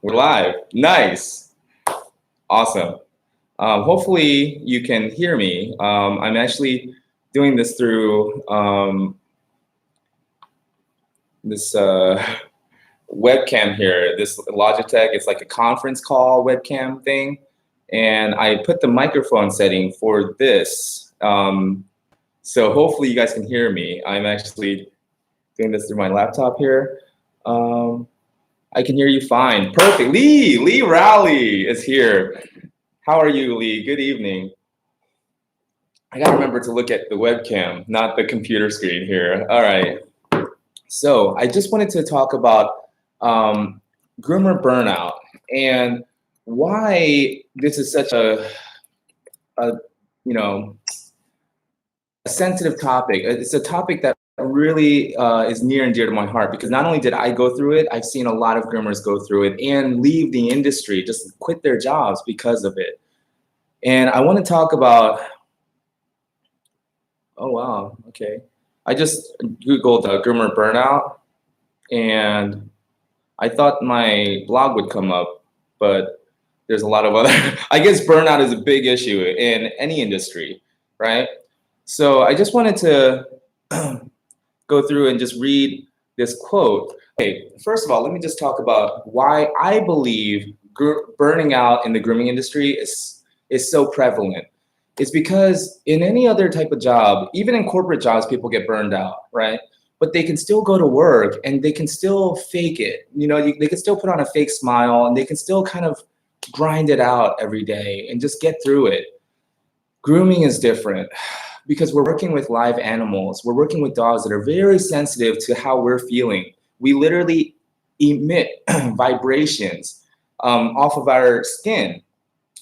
We're live. Nice. Awesome. Hopefully you can hear me. I'm actually doing this through this webcam here, this Logitech. It's like a conference call webcam thing. And I put the microphone setting for this. So hopefully you guys can hear me. I'm actually doing this through my laptop here. I can hear you fine. Perfect. Lee Rowley is here. How are you, Lee? Good evening. I gotta remember to look at the webcam, not the computer screen here. All right. So I just wanted to talk about groomer burnout and why this is such a sensitive topic. It's a topic that really is near and dear to my heart, because not only did I go through it, I've seen a lot of groomers go through it and leave the industry, just quit their jobs because of it. And I want to talk about, oh wow, okay. I just Googled groomer burnout, and I thought my blog would come up, but there's a lot of other, I guess burnout is a big issue in any industry, right? So I just wanted to go through and just read this quote. Okay, first of all, let me just talk about why I believe burning out in the grooming industry is so prevalent. It's because in any other type of job, even in corporate jobs, people get burned out, right? But they can still go to work and they can still fake it. You know, they can still put on a fake smile and they can still kind of grind it out every day and just get through it. Grooming is different because we're working with live animals. We're working with dogs that are very sensitive to how we're feeling. We literally emit vibrations off of our skin.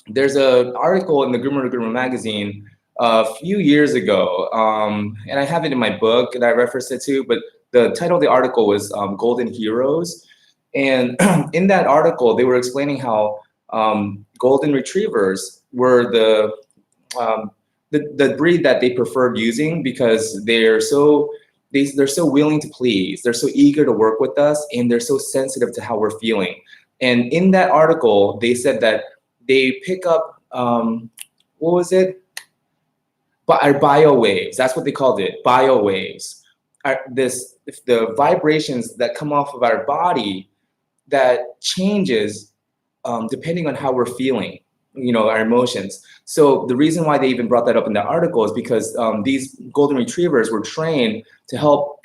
There's an article in the Groomer to Groomer magazine a few years ago, and I have it in my book that I referenced it to, but the title of the article was Golden Heroes. And in that article, they were explaining how golden retrievers were the breed that they preferred using because they're so willing to please, they're so eager to work with us, and they're so sensitive to how we're feeling. And in that article, they said that they pick up what was it? Our bio waves. That's what they called it. Bio waves. The vibrations that come off of our body that changes depending on how we're feeling. You know, our emotions. So the reason why they even brought that up in the article is because these golden retrievers were trained to help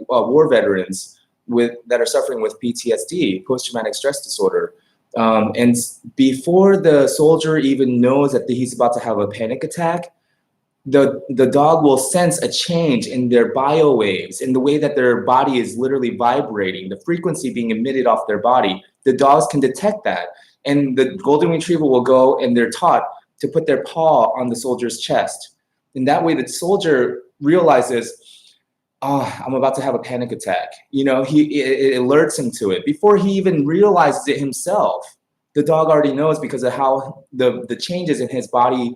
war veterans that are suffering with PTSD, post-traumatic stress disorder. And before the soldier even knows that he's about to have a panic attack, the dog will sense a change in their bio waves, in the way that their body is literally vibrating, the frequency being emitted off their body. The dogs can detect that. And the golden retriever will go, and they're taught to put their paw on the soldier's chest. And that way the soldier realizes, oh, I'm about to have a panic attack. You know, it alerts him to it. Before he even realizes it himself, the dog already knows because of how the changes in his body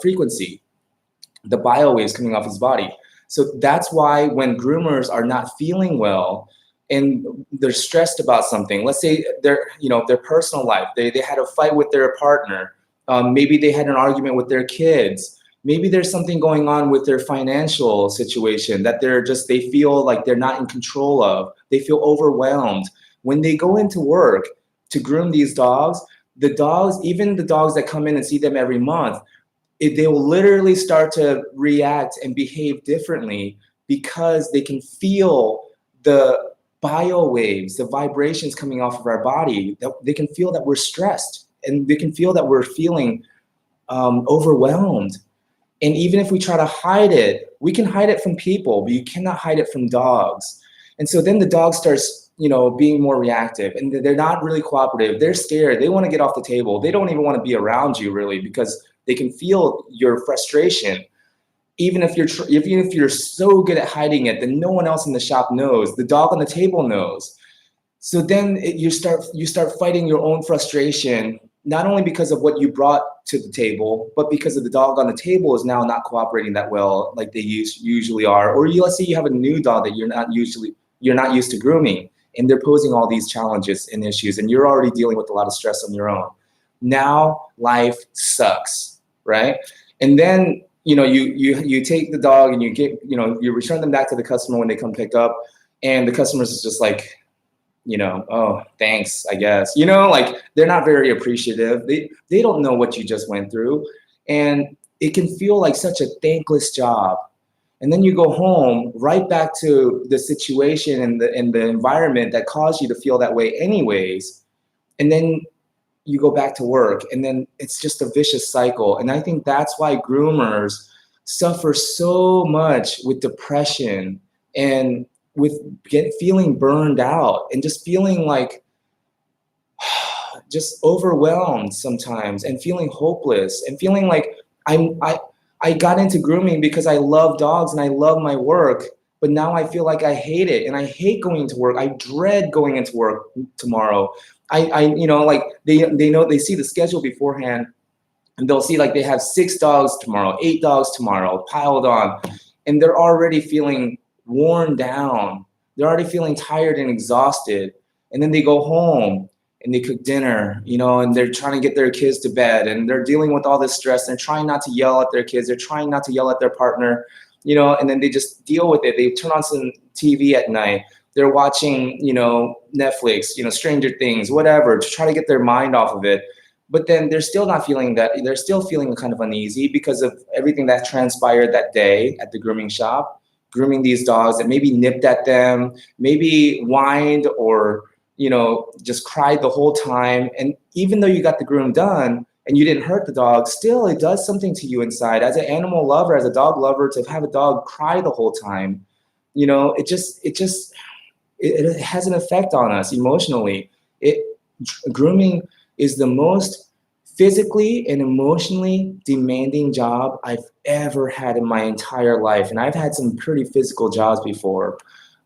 frequency, the bio waves coming off his body. So that's why when groomers are not feeling well, and they're stressed about something, let's say their personal life, they had a fight with their partner, maybe they had an argument with their kids, maybe there's something going on with their financial situation that they feel like they're not in control of, they feel overwhelmed. When they go into work to groom these dogs, even the dogs that come in and see them every month, they will literally start to react and behave differently because they can feel the bio waves, the vibrations coming off of our body. That they can feel that we're stressed, and they can feel that we're feeling overwhelmed. And even if we try to hide it, we can hide it from people, but you cannot hide it from dogs. And so then the dog starts, being more reactive, and they're not really cooperative. They're scared. They want to get off the table. They don't even want to be around you really, because they can feel your frustration. Even if you're so good at hiding it, then no one else in the shop knows. The dog on the table knows. So then you start fighting your own frustration, not only because of what you brought to the table, but because of the dog on the table is now not cooperating that well like they usually are. Or let's say you have a new dog that you're not used to grooming, and they're posing all these challenges and issues, and you're already dealing with a lot of stress on your own. Now life sucks, right? And then you take the dog and you return them back to the customer when they come pick up, and the customers is just like, oh, thanks, I guess. Like they're not very appreciative. They don't know what you just went through. And it can feel like such a thankless job. And then you go home right back to the situation and the environment that caused you to feel that way anyways. And then you go back to work, and then it's just a vicious cycle. And I think that's why groomers suffer so much with depression and with feeling burned out and just feeling like just overwhelmed sometimes, and feeling hopeless, and feeling like I got into grooming because I love dogs and I love my work, but now I feel like I hate it, and I hate going to work. I dread going into work tomorrow. Like they know, they see the schedule beforehand, and they'll see like they have 6 dogs tomorrow, 8 dogs tomorrow piled on, and they're already feeling worn down. They're already feeling tired and exhausted. And then they go home and they cook dinner, and they're trying to get their kids to bed, and they're dealing with all this stress. They're trying not to yell at their kids. They're trying not to yell at their partner, and then they just deal with it. They turn on some TV at night. They're watching, Netflix, Stranger Things, whatever, to try to get their mind off of it. But then they're still not feeling that. They're still feeling kind of uneasy because of everything that transpired that day at the grooming shop, grooming these dogs that maybe nipped at them, maybe whined, or just cried the whole time. And even though you got the groom done and you didn't hurt the dog, still it does something to you inside as an animal lover, as a dog lover, to have a dog cry the whole time. It has an effect on us emotionally. Grooming is the most physically and emotionally demanding job I've ever had in my entire life. And I've had some pretty physical jobs before.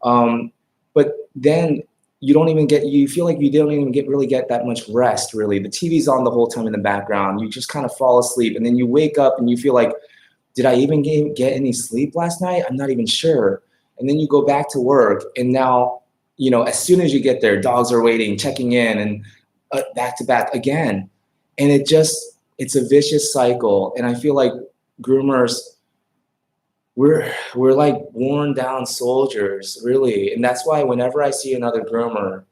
But then you feel like you don't even really get that much rest, really. The TV's on the whole time in the background. You just kind of fall asleep, and then you wake up and you feel like, did I even get any sleep last night? I'm not even sure. And then you go back to work, and now, as soon as you get there, dogs are waiting, checking in, and back to back again. And it's a vicious cycle. And I feel like groomers, we're like worn down soldiers, really. And that's why whenever I see another groomer,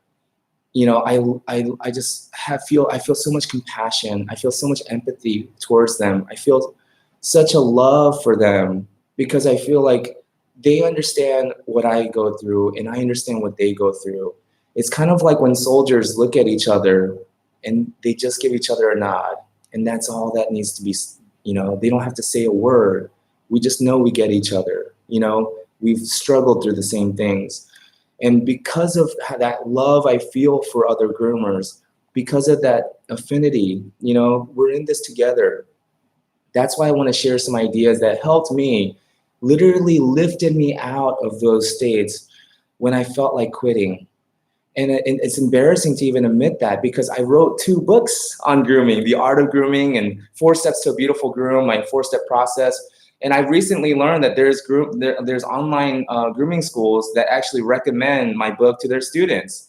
I just feel so much compassion. I feel so much empathy towards them. I feel such a love for them, because I feel like they understand what I go through, and I understand what they go through. It's kind of like when soldiers look at each other and they just give each other a nod, and that's all that needs to be. They don't have to say a word. We just know we get each other. We've struggled through the same things. And because of that love I feel for other groomers, because of that affinity, we're in this together. That's why I want to share some ideas that helped me, literally lifted me out of those states when I felt like quitting. And it's embarrassing to even admit that, because I wrote 2 books on grooming, The Art of Grooming and 4 Steps to a Beautiful Groom, my 4-step process. And I recently learned that there's online grooming schools that actually recommend my book to their students.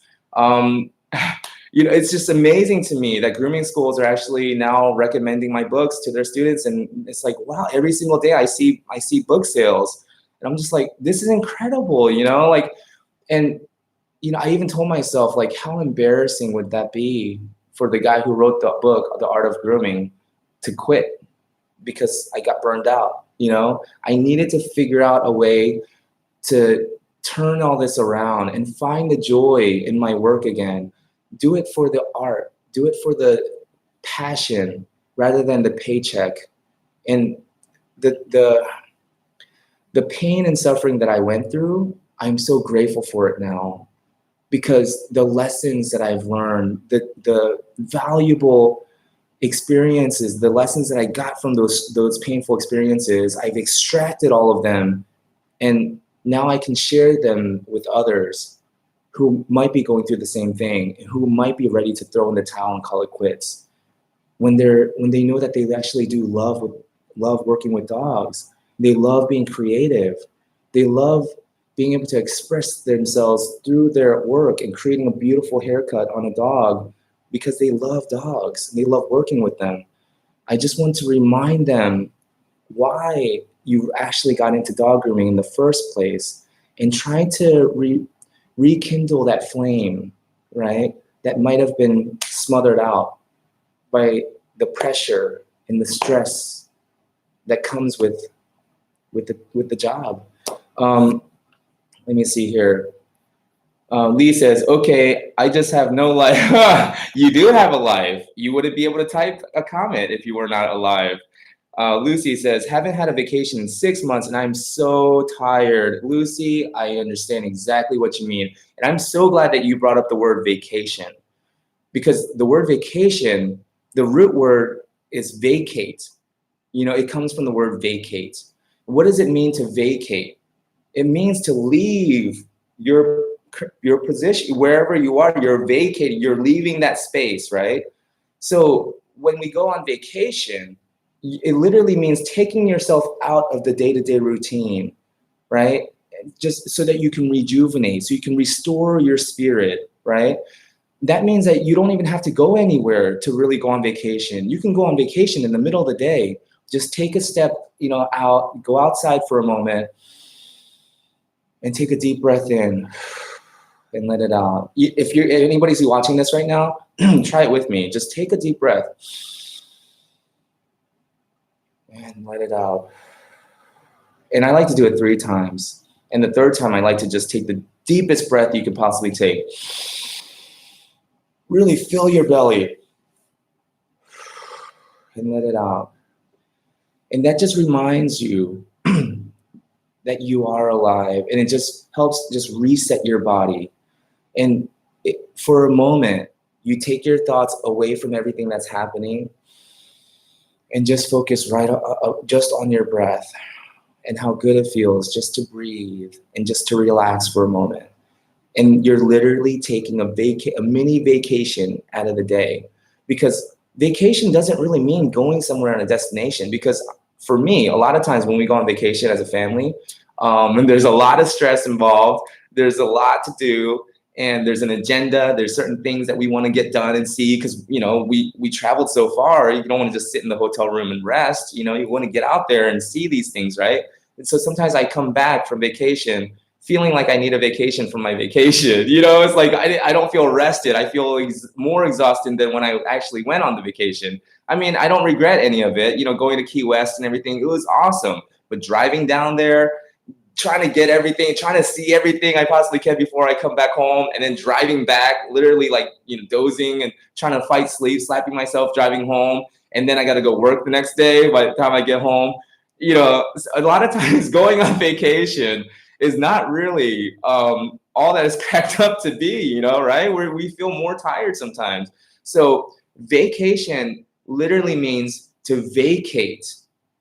It's just amazing to me that grooming schools are actually now recommending my books to their students. And it's like, wow, every single day I see book sales. And I'm just like, this is incredible, and I even told myself, like, how embarrassing would that be for the guy who wrote the book, The Art of Grooming, to quit because I got burned out. I needed to figure out a way to turn all this around and find the joy in my work again. Do it for the art, do it for the passion rather than the paycheck. And the pain and suffering that I went through, I'm so grateful for it now, because the lessons that I've learned, the valuable experiences, the lessons that I got from those painful experiences, I've extracted all of them, and now I can share them with others who might be going through the same thing, who might be ready to throw in the towel and call it quits. When they know that they actually do love working with dogs, they love being creative, they love being able to express themselves through their work and creating a beautiful haircut on a dog because they love dogs and they love working with them. I just want to remind them why you actually got into dog grooming in the first place and try to rekindle that flame, right? That might have been smothered out by the pressure and the stress that comes with the job. Let me see here. Lee says, okay, I just have no life. You do have a life. You wouldn't be able to type a comment if you were not alive. Lucy says, haven't had a vacation in 6 months and I'm so tired. Lucy, I understand exactly what you mean. And I'm so glad that you brought up the word vacation, because the word vacation, the root word is vacate. You know, it comes from the word vacate. What does it mean to vacate? It means to leave your position, wherever you are, you're vacating, you're leaving that space, right? So when we go on vacation, it literally means taking yourself out of the day-to-day routine, right? Just so that you can rejuvenate, so you can restore your spirit, right? That means that you don't even have to go anywhere to really go on vacation. You can go on vacation in the middle of the day. Just take a step, out, go outside for a moment and take a deep breath in and let it out. If anybody's watching this right now, try it with me. Just take a deep breath and let it out. And I like to do it 3 times. And the 3rd time, I like to just take the deepest breath you can possibly take. Really fill your belly and let it out. And that just reminds you that you are alive, and it just helps just reset your body. And for a moment, you take your thoughts away from everything that's happening and just focus just on your breath and how good it feels just to breathe and just to relax for a moment. And you're literally taking a mini vacation out of the day, because vacation doesn't really mean going somewhere on a destination. Because for me, a lot of times when we go on vacation as a family, and there's a lot of stress involved, there's a lot to do, and there's an agenda, there's certain things that we want to get done and see, because we traveled so far. You don't want to just sit in the hotel room and rest. You want to get out there and see these things, right? And so sometimes I come back from vacation feeling like I need a vacation from my vacation. It's like I don't feel rested. I feel more exhausted than when I actually went on the vacation. I mean, I don't regret any of it. Going to Key West and everything, it was awesome. But driving down there, trying to get everything, trying to see everything I possibly can before I come back home, and then driving back, literally like, dozing and trying to fight sleep, slapping myself driving home. And then I got to go work the next day by the time I get home. A lot of times going on vacation is not really all that it's cracked up to be, right? Where we feel more tired sometimes. So vacation literally means to vacate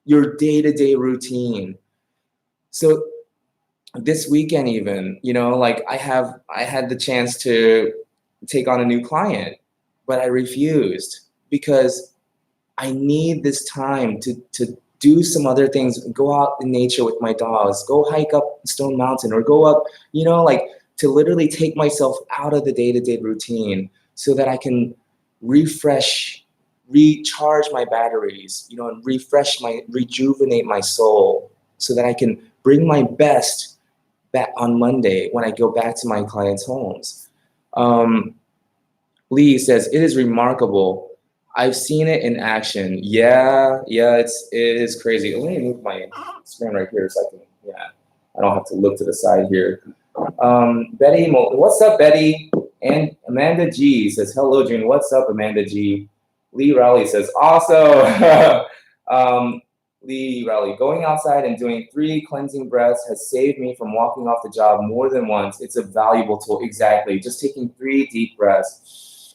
your day-to-day routine. So this weekend even, I had the chance to take on a new client, but I refused because I need this time to do some other things, go out in nature with my dogs, go hike up Stone Mountain, or go up, to literally take myself out of the day-to-day routine so that I can recharge my batteries, and rejuvenate my soul so that I can bring my best back on Monday when I go back to my clients' homes. Lee says, it is remarkable. I've seen it in action. Yeah, it is crazy. Let me move my screen right here so I don't have to look to the side here. Betty, what's up, Betty? And Amanda G says, hello, June. What's up, Amanda G? Lee Rowley says, awesome. Lee Rowley, going outside and doing 3 cleansing breaths has saved me from walking off the job more than once. It's a valuable tool. Exactly. Just taking 3 deep breaths.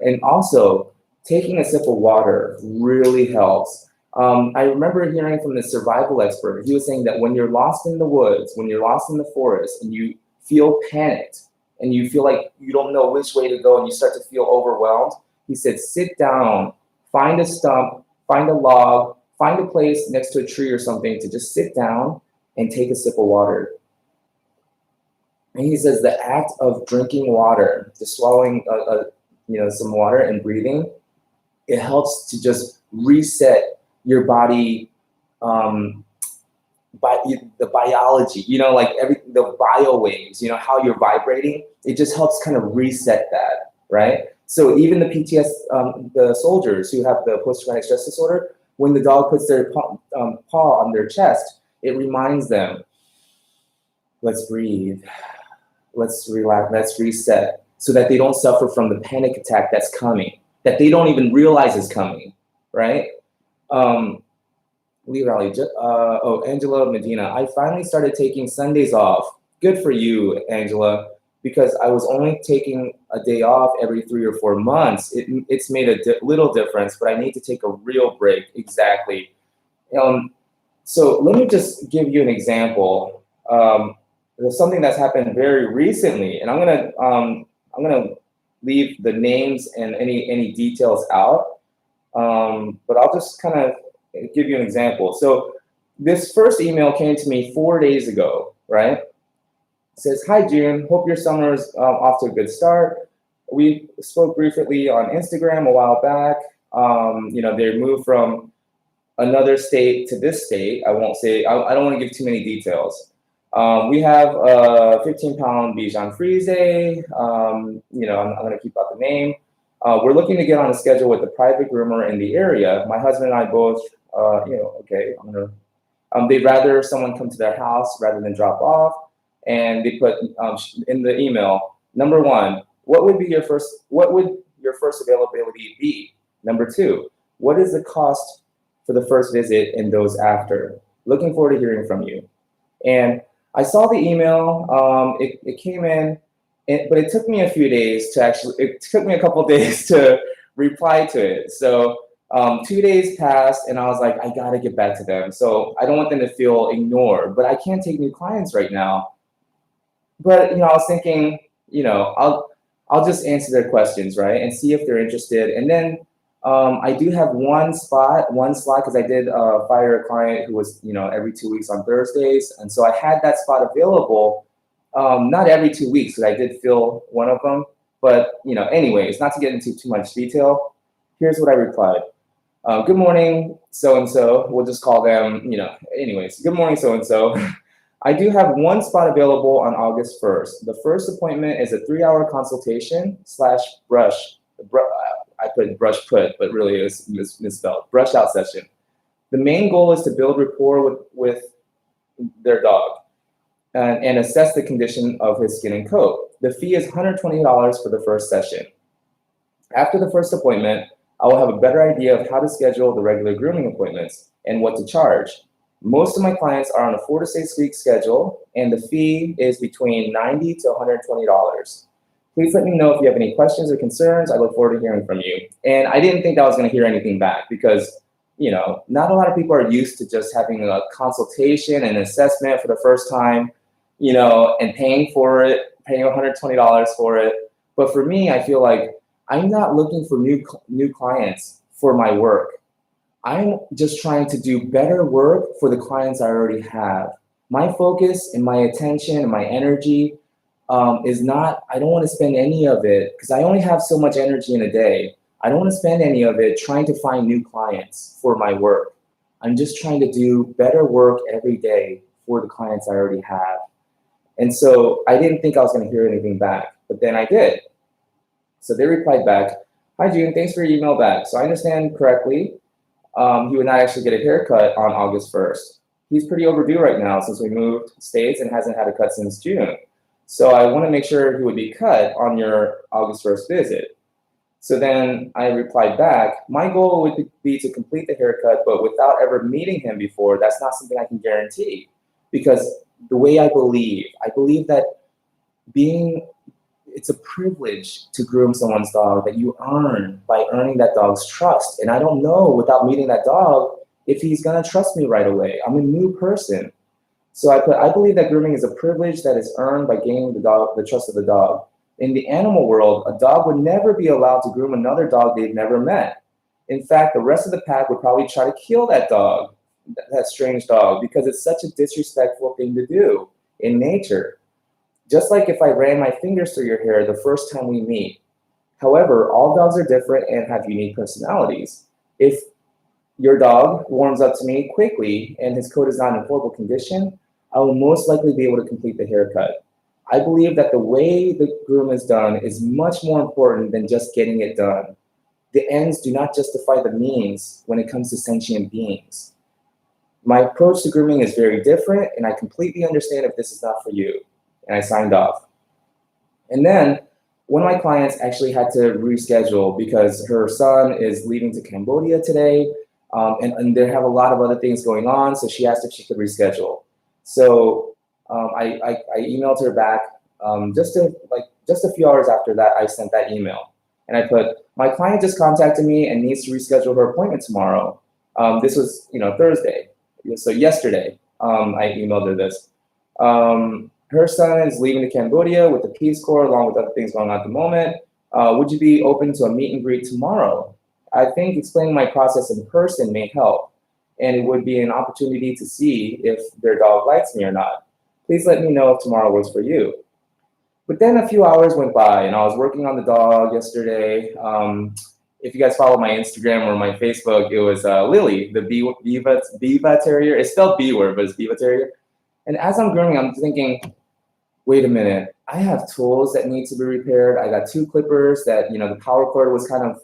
And also, taking a sip of water really helps. I remember hearing from the survival expert, he was saying that when you're lost in the woods, when you're lost in the forest, and you feel panicked, and you feel like you don't know which way to go, and you start to feel overwhelmed, he said, sit down, find a stump, find a log, find a place next to a tree or something to just sit down and take a sip of water. And he says the act of drinking water, just swallowing some water and breathing, it helps to just reset your body, the biology, like the bio waves, how you're vibrating. It just helps kind of reset that, right? So even the the soldiers who have the post-traumatic stress disorder, when the dog puts their paw on their chest, it reminds them, let's breathe, let's relax, let's reset, so that they don't suffer from the panic attack that's coming, that they don't even realize is coming, right? Lee Raleigh, Angela Medina, I finally started taking Sundays off. Good for you, Angela, because I was only taking a day off every 3 or 4 months. It's made a little difference, but I need to take a real break. Exactly. So let me just give you an example. There's something that's happened very recently, and I'm gonna leave the names and any details out, but I'll just kind of give you an example. So this first email came to me 4 days ago, right? It says, hi, June, hope your summer is off to a good start. We spoke briefly on Instagram a while back. They moved from another state to this state. I won't say, I don't want to give too many details. We have a 15-pound Bichon Frise. I'm going to keep out the name. We're looking to get on a schedule with a private groomer in the area. My husband and I both, they'd rather someone come to their house rather than drop off. And they put in the email, number 1, what would your first availability be? Number 2, what is the cost for the first visit and those after? Looking forward to hearing from you. And I saw the email, it came in, but it took me a few days it took me a couple days to reply to it. So 2 days passed and I was like, I gotta get back to them. So I don't want them to feel ignored, but I can't take new clients right now. But, I was thinking, I'll just answer their questions, right? And see if they're interested. And then I do have one slot, because I did fire a client who was, every 2 weeks on Thursdays. And so I had that spot available, not every 2 weeks, because I did fill one of them. But, anyways, not to get into too much detail, here's what I replied. Good morning, so-and-so. We'll just call them, anyways. Good morning, so-and-so. I do have one spot available on August 1st. The first appointment is a 3-hour consultation / brush. I put brush put, but really it's misspelled. Brush out session. The main goal is to build rapport with their dog and assess the condition of his skin and coat. The fee is $120 for the first session. After the first appointment, I will have a better idea of how to schedule the regular grooming appointments and what to charge. Most of my clients are on a 4 to 6 week schedule, and the fee is between $90 to $120. Please let me know if you have any questions or concerns. I look forward to hearing from you. And I didn't think I was going to hear anything back because, not a lot of people are used to just having a consultation and assessment for the first time, and paying for it, paying $120 for it. But for me, I feel like I'm not looking for new clients for my work. I'm just trying to do better work for the clients I already have. My focus and my attention and my energy is not, I don't want to spend any of it, because I only have so much energy in a day. I don't want to spend any of it trying to find new clients for my work. I'm just trying to do better work every day for the clients I already have. And so I didn't think I was going to hear anything back, but then I did. So they replied back, hi, June, thanks for your email back. So I understand correctly, he would not actually get a haircut on August 1st. He's pretty overdue right now since we moved states and hasn't had a cut since June. So I want to make sure he would be cut on your August 1st visit. So then I replied back, my goal would be to complete the haircut, but without ever meeting him before, that's not something I can guarantee. Because the way I believe that it's a privilege to groom someone's dog that you earn by earning that dog's trust. And I don't know without meeting that dog if he's gonna trust me right away. I'm a new person. So I believe that grooming is a privilege that is earned by gaining the trust of the dog. In the animal world, a dog would never be allowed to groom another dog they've never met. In fact, the rest of the pack would probably try to kill that dog, that strange dog, because it's such a disrespectful thing to do in nature. Just like if I ran my fingers through your hair the first time we meet. However, all dogs are different and have unique personalities. If your dog warms up to me quickly and his coat is not in horrible condition, I will most likely be able to complete the haircut. I believe that the way the groom is done is much more important than just getting it done. The ends do not justify the means when it comes to sentient beings. My approach to grooming is very different, and I completely understand if this is not for you. And I signed off. And then one of my clients actually had to reschedule because her son is leaving to Cambodia today, and they have a lot of other things going on. So she asked if she could reschedule. So I emailed her back just a few hours after that. I sent that email, and I put, my client just contacted me and needs to reschedule her appointment tomorrow. This was Thursday, so yesterday I emailed her this. Her son is leaving to Cambodia with the Peace Corps, along with other things going on at the moment. Would you be open to a meet and greet tomorrow? I think explaining my process in person may help, and it would be an opportunity to see if their dog likes me or not. Please let me know if tomorrow works for you. But then a few hours went by, and I was working on the dog yesterday. If you guys follow my Instagram or my Facebook, it was Lily, the Biva Terrier. It's spelled B word, but it's Biva Terrier. And as I'm grooming, I'm thinking, wait a minute, I have tools that need to be repaired. I got 2 clippers that, the power cord was kind of,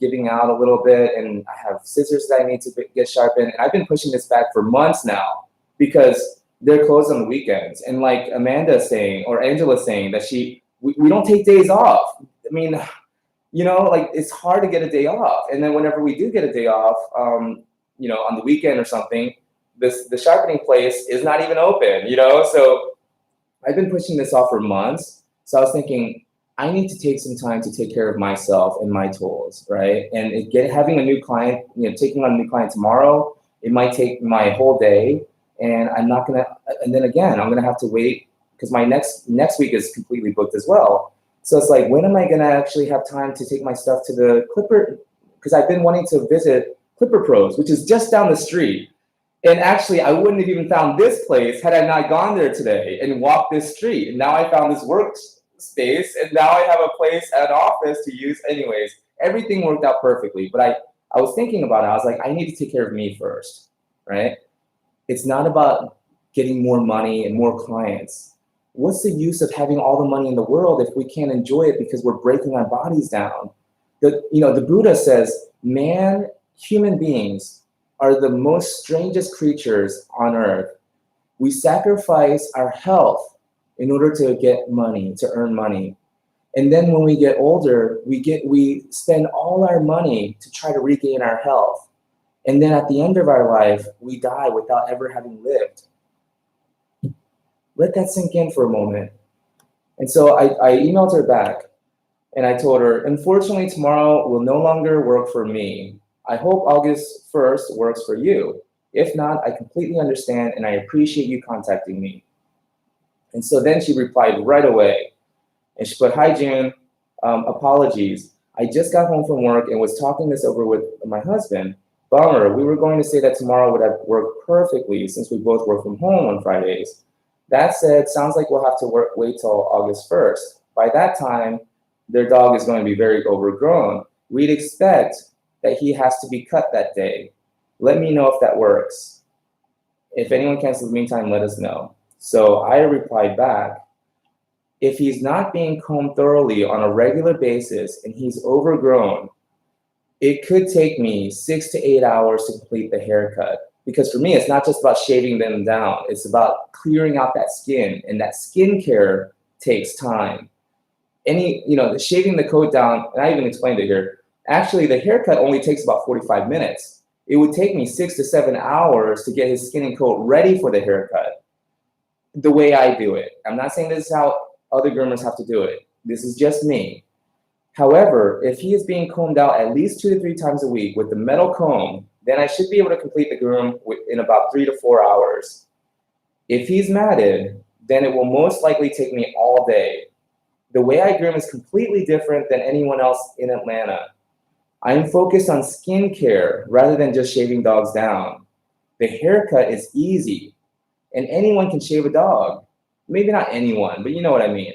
giving out a little bit. And I have scissors that I need to get sharpened. And I've been pushing this back for months now because they're closed on the weekends. And like Amanda's saying, or Angela's saying that we don't take days off. I mean, it's hard to get a day off. And then whenever we do get a day off, on the weekend or something, the sharpening place is not even open, So I've been pushing this off for months. So I was thinking, I need to take some time to take care of myself and my tools, right? And having a new client, taking on a new client tomorrow, it might take my whole day, and I'm then again, I'm gonna have to wait because my next week is completely booked as well. So it's like, when am I gonna actually have time to take my stuff to the clipper? Because I've been wanting to visit Clipper Pros, which is just down the street. And actually, I wouldn't have even found this place had I not gone there today and walked this street. And now I found this workspace, and now I have a place, an office to use. Anyways, everything worked out perfectly. But I was thinking about it. I was like, I need to take care of me first, right? It's not about getting more money and more clients. What's the use of having all the money in the world if we can't enjoy it because we're breaking our bodies down? The Buddha says, human beings are the most strangest creatures on earth. We sacrifice our health in order to get money, to earn money. And then when we get older, we spend all our money to try to regain our health. And then at the end of our life, we die without ever having lived. Let that sink in for a moment. And so I emailed her back, and I told her, unfortunately, tomorrow will no longer work for me. I hope August 1st works for you. If not, I completely understand, and I appreciate you contacting me. And so then she replied right away. And she put, hi, June, apologies. I just got home from work and was talking this over with my husband. Bummer, we were going to say that tomorrow would have worked perfectly since we both work from home on Fridays. That said, sounds like we'll have to wait till August 1st. By that time, their dog is going to be very overgrown. We'd expect that he has to be cut that day. Let me know if that works. If anyone cancels in the meantime, let us know. So I replied back, if he's not being combed thoroughly on a regular basis and he's overgrown, it could take me 6 to 8 hours to complete the haircut. Because for me, it's not just about shaving them down. It's about clearing out that skin, and that skin care takes time. Shaving the coat down, and I even explained it here, actually, the haircut only takes about 45 minutes. It would take me 6 to 7 hours to get his skin and coat ready for the haircut, the way I do it. I'm not saying this is how other groomers have to do it. This is just me. However, if he is being combed out at least 2 to 3 times a week with the metal comb, then I should be able to complete the groom in about 3 to 4 hours. If he's matted, then it will most likely take me all day. The way I groom is completely different than anyone else in Atlanta. I'm focused on skin care rather than just shaving dogs down. The haircut is easy, and anyone can shave a dog. Maybe not anyone, but you know what I mean.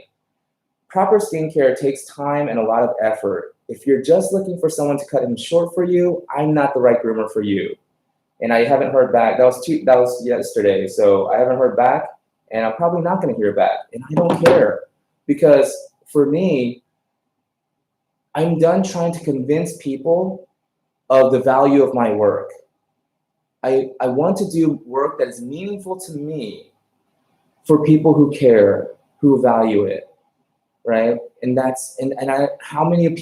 Proper skincare takes time and a lot of effort. If you're just looking for someone to cut him short for you, I'm not the right groomer for you. And I haven't heard back. That was yesterday, so I haven't heard back, and I'm probably not going to hear back. And I don't care, because for me, I'm done trying to convince people of the value of my work. I want to do work that is meaningful to me for people who care, who value it, right? And how many of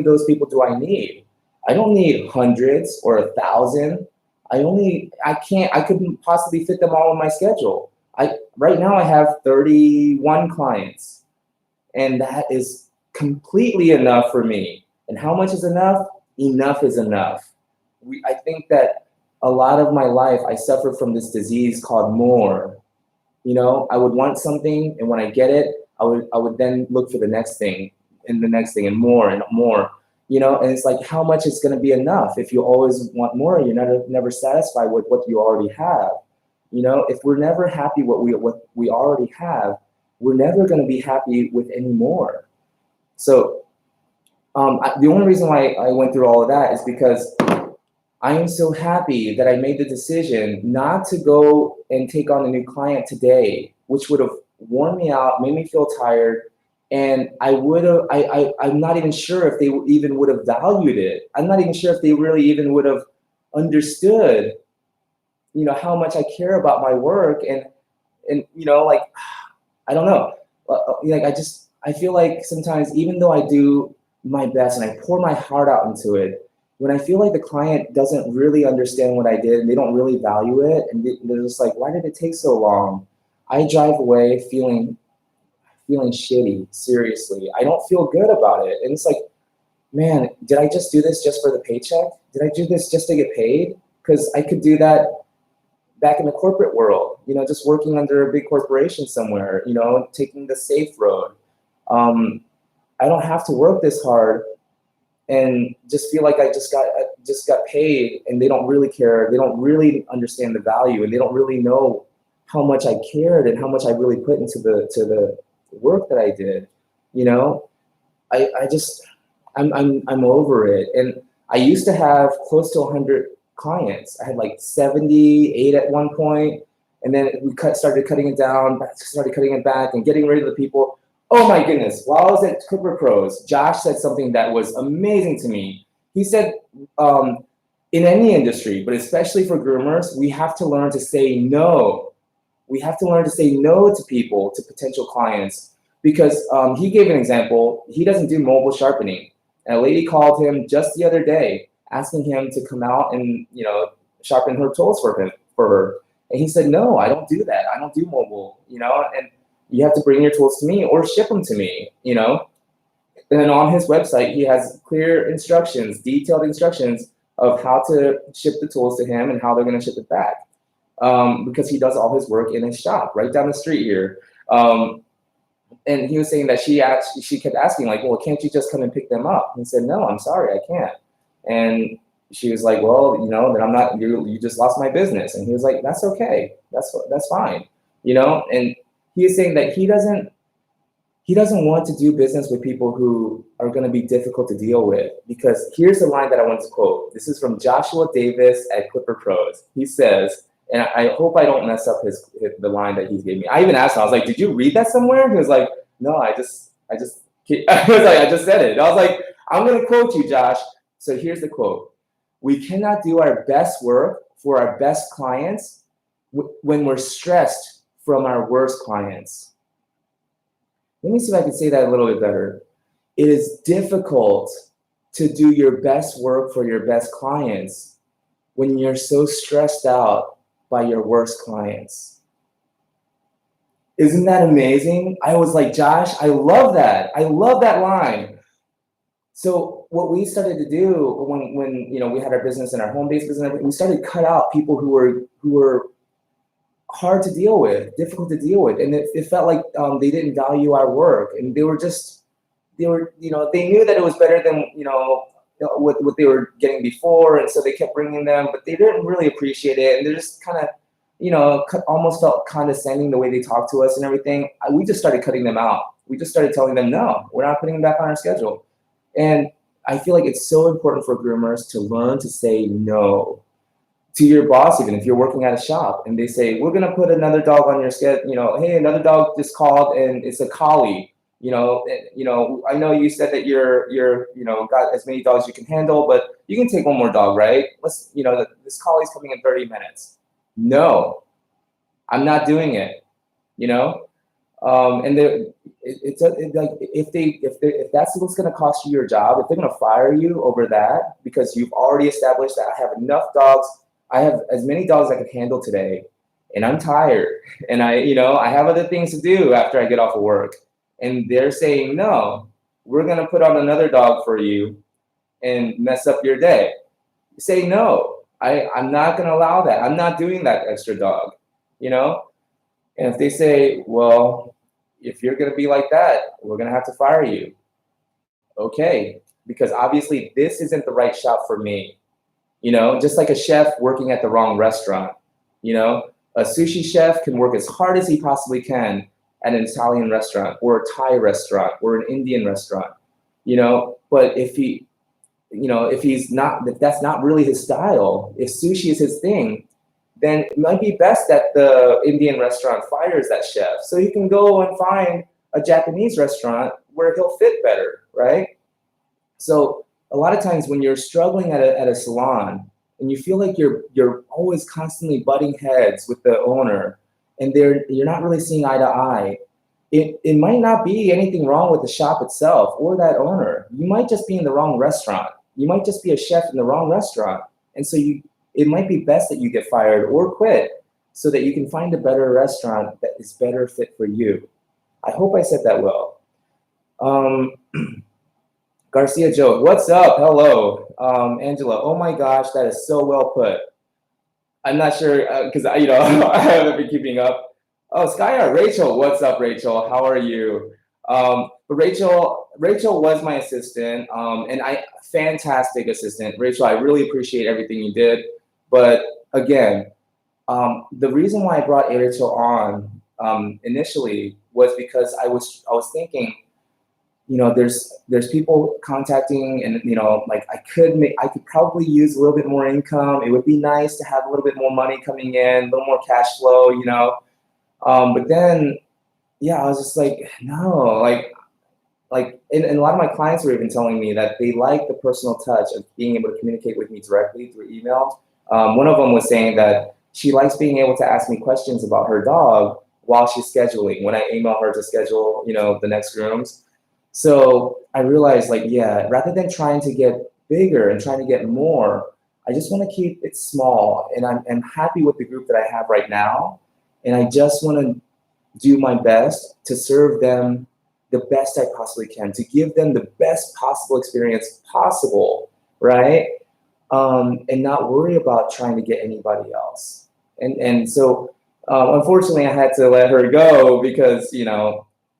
those people do I need? I don't need hundreds or 1,000. I couldn't possibly fit them all in my schedule. Right now I have 31 clients, and that is completely enough for me. And how much is enough? Enough is enough. I think that a lot of my life, I suffered from this disease called more. I would want something, and when I get it, I would then look for the next thing, and the next thing, and more and more. And it's like, how much is going to be enough? If you always want more, you're never satisfied with what you already have. If we're never happy what we already have, we're never going to be happy with any more. So the only reason why I went through all of that is because I am so happy that I made the decision not to go and take on a new client today, which would have worn me out, made me feel tired. And I'm not even sure if they even would have valued it. I'm not even sure if they really even would have understood, how much I care about my work. And like, I don't know. I feel like sometimes, even though I do my best and I pour my heart out into it, when I feel like the client doesn't really understand what I did and they don't really value it, and they're just like, why did it take so long? I drive away feeling shitty, seriously. I don't feel good about it. And it's like, man, did I just do this just for the paycheck? Did I do this just to get paid? Because I could do that back in the corporate world, just working under a big corporation somewhere, taking the safe road. I don't have to work this hard and just feel like I just got paid, and they don't really care. They don't really understand the value, and they don't really know how much I cared and how much I really put into the work that I did. I'm over it. And I used to have close to 100 clients. I had like 78 at one point, and then we started cutting it down, started cutting it back, and getting rid of the people. Oh my goodness! While I was at Clipper Pros, Josh said something that was amazing to me. He said, in any industry, but especially for groomers, we have to learn to say no. We have to learn to say no to people, to potential clients, because he gave an example. He doesn't do mobile sharpening. And a lady called him just the other day, asking him to come out and sharpen her tools for her. And he said, no, I don't do that. I don't do mobile. And you have to bring your tools to me or ship them to me. And then on his website, he has clear instructions, detailed instructions of how to ship the tools to him and how they're going to ship it back. Because he does all his work in his shop right down the street here. And he was saying that she kept asking, like, well, can't you just come and pick them up? And he said, no, I'm sorry, I can't. And she was like, well, then I'm not, you just lost my business. And he was like, that's okay. That's fine. And he is saying that he doesn't want to do business with people who are going to be difficult to deal with, because here's the line that I want to quote. This is from Joshua Davis at Clipper Pros. He says, and I hope I don't mess up the line that he gave me. I even asked him, I was like, did you read that somewhere? He was like, no, I was like, I just said it. And I was like, I'm going to quote you, Josh. So here's the quote. We cannot do our best work for our best clients when we're stressed from our worst clients. Let me see if I can say that a little bit better. It is difficult to do your best work for your best clients when you're so stressed out by your worst clients. Isn't that amazing? I was like, Josh, I love that. I love that line. So what we started to do when we had our business and our home-based business, we started to cut out people who were hard to deal with, difficult to deal with, and it felt like they didn't value our work, and they knew that it was better than what they were getting before, and so they kept bringing them, but they didn't really appreciate it, and they're just kind of, almost felt condescending the way they talked to us and everything. We just started cutting them out. We just started telling them, no, we're not putting them back on our schedule. And I feel like it's so important for groomers to learn to say no to your boss, even if you're working at a shop and they say, we're going to put another dog on your schedule, hey, another dog just called and it's a collie. I know you said that you're got as many dogs you can handle, but you can take one more dog, right? This collie's coming in 30 minutes. No, I'm not doing it. And if that's what's going to cost you your job, if they're going to fire you over that because you've already established that I have enough dogs, I have as many dogs I can handle today, and I'm tired, and I have other things to do after I get off of work. And they're saying, no, we're going to put on another dog for you and mess up your day. Say no. I'm not going to allow that. I'm not doing that extra dog, And if they say, well, if you're going to be like that, we're going to have to fire you. Okay, because obviously this isn't the right shop for me. Just like a chef working at the wrong restaurant. A sushi chef can work as hard as he possibly can at an Italian restaurant or a Thai restaurant or an Indian restaurant, but if that's not really his style, if sushi is his thing, then it might be best that the Indian restaurant fires that chef so he can go and find a Japanese restaurant where he'll fit better, right? So a lot of times when you're struggling at a salon and you feel like you're always constantly butting heads with the owner, and you're not really seeing eye to eye, it might not be anything wrong with the shop itself or that owner. You might just be in the wrong restaurant. You might just be a chef in the wrong restaurant. And so it might be best that you get fired or quit so that you can find a better restaurant that is better fit for you. I hope I said that well. Garcia Joe, what's up? Hello. Angela, oh my gosh, that is so well put. I'm not sure because I haven't been keeping up. Oh, Skyar, Rachel, what's up, Rachel? How are you? But Rachel was my assistant, and fantastic assistant. Rachel, I really appreciate everything you did. But again, the reason why I brought Rachel on initially was because I was thinking, there's people contacting, and I could probably use a little bit more income. It would be nice to have a little bit more money coming in, a little more cash flow, but then, I was just like, no, and a lot of my clients were even telling me that they like the personal touch of being able to communicate with me directly through email. One of them was saying that she likes being able to ask me questions about her dog while she's scheduling, when I email her to schedule, the next grooms. So I realized, rather than trying to get bigger and trying to get more, I just want to keep it small. And I'm happy with the group that I have right now. And I just want to do my best to serve them the best I possibly can, to give them the best possible experience possible, right? And not worry about trying to get anybody else. And so, unfortunately, I had to let her go because,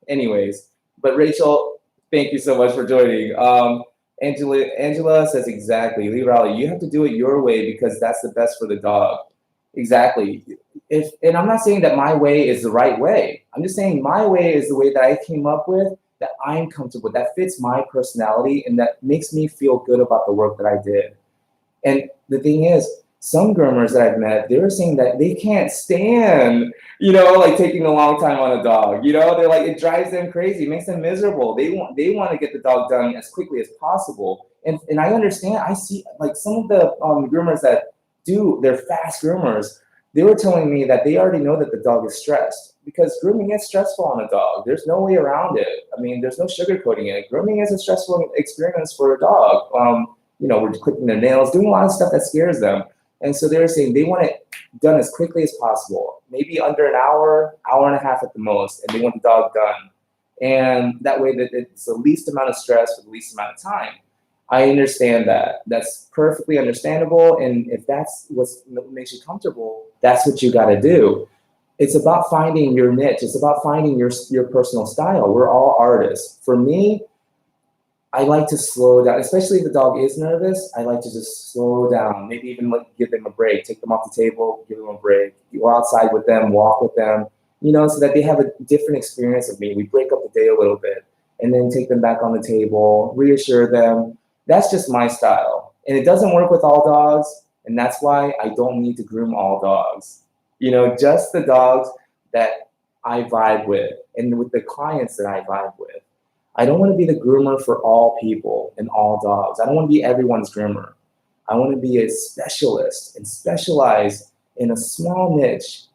anyways. But Rachel, thank you so much for joining. Angela says exactly, Lee Rowley, you have to do it your way because that's the best for the dog. Exactly. And I'm not saying that my way is the right way. I'm just saying my way is the way that I came up with, that I'm comfortable with, that fits my personality, and that makes me feel good about the work that I did. And the thing is, some groomers that I've met, they were saying that they can't stand, taking a long time on a dog. They're like, it drives them crazy, makes them miserable. They want to get the dog done as quickly as possible. And I understand. I see some of the groomers that they're fast groomers. They were telling me that they already know that the dog is stressed because grooming is stressful on a dog. There's no way around it. I mean, there's no sugarcoating it. Grooming is a stressful experience for a dog. We're clipping their nails, doing a lot of stuff that scares them. And so they were saying they want it done as quickly as possible, maybe under an hour, hour and a half at the most, and they want the dog done. And that way that it's the least amount of stress for the least amount of time. I understand that. That's perfectly understandable. And if that's what makes you comfortable, that's what you got to do. It's about finding your niche. It's about finding your personal style. We're all artists. For me, I like to slow down, especially if the dog is nervous. I like to just slow down, maybe even give them a break, take them off the table, give them a break, go outside with them, walk with them, so that they have a different experience of me. We break up the day a little bit and then take them back on the table, reassure them. That's just my style. And it doesn't work with all dogs. And that's why I don't need to groom all dogs. Just the dogs that I vibe with and with the clients that I vibe with. I don't want to be the groomer for all people and all dogs. I don't want to be everyone's groomer. I want to be a specialist and specialize in a small niche.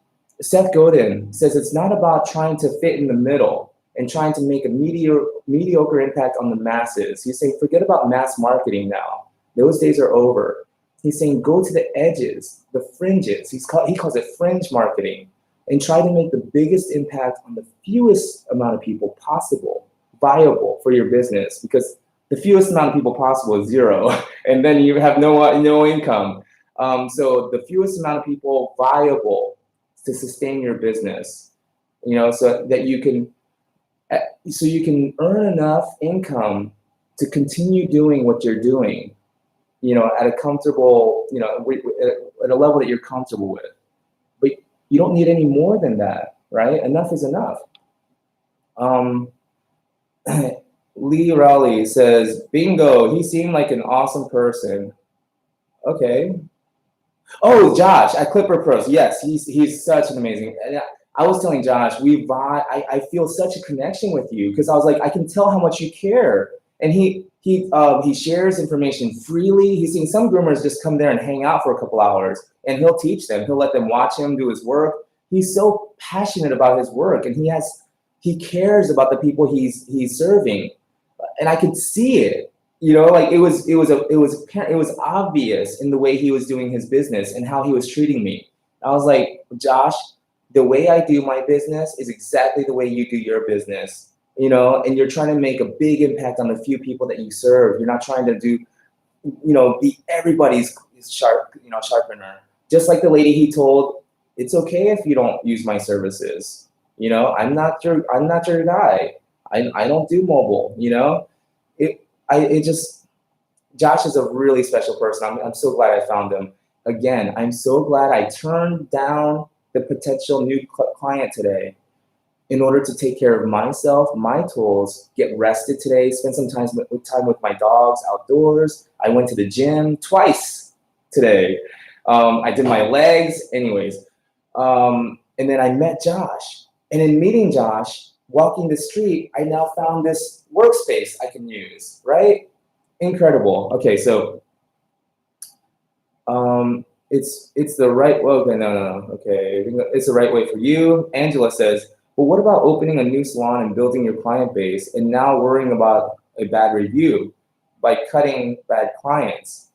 Seth Godin says it's not about trying to fit in the middle and trying to make a mediocre impact on the masses. He's saying, forget about mass marketing now. Those days are over. He's saying, go to the edges, the fringes. He calls it fringe marketing, and try to make the biggest impact on the fewest amount of people possible, viable for your business, because the fewest amount of people possible is 0, and then you have no income. So the fewest amount of people viable to sustain your business, so that you can earn enough income to continue doing what you're doing, at a comfortable, at a level that you're comfortable with. But you don't need any more than that, right? Enough is enough. Lee Rowley says, bingo, he seemed like an awesome person. Okay. Oh, Josh at Clipper Pros. Yes, he's such an amazing. I was telling Josh, I feel such a connection with you, because I was like, I can tell how much you care. And he shares information freely. He's seen some groomers just come there and hang out for a couple hours, and he'll teach them. He'll let them watch him do his work. He's so passionate about his work, and he cares about the people he's serving, and I could see it. Like it was obvious in the way he was doing his business and how he was treating me. I was like, Josh, the way I do my business is exactly the way you do your business. And you're trying to make a big impact on the few people that you serve. You're not trying to do, be everybody's sharpener. Just like the lady he told, it's okay if you don't use my services. I'm not your guy. I don't do mobile. Josh is a really special person. I'm so glad I found him. Again, I'm so glad I turned down the potential new client today in order to take care of myself, my tools, get rested today, spend some time with my dogs outdoors. I went to the gym twice today. I did my legs, anyways. And then I met Josh. And in meeting Josh, walking the street, I now found this workspace I can use, right? Incredible. Okay, so it's the right way. Okay, no. Okay, it's the right way for you. Angela says, well, what about opening a new salon and building your client base and now worrying about a bad review by cutting bad clients?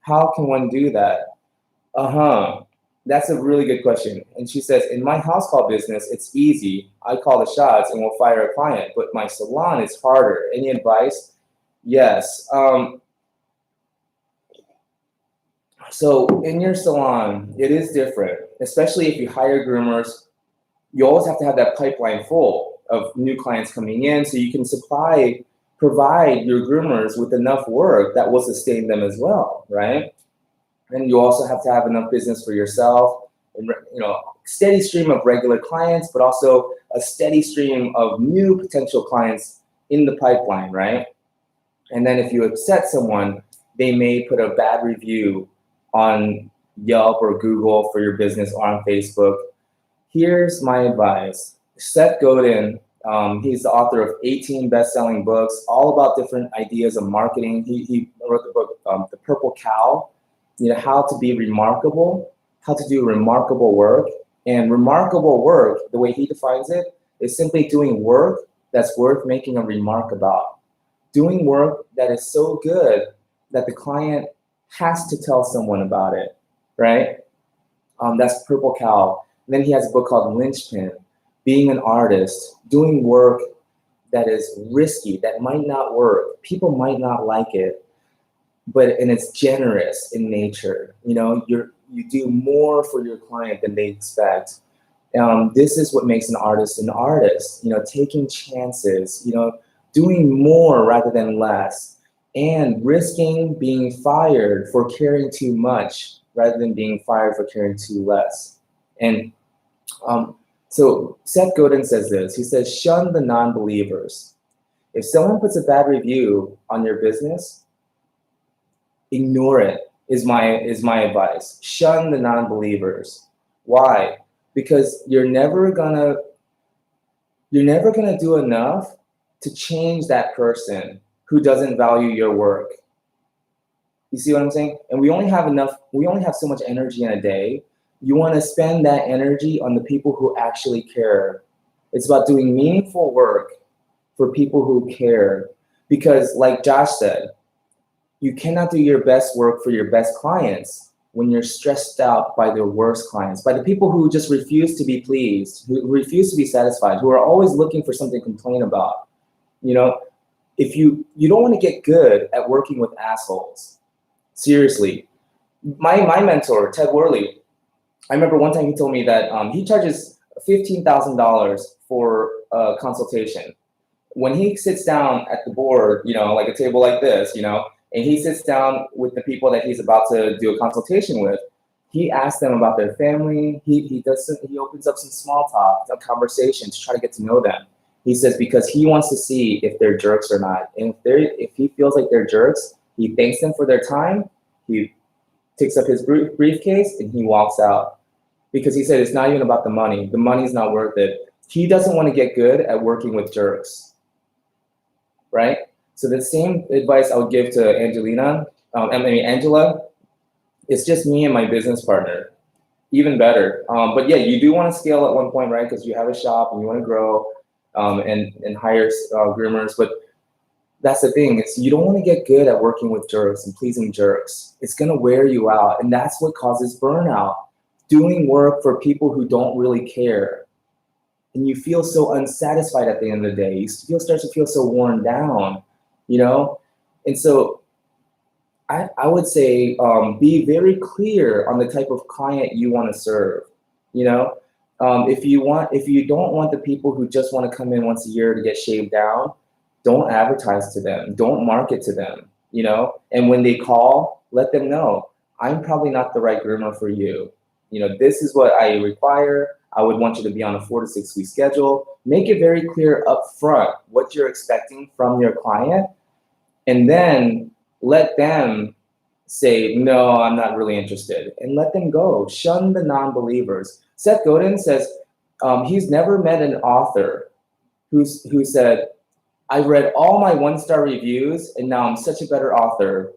How can one do that? That's a really good question. And she says, in my house call business, it's easy. I call the shots and we'll fire a client, but my salon is harder. Any advice? Yes. So in your salon, it is different, especially if you hire groomers. You always have to have that pipeline full of new clients coming in, so you can provide your groomers with enough work that will sustain them as well, right? And you also have to have enough business for yourself, and steady stream of regular clients, but also a steady stream of new potential clients in the pipeline, right? And then if you upset someone, they may put a bad review on Yelp or Google for your business or on Facebook. Here's my advice. Seth Godin, he's the author of 18 best-selling books, all about different ideas of marketing. He wrote the book, The Purple Cow, how to be remarkable, how to do remarkable work. And remarkable work, the way he defines it, is simply doing work that's worth making a remark about. Doing work that is so good that the client has to tell someone about it, right? That's Purple Cow. And then he has a book called Linchpin, being an artist, doing work that is risky, that might not work. People might not like it, and it's generous in nature. You do more for your client than they expect. This is what makes an artist, taking chances, doing more rather than less, and risking being fired for caring too much rather than being fired for caring too less. And so Seth Godin says this. He says, shun the non-believers. If someone puts a bad review on your business, ignore it is my advice. Shun the non-believers. Why? Because you're never gonna do enough to change that person who doesn't value your work. You see what I'm saying? And we only have so much energy in a day. You want to spend that energy on the people who actually care. It's about doing meaningful work for people who care. Because like Josh said, you cannot do your best work for your best clients when you're stressed out by their worst clients, by the people who just refuse to be pleased, who refuse to be satisfied, who are always looking for something to complain about. You know, if you don't want to get good at working with assholes. Seriously. My mentor, Ted Worley, I remember one time he told me that he charges $15,000 for a consultation. When he sits down at the board, like a table like this, and he sits down with the people that he's about to do a consultation with, he asks them about their family. He opens up some small talk, some conversation to try to get to know them. He says because he wants to see if they're jerks or not. And if he feels like they're jerks, he thanks them for their time. He picks up his briefcase and he walks out. Because he said it's not even about the money. The money's not worth it. He doesn't want to get good at working with jerks, right? So the same advice I would give to Angela, it's just me and my business partner, even better. But yeah, you do want to scale at one point, right? Because you have a shop and you want to grow and hire groomers. But that's the thing, is you don't want to get good at working with jerks and pleasing jerks. It's going to wear you out. And that's what causes burnout. Doing work for people who don't really care. And you feel so unsatisfied at the end of the day. You start to feel so worn down, And so I would say be very clear on the type of client you want to serve, If you don't want the people who just want to come in once a year to get shaved down, don't advertise to them. Don't market to them, And when they call, let them know, I'm probably not the right groomer for you. This is what I require. I would want you to be on a 4 to 6 week schedule. Make it very clear up front what you're expecting from your client, and then let them say, no, I'm not really interested, and let them go. Shun the non-believers. Seth Godin says he's never met an author who said, I read all my 1-star reviews and now I'm such a better author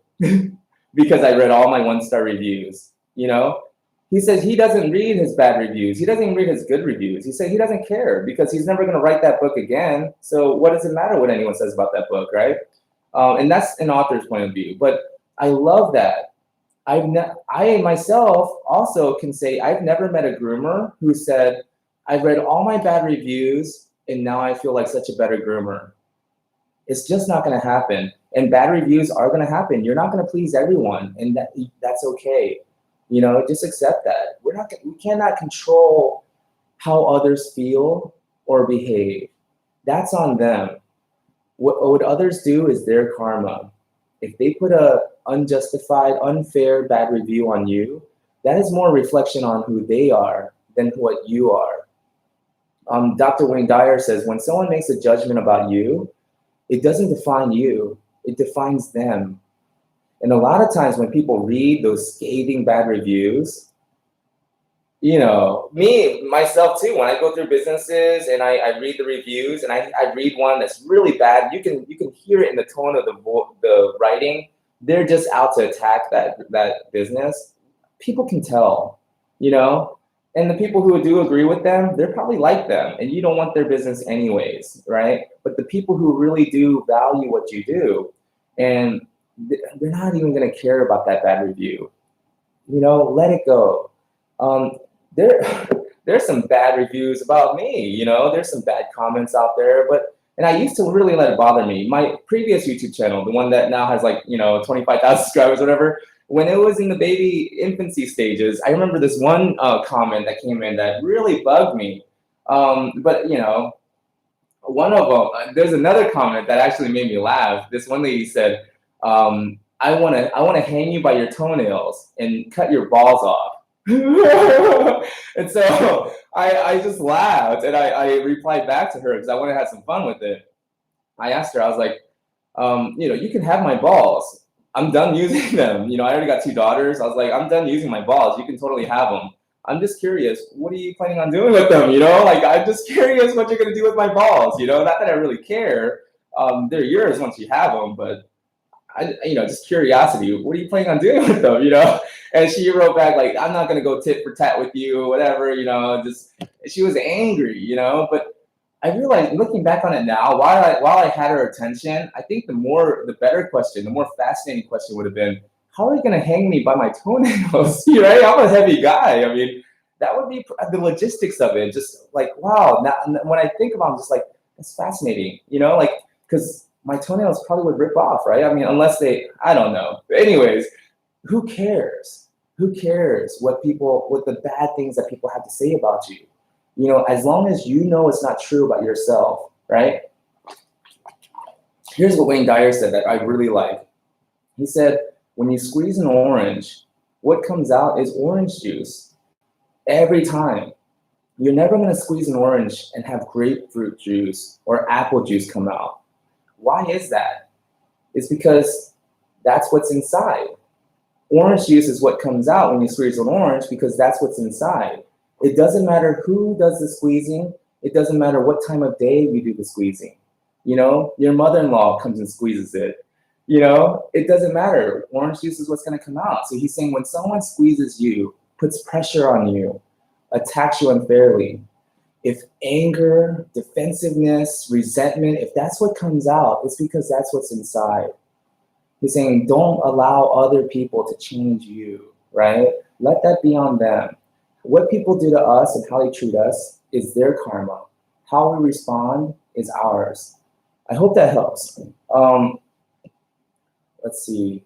because I read all my 1-star reviews, He says he doesn't read his bad reviews. He doesn't even read his good reviews. He said he doesn't care because he's never going to write that book again. So what does it matter what anyone says about that book, right? And that's an author's point of view. But I love that. I myself also can say I've never met a groomer who said, I've read all my bad reviews and now I feel like such a better groomer. It's just not going to happen. And bad reviews are going to happen. You're not going to please everyone, and that's okay. Just accept that. We cannot control how others feel or behave. That's on them. What others do is their karma. If they put a unjustified, unfair, bad review on you, that is more reflection on who they are than what you are. Dr. Wayne Dyer says, when someone makes a judgment about you, it doesn't define you, it defines them. And a lot of times when people read those scathing bad reviews, myself too, when I go through businesses and I read the reviews and I read one that's really bad, you can hear it in the tone of the writing. They're just out to attack that business. People can tell, and the people who do agree with them, they're probably like them, and you don't want their business anyways, right? But the people who really do value what you do, and they're not even going to care about that bad review. Let it go. There's some bad reviews about me. There's some bad comments out there, and I used to really let it bother me. My previous YouTube channel, the one that now has 25,000 subscribers, or whatever. When it was in the baby infancy stages, I remember this one comment that came in that really bugged me. But one of them, there's another comment that actually made me laugh. This one lady said, I wanna hang you by your toenails and cut your balls off. And so I just laughed and I replied back to her because I wanted to have some fun with it. I asked her, I was like, you can have my balls. I'm done using them. I already got 2 daughters. I was like, I'm done using my balls. You can totally have them. I'm just curious, what are you planning on doing with them? Like, I'm just curious what you're gonna do with my balls. Not that I really care. They're yours once you have them, but just curiosity. What are you planning on doing with them? And she wrote back like, I'm not gonna go tit for tat with you, whatever. Just she was angry. But I realized looking back on it now, while I had her attention, I think the better question, the more fascinating question would have been, how are you going to hang me by my toenails? Right? I'm a heavy guy. I mean, that would be the logistics of it. Just like, wow. Now, when I think about it, I'm just like, that's fascinating. Like, because my toenails probably would rip off, right? I mean, unless I don't know. But anyways, who cares? Who cares what the bad things that people have to say about you? As long as it's not true about yourself, right? Here's what Wayne Dyer said that I really like. He said, when you squeeze an orange, what comes out is orange juice every time. You're never going to squeeze an orange and have grapefruit juice or apple juice come out. Why is that? It's because that's what's inside. Orange juice is what comes out when you squeeze an orange because that's what's inside. It doesn't matter who does the squeezing. It doesn't matter what time of day you do the squeezing. Your mother-in-law comes and squeezes it. It doesn't matter. Orange juice is what's going to come out. So he's saying when someone squeezes you, puts pressure on you, attacks you unfairly, if anger, defensiveness, resentment, if that's what comes out, it's because that's what's inside. He's saying don't allow other people to change you, right? Let that be on them. What people do to us and how they treat us is their karma. How we respond is ours. I hope that helps. Let's see.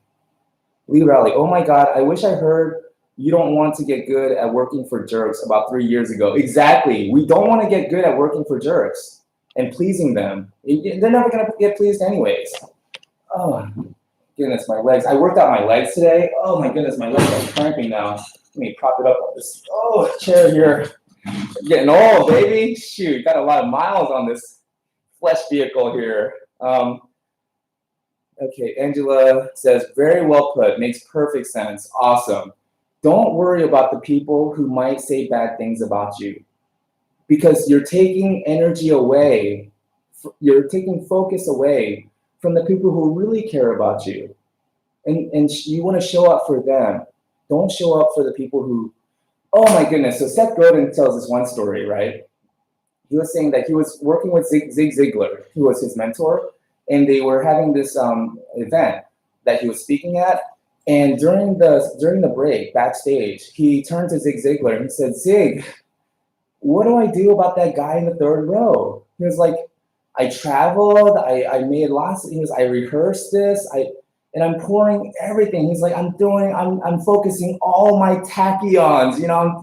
Lee Rowley, oh my God, I wish I heard you don't want to get good at working for jerks about 3 years ago. Exactly. We don't want to get good at working for jerks and pleasing them. They're never going to get pleased anyways. Oh, goodness, my legs. I worked out my legs today. Oh my goodness, my legs are cramping now. Let me prop it up on this chair here. I'm getting old, baby. Shoot, got a lot of miles on this flesh vehicle here. Okay, Angela says, very well put, makes perfect sense, awesome. Don't worry about the people who might say bad things about you because you're taking energy away, you're taking focus away from the people who really care about you. And you want to show up for them. Don't show up for the people who, oh my goodness. So Seth Godin tells this one story, right? He was saying that he was working with Zig Ziglar, who was his mentor, and they were having this event that he was speaking at. And during the break backstage, he turned to Zig Ziglar and he said, Zig, what do I do about that guy in the third row? He was like, I traveled, I made lots. I rehearsed this, and I'm pouring everything. He's like, I'm focusing all my tachyons,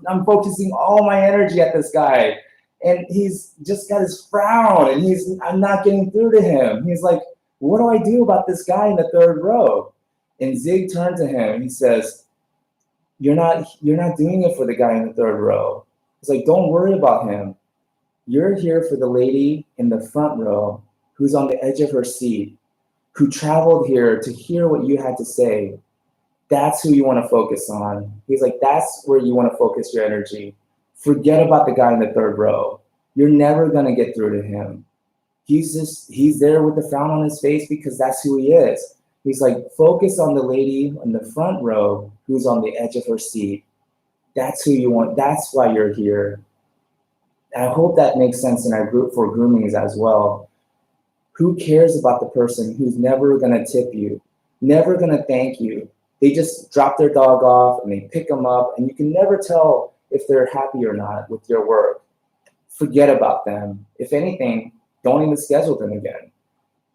I'm focusing all my energy at this guy. And he's just got his frown and I'm not getting through to him. He's like, what do I do about this guy in the third row? And Zig turned to him and he says, you're not doing it for the guy in the third row. He's like, don't worry about him. You're here for the lady in the front row who's on the edge of her seat, who traveled here to hear what you had to say. That's who you want to focus on. He's like, that's where you want to focus your energy. Forget about the guy in the third row. You're never going to get through to him. He's there with the frown on his face because that's who he is. He's like, focus on the lady in the front row who's on the edge of her seat. That's who you want. That's why you're here. I hope that makes sense in our group for grooming as well. Who cares about the person who's never going to tip you, never going to thank you? They just drop their dog off and they pick them up, and you can never tell if they're happy or not with your work. Forget about them. If anything, don't even schedule them again.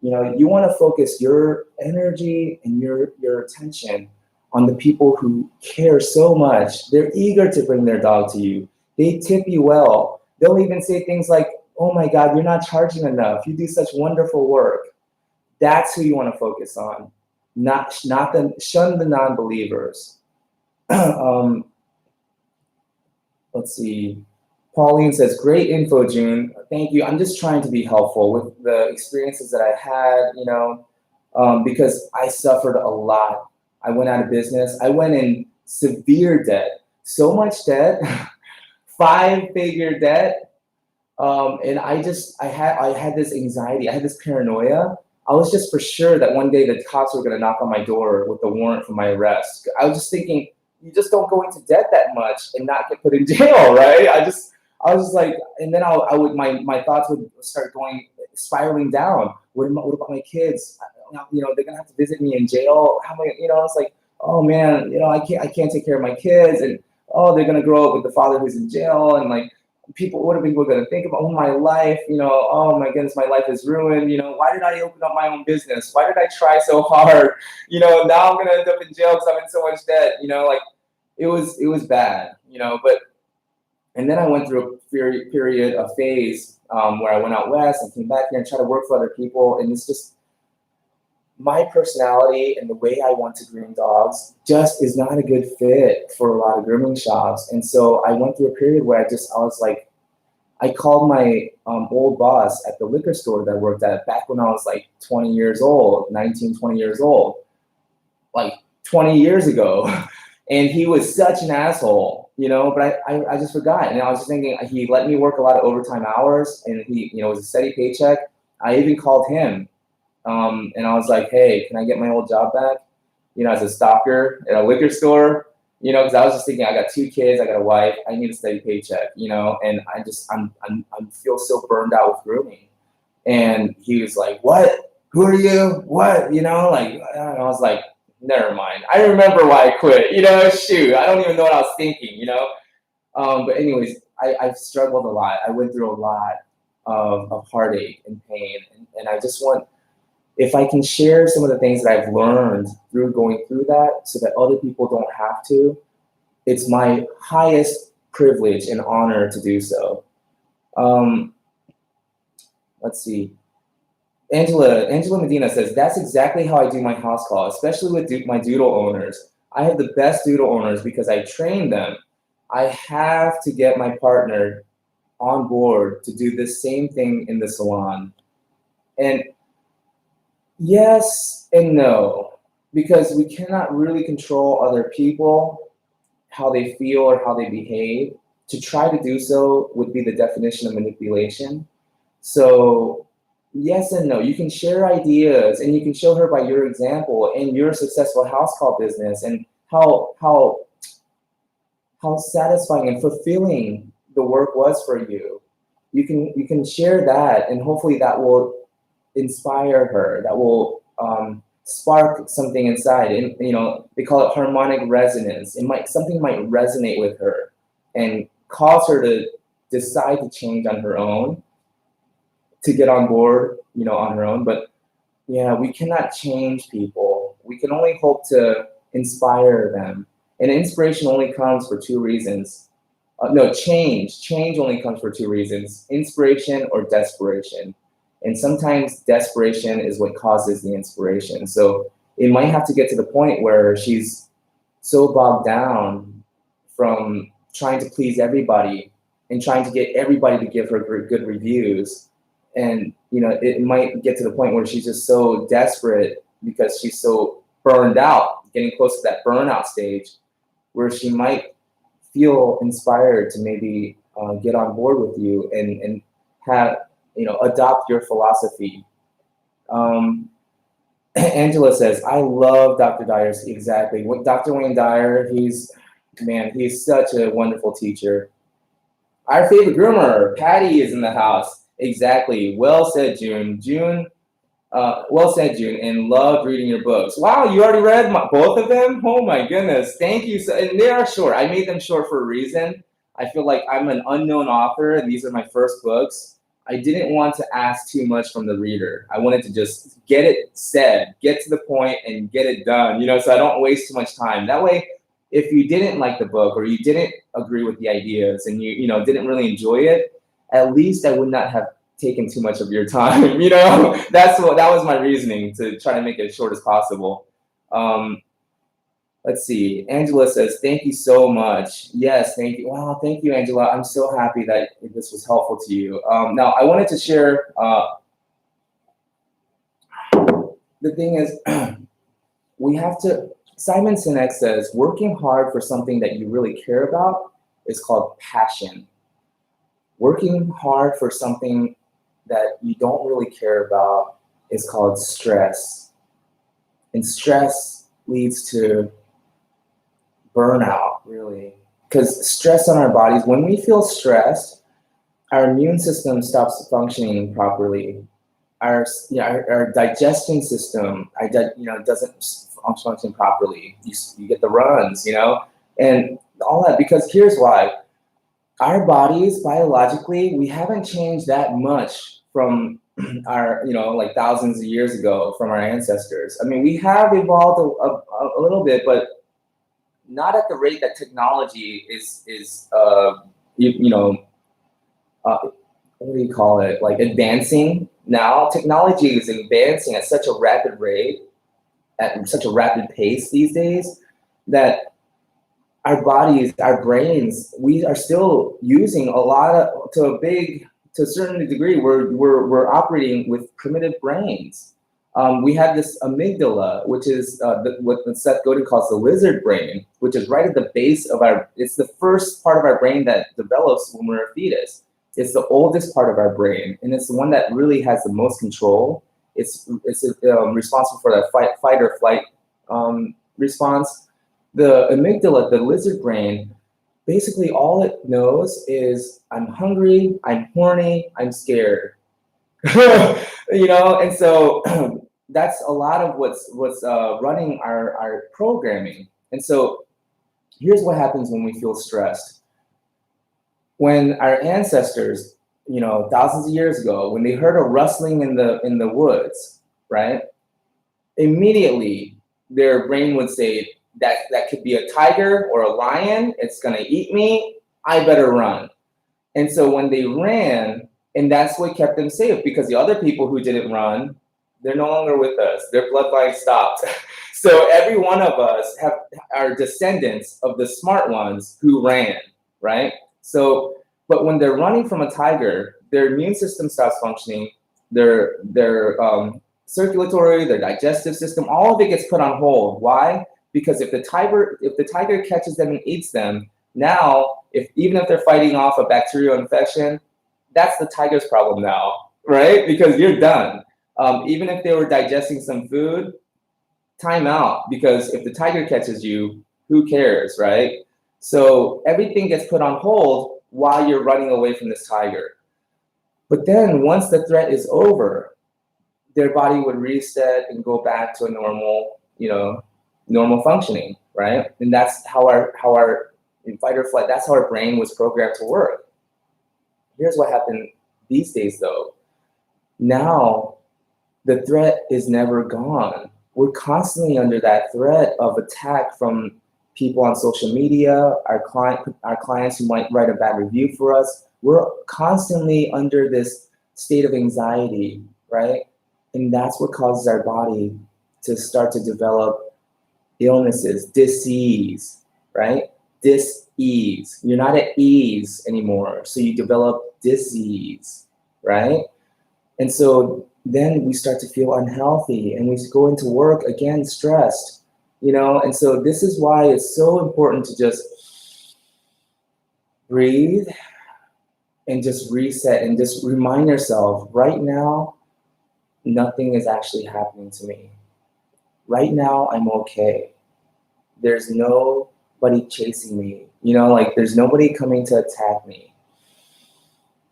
You want to focus your energy and your attention on the people who care so much. They're eager to bring their dog to you. They tip you well. They'll even say things like, oh my God, you're not charging enough. You do such wonderful work. That's who you want to focus on. Shun the non-believers. um, let's see. Pauline says, great info, June. Thank you. I'm just trying to be helpful with the experiences that I had, because I suffered a lot. I went out of business. I went in severe debt, so much debt, 5-figure debt. And I had this anxiety. I had this paranoia. I was just for sure that one day the cops were going to knock on my door with the warrant for my arrest. I was just thinking, you just don't go into debt that much and not get put in jail, right? I was just like, and then my thoughts would start spiraling down. What about my kids? They're gonna have to visit me in jail. How am I? It's like, oh man, I can't take care of my kids, and oh, they're gonna grow up with the father who's in jail, and like, what are people gonna think about my life? Oh my goodness, my life is ruined. Why did I open up my own business? Why did I try so hard? Now I'm gonna end up in jail because I'm in so much debt. Like, it was bad. But. And then I went through a phase where I went out west and came back here and tried to work for other people. And it's just my personality and the way I want to groom dogs just is not a good fit for a lot of grooming shops. And so I went through a period where I was like, I called my old boss at the liquor store that I worked at back when I was like 20 years old, 19, 20 years old, like 20 years ago. And he was such an asshole, but I just forgot. And I was just thinking, he let me work a lot of overtime hours, and he, it was a steady paycheck. I even called him, and I was like, hey, can I get my old job back? As a stalker at a liquor store, because I was just thinking, I got 2 kids, I got a wife, I need a steady paycheck, and I feel so burned out with grooming. And he was like, what? Who are you? What? And I was like, never mind. I remember why I quit. Shoot, I don't even know what I was thinking. But anyways, I've struggled a lot. I went through a lot of heartache and pain, and I just want, if I can share some of the things that I've learned through going through that, so that other people don't have to. It's my highest privilege and honor to do so. Let's see. Angela Medina says, that's exactly how I do my house call, especially with my doodle owners. I have the best doodle owners because I train them. I have to get my partner on board to do the same thing in the salon. And yes and no, because we cannot really control other people, how they feel or how they behave. To try to do so would be the definition of manipulation. So yes and no. You can share ideas, and you can show her by your example and your successful house call business, and how satisfying and fulfilling the work was for you. You can share that, and hopefully that will inspire her. That will spark something inside, and they call it harmonic resonance. Something might resonate with her and cause her to decide to change on her own, to get on board, on her own. But yeah, we cannot change people. We can only hope to inspire them. And inspiration only comes for 2 reasons. Change only comes for 2 reasons: inspiration or desperation. And sometimes desperation is what causes the inspiration. So it might have to get to the point where she's so bogged down from trying to please everybody and trying to get everybody to give her good reviews. And, it might get to the point where she's just so desperate because she's so burned out, getting close to that burnout stage, where she might feel inspired to maybe get on board with you and have, adopt your philosophy. Angela says, I love Dr. Dyer. Exactly. What Dr. Wayne Dyer, he's such a wonderful teacher. Our favorite groomer, Patty, is in the house. Exactly. Well said, June. Well said, June, and loved reading your books. Wow, you already read both of them? Oh my goodness, thank you. And they are short. I made them short for a reason. I feel like I'm an unknown author, and these are my first books. I didn't want to ask too much from the reader. I wanted to just get it said, get to the point, and get it done, so I don't waste too much time. That way, if you didn't like the book or you didn't agree with the ideas and you didn't really enjoy it, at least I would not have taken too much of your time. That was my reasoning, to try to make it as short as possible. Let's see. Angela says, thank you so much. Yes, thank you. Wow, thank you, Angela. I'm so happy that this was helpful to you. Now, I wanted to share, the thing is, we have to, Simon Sinek says, working hard for something that you really care about is called passion. Working hard for something that you don't really care about is called stress. And stress leads to burnout, really. Because stress on our bodies, when we feel stressed, our immune system stops functioning properly. Our digestion system, doesn't function properly. You get the runs, and all that. Because here's why. Our bodies, biologically, we haven't changed that much from our, like thousands of years ago, from our ancestors. I mean, we have evolved a little bit, but not at the rate that technology is what do you call it? Like advancing now. Technology is advancing at such a rapid rate, at such a rapid pace these days, that our bodies, our brains, we are still using a lot of, to a certain degree, we're operating with primitive brains. We have this amygdala, which is what Seth Godin calls the lizard brain, which is right at the base of it's the first part of our brain that develops when we're a fetus. It's the oldest part of our brain, and it's the one that really has the most control. It's responsible for that fight or flight response. The amygdala, the lizard brain, basically all it knows is I'm hungry, I'm horny, I'm scared. And so that's a lot of what's running our programming. And so here's what happens when we feel stressed. When our ancestors, thousands of years ago, when they heard a rustling in the woods, right? Immediately their brain would say, that could be a tiger or a lion. It's gonna eat me. I better run. And so when they ran, and that's what kept them safe, because the other people who didn't run, they're no longer with us. Their bloodline stopped. So every one of us are descendants of the smart ones who ran, right? So, but when they're running from a tiger, their immune system stops functioning. Their circulatory, their digestive system, all of it gets put on hold. Why? Because if the tiger catches them and eats them, now, even if they're fighting off a bacterial infection, that's the tiger's problem now, right? Because you're done. Even if they were digesting some food, time out, because if the tiger catches you, who cares, right? So everything gets put on hold while you're running away from this tiger. But then once the threat is over, their body would reset and go back to a normal functioning, right? And that's how our in fight or flight, that's how our brain was programmed to work. Here's what happened these days, though. Now, the threat is never gone. We're constantly under that threat of attack from people on social media, our clients who might write a bad review for us. We're constantly under this state of anxiety, right? And that's what causes our body to start to develop illnesses, dis-ease, right? Dis-ease. You're not at ease anymore, so you develop dis-ease, right? And so then we start to feel unhealthy, and we go into work again stressed, and so this is why it's so important to just breathe and just reset and just remind yourself, right now, nothing is actually happening to me. Right now, I'm okay. There's nobody chasing me, there's nobody coming to attack me.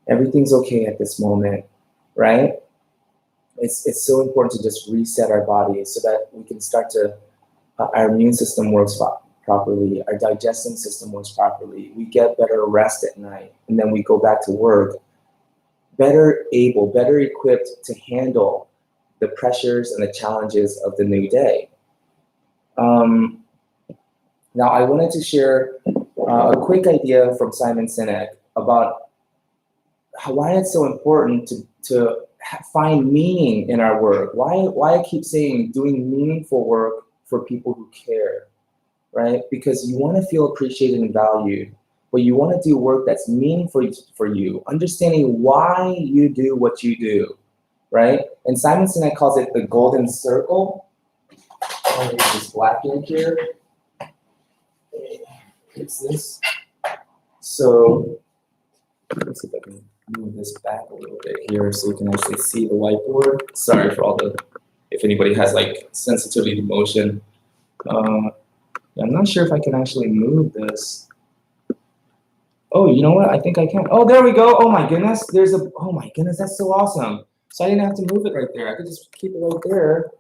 Everything's okay at this moment, right? It's so important to just reset our body so that we can start to, our immune system works properly, our digestion system works properly, we get better rest at night, and then we go back to work better equipped to handle the pressures and the challenges of the new day. Now, I wanted to share a quick idea from Simon Sinek about why it's so important to find meaning in our work. Why I keep saying doing meaningful work for people who care, right? Because you want to feel appreciated and valued, but you want to do work that's meaningful for you, understanding why you do what you do, right? And Simon Sinek calls it the golden circle. I'll use this black ink here. It's this. So let's see if I can move this back a little bit here so you can actually see the whiteboard. Sorry for all the, if anybody has like sensitivity to motion. I'm not sure if I can actually move this. Oh, you know what? I think I can. Oh, there we go. Oh my goodness. Oh my goodness, that's so awesome. So I didn't have to move it right there. I could just keep it right there.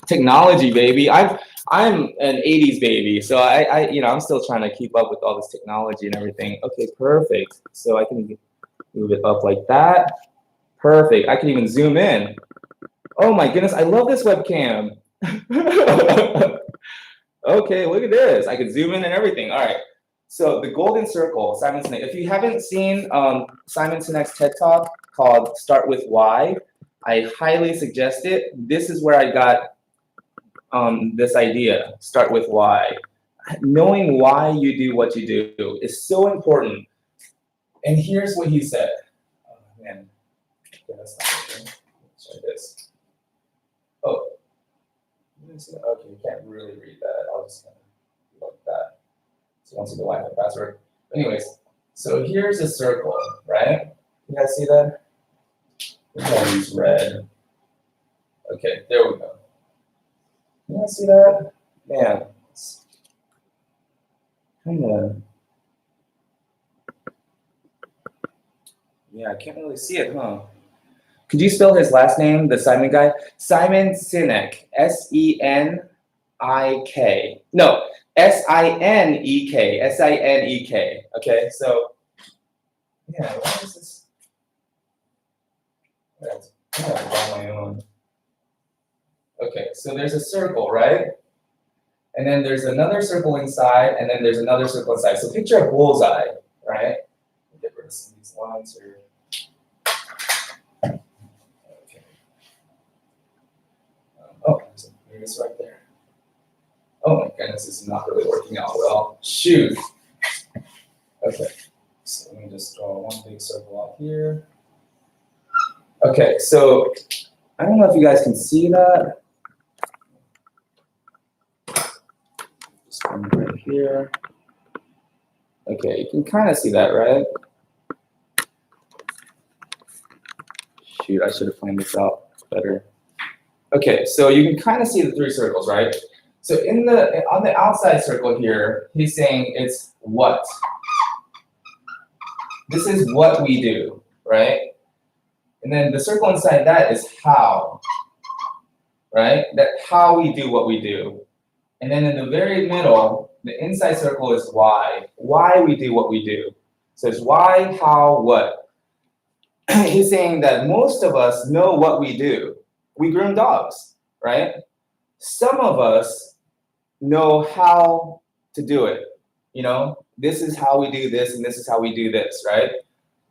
Technology, baby. I'm an 80s baby, so I'm still trying to keep up with all this technology and everything. Okay, perfect. So I can move it up like that. Perfect. I can even zoom in. Oh my goodness, I love this webcam. Okay, look at this. I can zoom in and everything. All right. So the golden circle, Simon Sinek. If you haven't seen Simon Sinek's TED Talk called Start With Why, I highly suggest it. This is where I got this idea, start with why. Knowing why you do what you do is so important. And here's what he said. Oh man, okay, that's not working. Let's try this. Oh, okay, you can't really read that. I'll just kind of like that. So once you the Wi-Fi password. Anyways, so here's a circle, right? You guys see that? We're gonna use red. Okay, there we go. You guys see that? Man, it's kind of, yeah, I can't really see it, huh? Could you spell his last name, the Simon guy? Simon Sinek, S-E-N-I-K. No, S-I-N-E-K, S-I-N-E-K, okay? So, yeah, what is this? I have to draw my own. Okay, so there's a circle, right? And then there's another circle inside, and then there's another circle inside. So picture a bullseye, right? Get rid of some of these lines here. Okay. Oh, maybe it's right there. Oh my goodness, this is not really working out well. Shoot. Okay, so let me just draw one big circle out here. Okay, so I don't know if you guys can see that. Just one right here. Okay, you can kind of see that, right? Shoot, I should have planned this out better. Okay, so you can kind of see the three circles, right? So on the outside circle here, he's saying it's what. This is what we do, right? And then the circle inside that is how, right? That how we do what we do. And then in the very middle, the inside circle is why we do what we do. So it's why, how, what. He's saying that most of us know what we do. We groom dogs, right? Some of us know how to do it. You know, this is how we do this and this is how we do this, right?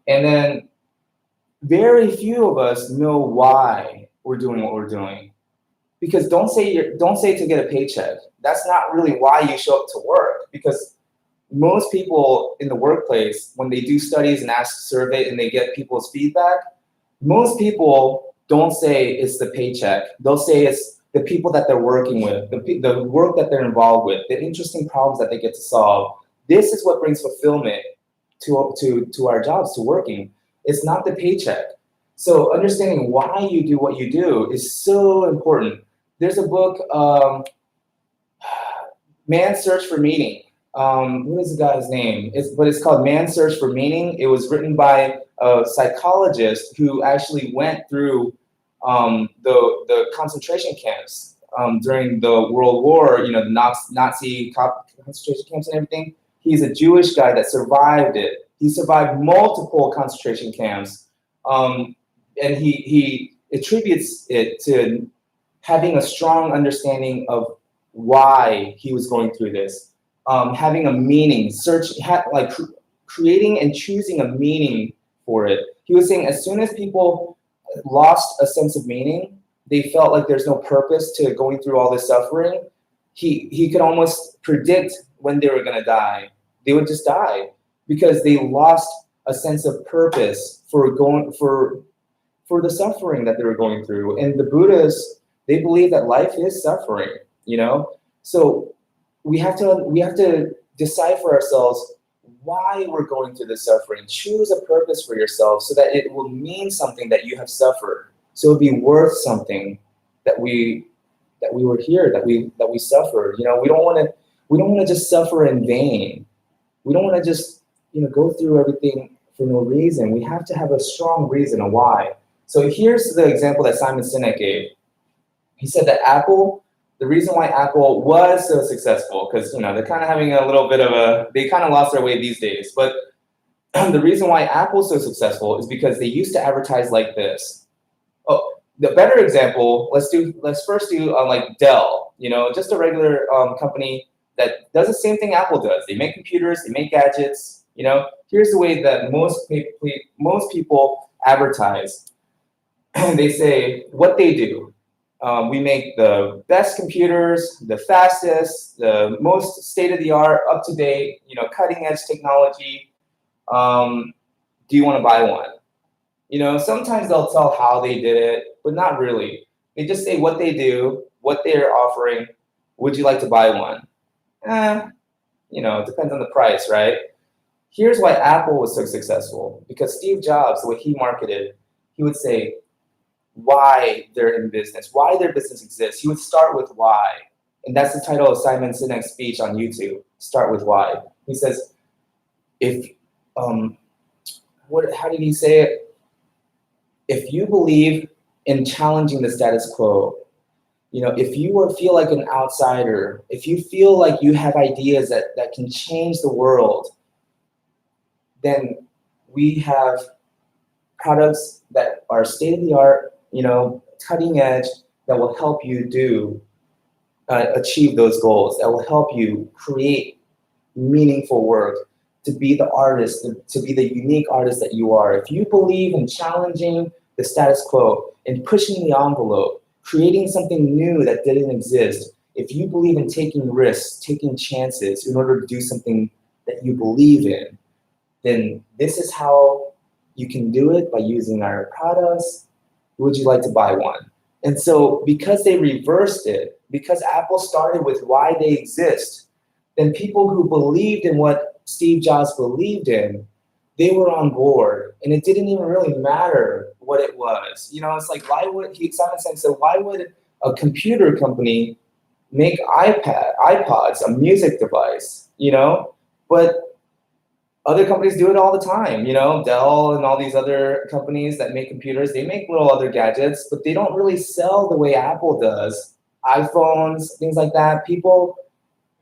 And then very few of us know why we're doing what we're doing. Because don't say to get a paycheck. That's not really why you show up to work. Because most people in the workplace, when they do studies and ask survey and they get people's feedback, most people don't say it's the paycheck. They'll say it's the people that they're working with, the work that they're involved with, the interesting problems that they get to solve. This is what brings fulfillment to our jobs, to working. It's not the paycheck. So understanding why you do what you do is so important. There's a book, Man's Search for Meaning. What is the guy's name? It's called Man's Search for Meaning. It was written by a psychologist who actually went through the concentration camps during the World War, you know, the Nazi concentration camps and everything. He's a Jewish guy that survived it. He survived multiple concentration camps. And he attributes it to having a strong understanding of why he was going through this. Having a meaning, creating and choosing a meaning for it. He was saying as soon as people lost a sense of meaning, they felt like there's no purpose to going through all this suffering. He could almost predict when they were going to die. They would just die because they lost a sense of purpose for the suffering that they were going through. And the Buddhists, they believe that life is suffering, you know? So we have to decide for ourselves why we're going through this suffering. Choose a purpose for yourself so that it will mean something that you have suffered. So it'll be worth something that we were here, that we suffered. You know, we don't want to just suffer in vain. We don't want to just, you know, go through everything for no reason. We have to have a strong reason of why. So here's the example that Simon Sinek gave. He said that Apple, the reason why Apple was so successful, because, you know, they're kind of having a little bit of they kind of lost their way these days, but the reason why Apple's so successful is because they used to advertise like this. Oh, the better example, let's first do like Dell, you know, just a regular company that does the same thing Apple does. They make computers, they make gadgets, you know. Here's the way that most people advertise. They say what they do. We make the best computers, the fastest, the most state-of-the-art, up-to-date, you know, cutting-edge technology. Do you want to buy one? You know, sometimes they'll tell how they did it, but not really. They just say what they do, what they're offering. Would you like to buy one? You know, it depends on the price, right? Here's why Apple was so successful. Because Steve Jobs, the way he marketed, he would say why they're in business, why their business exists. He would start with why. And that's the title of Simon Sinek's speech on YouTube, Start With Why. He says, how did he say it? If you believe in challenging the status quo, you know, if you feel like an outsider, if you feel like you have ideas that can change the world, then we have products that are state-of-the-art, you know, cutting edge, that will help you achieve those goals, that will help you create meaningful work, to be the artist, to be the unique artist that you are. If you believe in challenging the status quo and pushing the envelope, creating something new that didn't exist, if you believe in taking risks, taking chances in order to do something that you believe in, then this is how you can do it, by using our products. Would you like to buy one? And so because they reversed it, because Apple started with why they exist, then people who believed in what Steve Jobs believed in, they were on board, and it didn't even really matter what it was. You know, it's like, Simon Sinek said, why would a computer company make iPods, a music device, you know? But other companies do it all the time, you know, Dell and all these other companies that make computers, they make little other gadgets, but they don't really sell the way Apple does. iPhones, things like that. People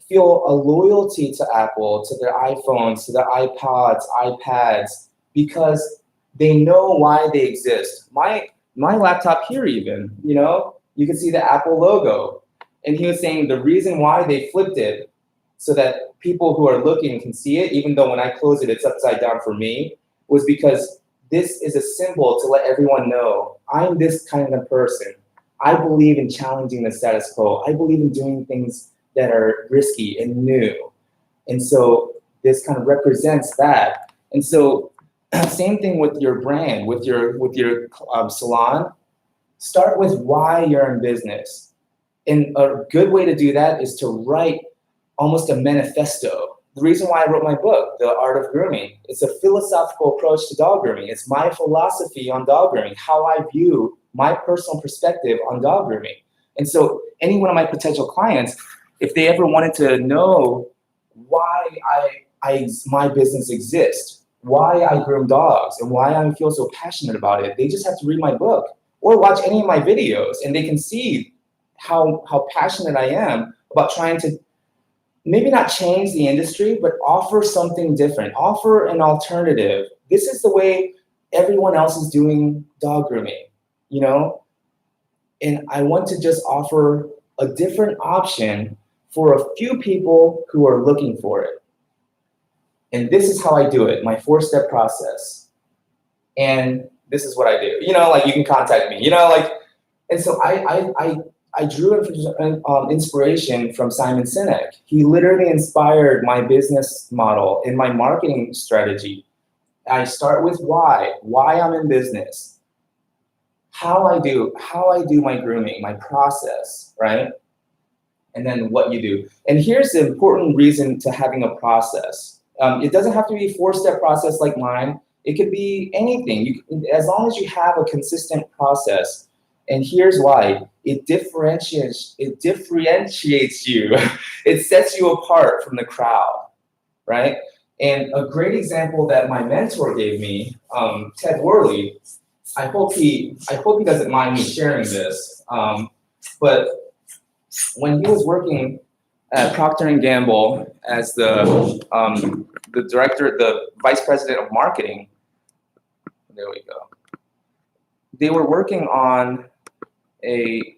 feel a loyalty to Apple, to their iPhones, to their iPods, iPads, because they know why they exist. My laptop here even, you know, you can see the Apple logo. And he was saying the reason why they flipped it so that people who are looking can see it, even though when I close it, it's upside down for me, was because this is a symbol to let everyone know I'm this kind of person. I believe in challenging the status quo. I believe in doing things that are risky and new. And so this kind of represents that. And so same thing with your brand, with your salon. Start with why you're in business. And a good way to do that is to write almost a manifesto. The reason why I wrote my book, The Art of Grooming, it's a philosophical approach to dog grooming. It's my philosophy on dog grooming, how I view my personal perspective on dog grooming. And so any one of my potential clients, if they ever wanted to know why my business exists, why I groom dogs, and why I feel so passionate about it, they just have to read my book or watch any of my videos, and they can see how passionate I am about trying to maybe not change the industry, but offer something different, offer an alternative. This is the way everyone else is doing dog grooming, you know? And I want to just offer a different option for a few people who are looking for it. And this is how I do it, my 4-step process. and this is what I do. You know, like you can contact me. You know, like, and so I drew inspiration from Simon Sinek. He literally inspired my business model and my marketing strategy. I start with why I'm in business, how I do my grooming, my process, right? And then what you do. And here's the important reason to having a process. It doesn't have to be a 4-step process like mine. It could be anything. As long as you have a consistent process. And here's why. It differentiates you. It sets you apart from the crowd, right? And a great example that my mentor gave me, Ted Worley, I hope he doesn't mind me sharing this, but when he was working at Procter & Gamble as the director, the vice president of marketing, there we go. They were working on a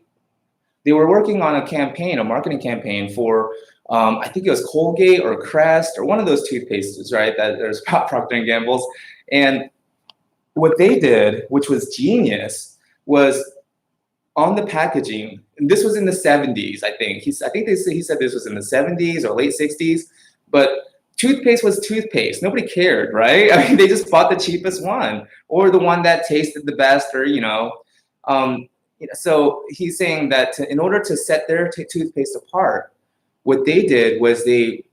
campaign, a marketing campaign for, I think it was Colgate or Crest or one of those toothpastes, right? That there's Procter & Gamble's. And what they did, which was genius, was on the packaging, and this was in the 70s, I think. He said this was in the 70s or late 60s, but toothpaste was toothpaste. Nobody cared, right? I mean, they just bought the cheapest one or the one that tasted the best, or, you know. So he's saying that in order to set their toothpaste apart, what they did was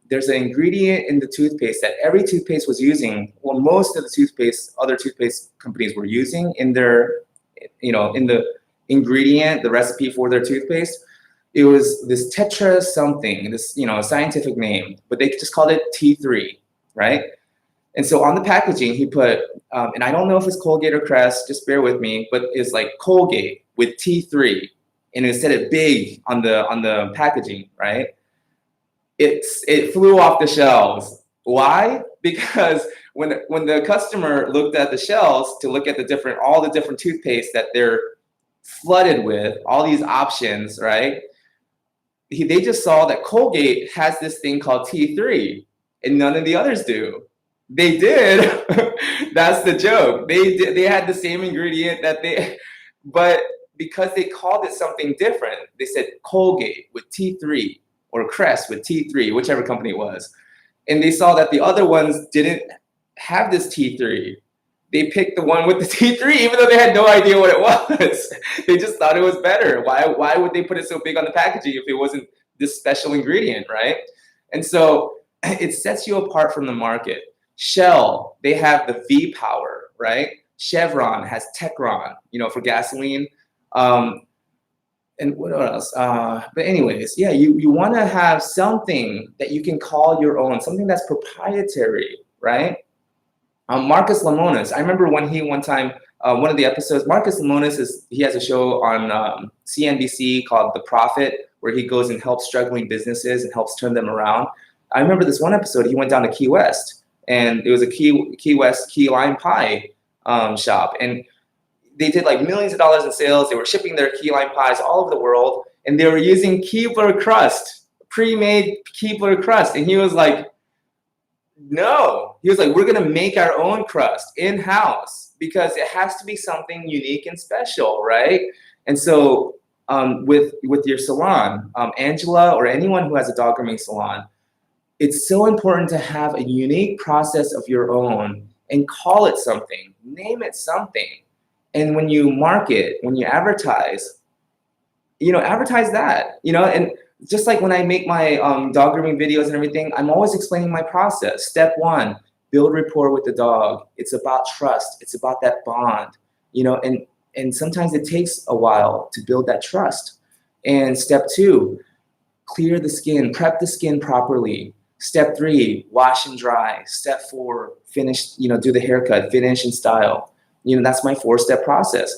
there's an ingredient in the toothpaste that every toothpaste was using, well, most of the other toothpaste companies were using in their, you know, in the ingredient, the recipe for their toothpaste. It was this tetra something, this, you know, scientific name, but they just called it T3, right? And so on the packaging, he put, and I don't know if it's Colgate or Crest, just bear with me, but it's like Colgate with T3, and it said it big on the packaging, right? It flew off the shelves. Why? Because when the customer looked at the shelves to look at all the different toothpaste that they're flooded with, all these options, right? They just saw that Colgate has this thing called T3, and none of the others do. They did. That's the joke. They had the same ingredient but because they called it something different, they said Colgate with T3 or Crest with T3, whichever company it was. And they saw that the other ones didn't have this T3. They picked the one with the T3, even though they had no idea what it was. They just thought it was better. Why would they put it so big on the packaging if it wasn't this special ingredient, right? And so it sets you apart from the market. Shell, they have the V power, right? Chevron has Techron, you know, for gasoline. And what else? But anyways, yeah, you want to have something that you can call your own, something that's proprietary, right? Marcus Lemonis, I remember when one time, one of the episodes, Marcus Lemonis he has a show on CNBC called The Profit, where he goes and helps struggling businesses and helps turn them around. I remember this one episode, he went down to Key West, and it was a Key West key lime pie shop, and they did like millions of dollars in sales. They were shipping their key lime pies all over the world, and they were using Keebler crust, pre-made Keebler crust. And he was like, no. He was like, we're going to make our own crust in-house because it has to be something unique and special, right? And so with your salon, Angela or anyone who has a dog grooming salon, it's so important to have a unique process of your own and call it something, name it something. And when you market, when you advertise, you know, advertise that, you know, and just like when I make my dog grooming videos and everything, I'm always explaining my process. Step 1, build rapport with the dog. It's about trust. It's about that bond, you know, and sometimes it takes a while to build that trust. And step 2, clear the skin, prep the skin properly. Step 3, wash and dry. Step 4, finish, you know, do the haircut, finish and style. You know, that's my 4-step process.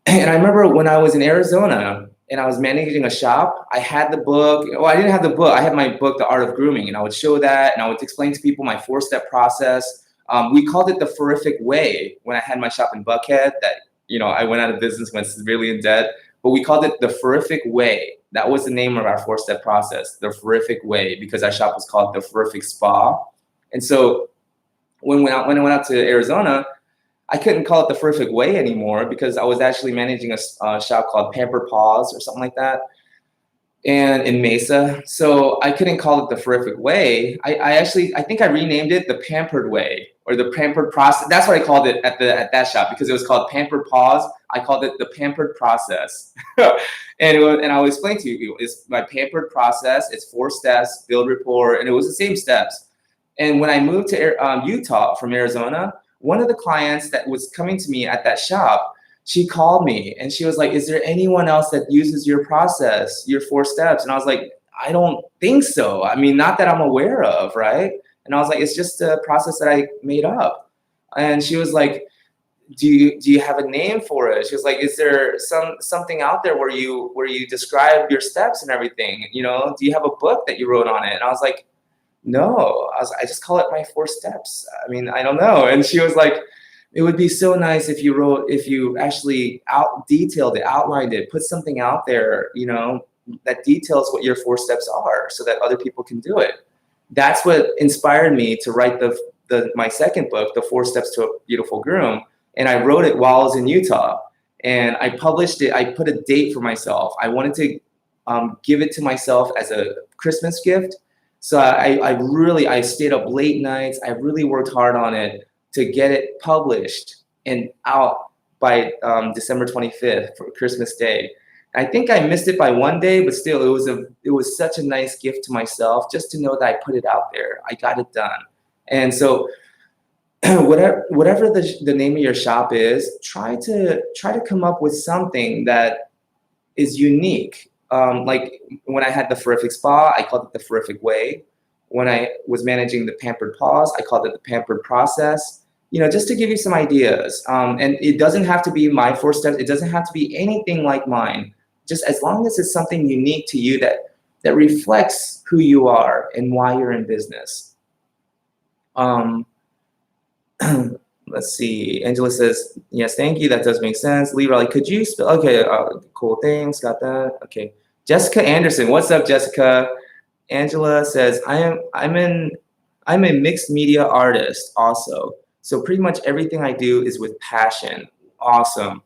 And I remember when I was in Arizona and I was managing a shop, I had the book. Well, I didn't have the book. I had my book, The Art of Grooming, and I would show that and I would explain to people my 4-step process. We called it the Furific Way when I had my shop in Buckhead that, you know, I went out of business, went severely in debt, but we called it the Furific Way. That was the name of our 4-step process, the Furific Way, because our shop was called the Furific Spa. And so when I went out to Arizona, I couldn't call it the Terrific Way anymore because I was actually managing a shop called Pampered Paws or something like that, and in Mesa. So I couldn't call it the Terrific Way. I think I renamed it the Pampered Way or the Pampered Process. That's what I called it at that shop because it was called Pampered Paws. I called it the Pampered Process. And I'll explain to you, it's my Pampered Process. It's 4 steps, build rapport, and it was the same steps. And when I moved to Utah from Arizona, one of the clients that was coming to me at that shop, she called me and she was like, is there anyone else that uses your process, your 4 steps? And I was like, I don't think so. I mean, not that I'm aware of, right? And I was like, it's just a process that I made up. And she was like, do you have a name for it? She was like, is there something out there where you describe your steps and everything? You know, do you have a book that you wrote on it? And I was like, no, I just call it my 4 steps. I mean, I don't know. And she was like, it would be so nice if you actually detailed it, outlined it, put something out there, you know, that details what your 4 steps are so that other people can do it. That's what inspired me to write my second book, The 4 Steps to a Beautiful Groom. And I wrote it while I was in Utah, and I published it. I put a date for myself. I wanted to give it to myself as a Christmas gift. So I stayed up late nights. I really worked hard on it to get it published and out by December 25th for Christmas Day. I think I missed it by 1 day, but still it was such a nice gift to myself just to know that I put it out there. I got it done. And so whatever the name of your shop is, try to come up with something that is unique. Like when I had the Terrific Spa, I called it the Terrific Way. When I was managing the Pampered Paws, I called it the Pampered Process. You know, just to give you some ideas. And it doesn't have to be my 4 steps. It doesn't have to be anything like mine. Just as long as it's something unique to you that reflects who you are and why you're in business. Let's see. Angela says, yes, thank you. That does make sense. Lee Riley, could you spell? Okay, cool. Thanks. Got that. Okay. Jessica Anderson. What's up, Jessica? Angela says, I'm a mixed media artist also. So pretty much everything I do is with passion. Awesome.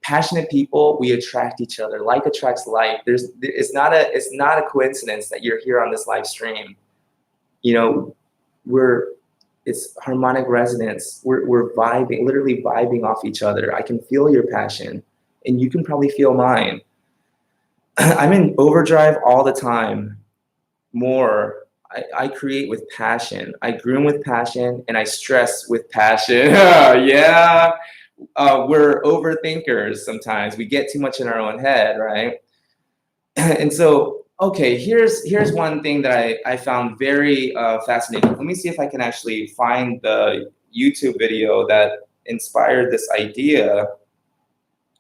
Passionate people, we attract each other. Like attracts like. It's not a coincidence that you're here on this live stream. You know, it's harmonic resonance. We're vibing, literally vibing off each other. I can feel your passion, and you can probably feel mine. I'm in overdrive all the time. I create with passion. I groom with passion, and I stress with passion. Yeah, we're overthinkers sometimes. We get too much in our own head, right? And so, okay, here's one thing that I found very fascinating. Let me see if I can actually find the YouTube video that inspired this idea,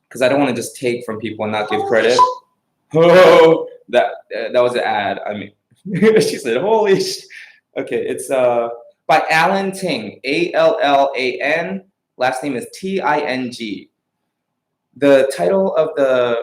because I don't want to just take from people and not give credit. Oh, that was an ad. I mean, she said, "Holy sh!" Okay, it's by Alan Ting, Allan. Last name is Ting. The title of the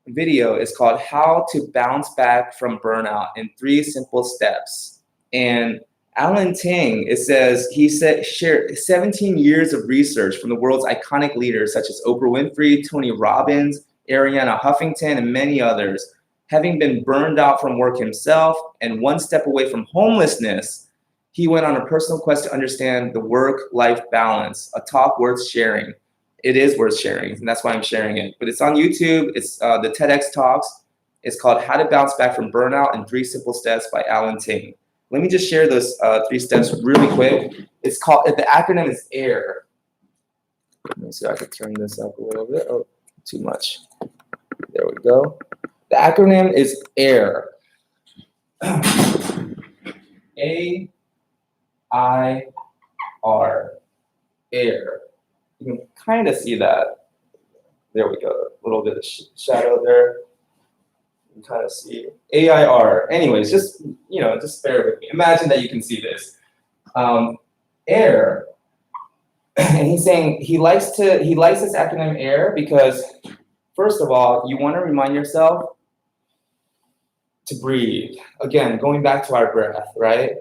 video is called "How to Bounce Back from Burnout in 3 Simple Steps." And Alan Ting, shared 17 years of research from the world's iconic leaders such as Oprah Winfrey, Tony Robbins, Arianna Huffington, and many others. Having been burned out from work himself and 1 step away from homelessness, he went on a personal quest to understand the work-life balance, a talk worth sharing. It is worth sharing, and that's why I'm sharing it. But it's on YouTube. It's the TEDx Talks. It's called How to Bounce Back from Burnout in 3 Simple Steps by Alan Ting. Let me just share those 3 steps really quick. It's called, the acronym is AIR. Let me see if I can turn this up a little bit. Oh, too much. There we go. The acronym is AIR. A-I-R. AIR. You can kind of see that. There we go. A little bit of shadow there. You can kind of see AIR. Anyways, just bear with me. Imagine that you can see this. AIR. And he's saying he likes this acronym AIR because, first of all, you want to remind yourself to breathe. Again, going back to our breath, right?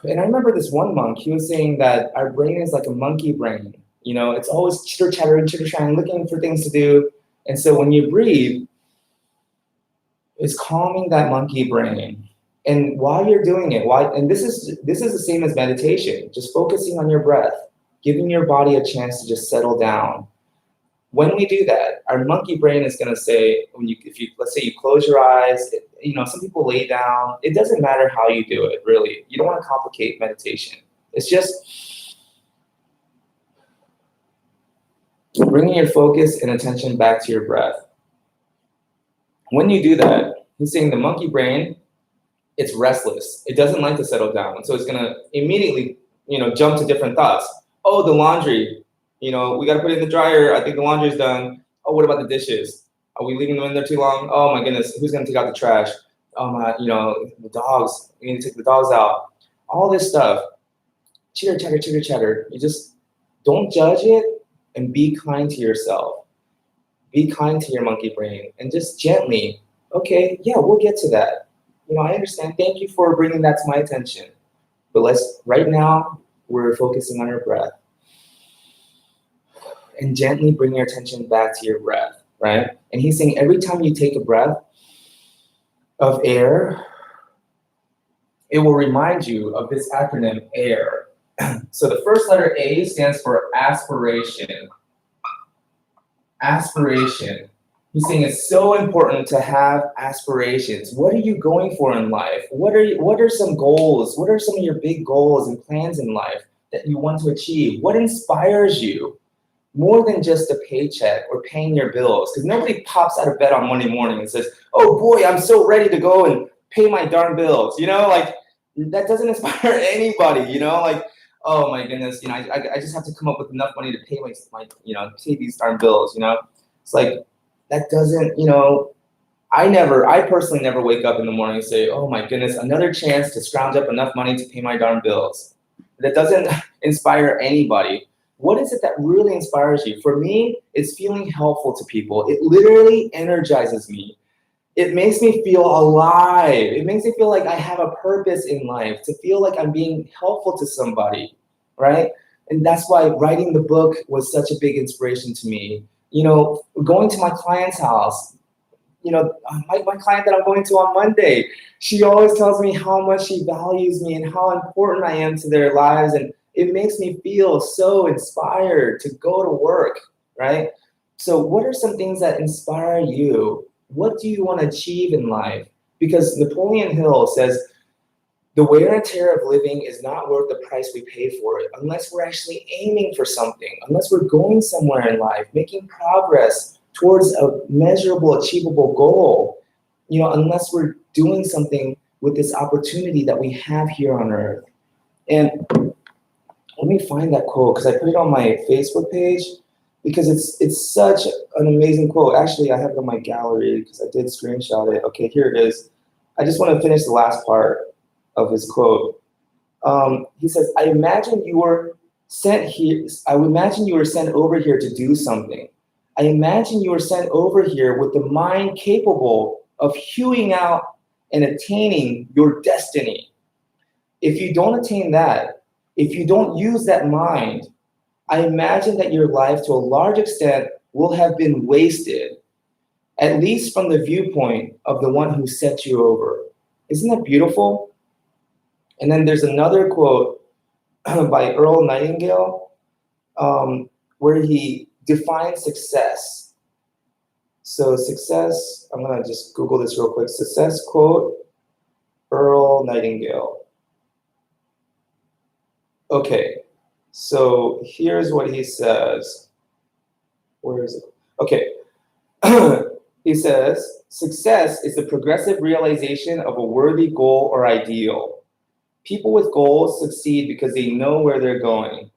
And I remember this one monk, he was saying that our brain is like a monkey brain. You know, it's always chitter chattering, looking for things to do. And so when you breathe, it's calming that monkey brain. And while you're doing it, and this is the same as meditation, just focusing on your breath, giving your body a chance to just settle down. When we do that, our monkey brain is going to say, if you let's say you close your eyes, some people lay down. It doesn't matter how you do it, really. You don't want to complicate meditation. It's just bringing your focus and attention back to your breath. When you do that, he's saying the monkey brain, it's restless. It doesn't like to settle down. So it's going to immediately, jump to different thoughts. Oh, the laundry, we got to put it in the dryer. I think the laundry's done. Oh, what about the dishes? Are we leaving them in there too long? Oh my goodness, who's going to take out the trash? Oh my, the dogs, we need to take the dogs out. All this stuff, chitter chatter, chitter chatter. You just don't judge it and be kind to yourself. Be kind to your monkey brain and just gently, okay, yeah, we'll get to that. I understand. Thank you for bringing that to my attention. But right now, we're focusing on our breath. And gently bring your attention back to your breath, right? And he's saying every time you take a breath of air, it will remind you of this acronym AIR. So the first letter A stands for aspiration. Aspiration. He's saying it's so important to have aspirations. What are you going for in life? What are some goals? What are some of your big goals and plans in life that you want to achieve? What inspires you more than just a paycheck or paying your bills? Because nobody pops out of bed on Monday morning and says, oh boy, I'm so ready to go and pay my darn bills. That doesn't inspire anybody, oh my goodness, I just have to come up with enough money to pay pay these darn bills, It's like, that doesn't, I personally never wake up in the morning and say, oh my goodness, another chance to scrounge up enough money to pay my darn bills. That doesn't inspire anybody. What is it that really inspires you? For me, it's feeling helpful to people. It literally energizes me. It makes me feel alive. It makes me feel like I have a purpose in life, to feel like I'm being helpful to somebody, right? And that's why writing the book was such a big inspiration to me. Going to my client's house, my client that I'm going to on Monday, she always tells me how much she values me and how important I am to their lives. And it makes me feel so inspired to go to work, right? So what are some things that inspire you? What do you want to achieve in life? Because Napoleon Hill says, the wear and tear of living is not worth the price we pay for it unless we're actually aiming for something, unless we're going somewhere in life, making progress towards a measurable, achievable goal, unless we're doing something with this opportunity that we have here on earth. And let me find that quote, because I put it on my Facebook page, because it's such an amazing quote. Actually, I have it on my gallery because I did screenshot it. Okay, here it is. I just want to finish the last part of his quote. He says, I imagine you were sent over here to do something. I imagine you were sent over here with the mind capable of hewing out and attaining your destiny. If you don't attain that, if you don't use that mind, I imagine that your life to a large extent will have been wasted, at least from the viewpoint of the one who set you over. Isn't that beautiful? And then there's another quote by Earl Nightingale where he defines success. So success, I'm gonna just Google this real quick. Success quote, Earl Nightingale. Okay, so here's what he says. Where is it? Okay. He says, success is the progressive realization of a worthy goal or ideal. People with goals succeed because they know where they're going.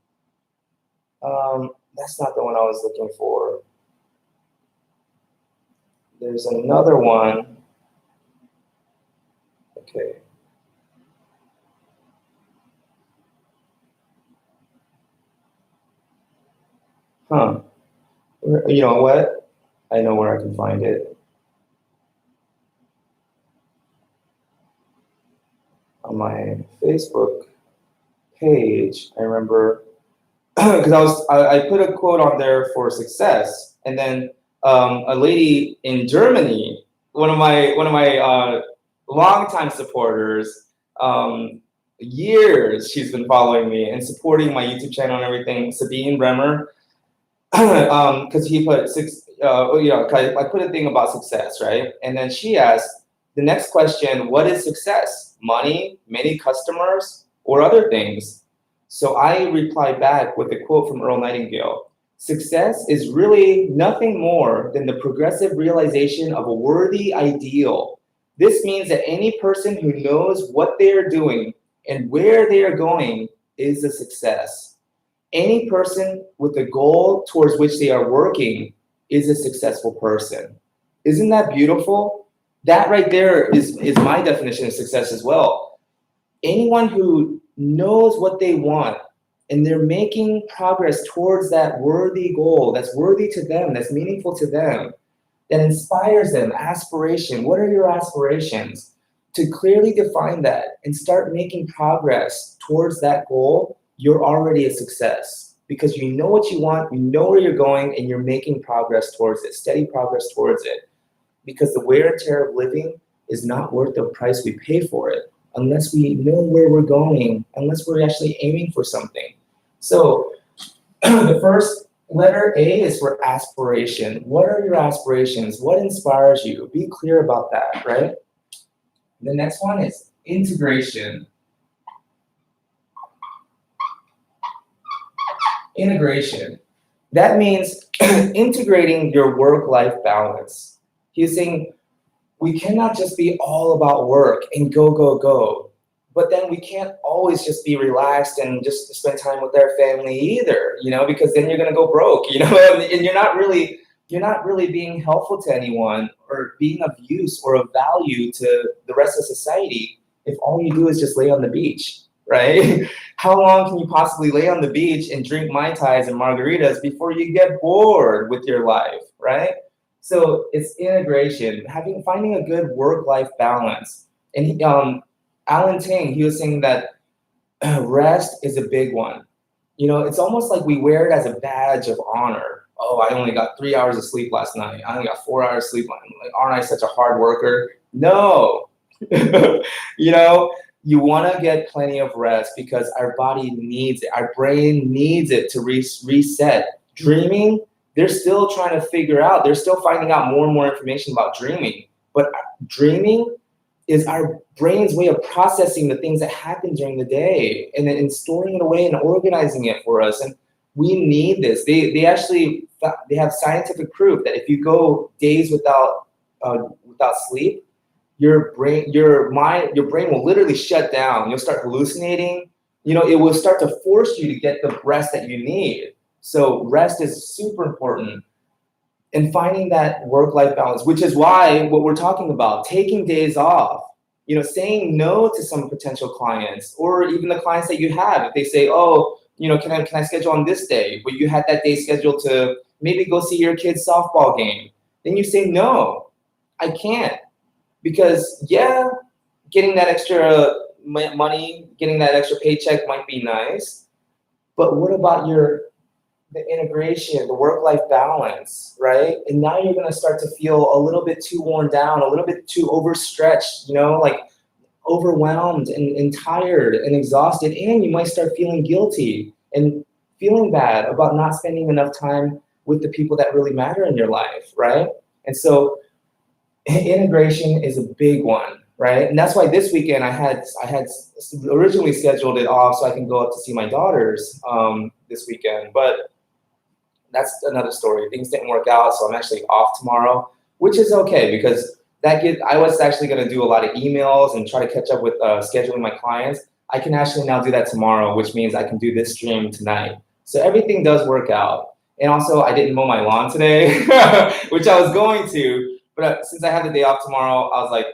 That's not the one I was looking for. There's another one. Okay. Huh. You know what? I know where I can find it. On my Facebook page, I remember, because I put a quote on there for success, and then a lady in Germany, one of my longtime supporters, years she's been following me and supporting my YouTube channel and everything. Sabine Bremer, because he put I put a thing about success, right? And then she asked the next question: what is success? Money, many customers, or other things? So I replied back with a quote from Earl Nightingale: success is really nothing more than the progressive realization of a worthy ideal. This means that any person who knows what they are doing and where they are going is a success. Any person with a goal towards which they are working is a successful person. Isn't that beautiful? That right there is my definition of success as well. Anyone who knows what they want and they're making progress towards that worthy goal, that's worthy to them, that's meaningful to them, that inspires them, aspiration. What are your aspirations? To clearly define that and start making progress towards that goal, you're already a success because you know what you want, you know where you're going, and you're making progress towards it, steady progress towards it. Because the wear and tear of living is not worth the price we pay for it unless we know where we're going, unless we're actually aiming for something. So the first letter A is for aspiration. What are your aspirations? What inspires you? Be clear about that, right? The next one is integration. Integration. That means integrating your work-life balance. He's saying we cannot just be all about work and go, go, go. But then we can't always just be relaxed and just spend time with our family either, because then you're gonna go broke, and you're not really being helpful to anyone or being of use or of value to the rest of society if all you do is just lay on the beach, right? How long can you possibly lay on the beach and drink Mai Tais and margaritas before you get bored with your life, right? So it's integration, finding a good work-life balance. And Alan Ting, he was saying that rest is a big one. It's almost like we wear it as a badge of honor. Oh, I only got 3 hours of sleep last night. I only got 4 hours of sleep. Like, aren't I such a hard worker? No. You want to get plenty of rest because our body needs it. Our brain needs it to reset. Dreaming, they're still trying to figure out. They're still finding out more and more information about dreaming. But dreaming is our brain's way of processing the things that happen during the day and storing it away and organizing it for us. And we need this. They have scientific proof that if you go days without sleep, your brain will literally shut down. You'll start hallucinating. It will start to force you to get the rest that you need. So rest is super important. And finding that work-life balance, which is why what we're talking about, taking days off, saying no to some potential clients or even the clients that you have. If they say, oh, can I schedule on this day? But you had that day scheduled to maybe go see your kid's softball game. Then you say, no, I can't. Because getting that extra money, getting that extra paycheck might be nice. But what about the integration, the work-life balance, right? And now you're gonna start to feel a little bit too worn down, a little bit too overstretched, like overwhelmed and tired and exhausted. And you might start feeling guilty and feeling bad about not spending enough time with the people that really matter in your life, right? And so integration is a big one, right? And that's why this weekend I had originally scheduled it off so I can go up to see my daughters this weekend, but that's another story. Things didn't work out, so I'm actually off tomorrow, which is okay because I was actually going to do a lot of emails and try to catch up with scheduling my clients. I can actually now do that tomorrow, which means I can do this stream tonight. So everything does work out. And also, I didn't mow my lawn today, which I was going to, but since I have the day off tomorrow, I was like,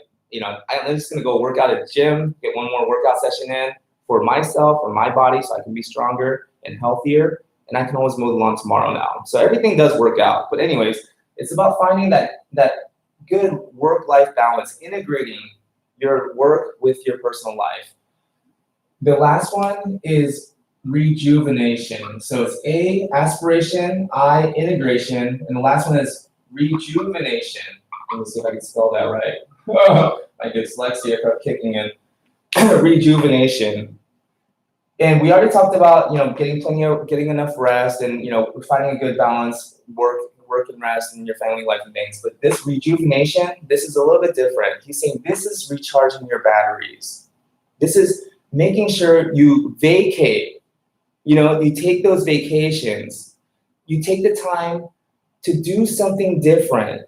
I'm just going to go work out at the gym, get one more workout session in for myself, for my body, so I can be stronger and healthier. And I can always mow the lawn tomorrow now. So everything does work out. But anyways, it's about finding that good work-life balance, integrating your work with your personal life. The last one is rejuvenation. So it's A, aspiration, I, integration, and the last one is rejuvenation. Let me see if I can spell that right. My dyslexia kept kicking in. Rejuvenation. And we already talked about, getting enough rest and, finding a good balance, work and rest in your family life and things. But this rejuvenation, this is a little bit different. He's saying this is recharging your batteries. This is making sure you vacate. You take those vacations. You take the time to do something different.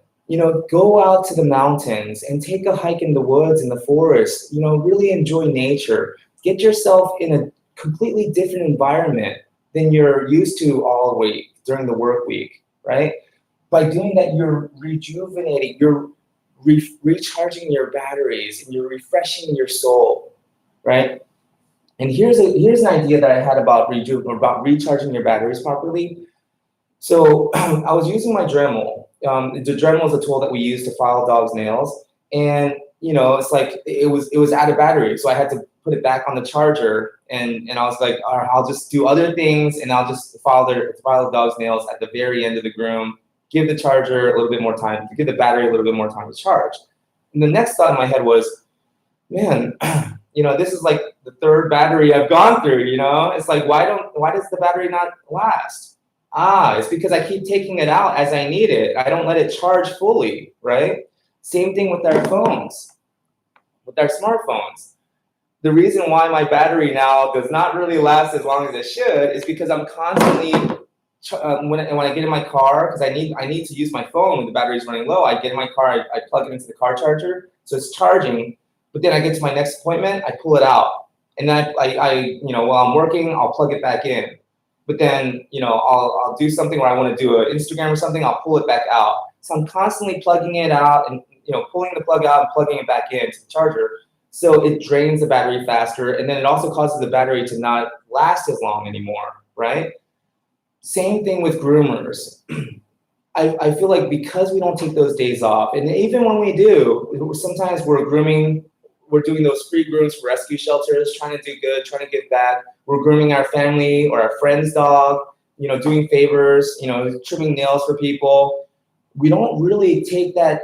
Go out to the mountains and take a hike in the woods, in the forest. Really enjoy nature. Get yourself in a completely different environment than you're used to all week during the work week, right? By doing that, you're rejuvenating, you're recharging your batteries, and you're refreshing your soul, right? And here's an idea that I had about recharging your batteries properly. So I was using my Dremel. The Dremel is a tool that we use to file dogs' nails, and it's like it was out of battery, so I had to put it back on the charger, and I was like, all right, I'll just do other things, and I'll just file the dog's nails at the very end of the groom, give the charger a little bit more time, give the battery a little bit more time to charge. And the next thought in my head was, man, this is like the third battery I've gone through. It's like, why does the battery not last? It's because I keep taking it out as I need it. I don't let it charge fully, right? Same thing with our phones, with our smartphones. The reason why my battery now does not really last as long as it should is because I'm constantly, when I get in my car, because I need to use my phone when the battery's running low, I get in my car, I plug it into the car charger, so it's charging, but then I get to my next appointment, I pull it out. And then I while I'm working, I'll plug it back in. But then, I'll do something where I want to do an Instagram or something, I'll pull it back out. So I'm constantly plugging it out and, pulling the plug out and plugging it back into the charger. So it drains the battery faster, and then it also causes the battery to not last as long anymore, right? Same thing with groomers. I feel like because we don't take those days off, and even when we do, sometimes we're doing those free grooms for rescue shelters, trying to do good, trying to give back. We're grooming our family or our friend's dog, doing favors, trimming nails for people. We don't really take that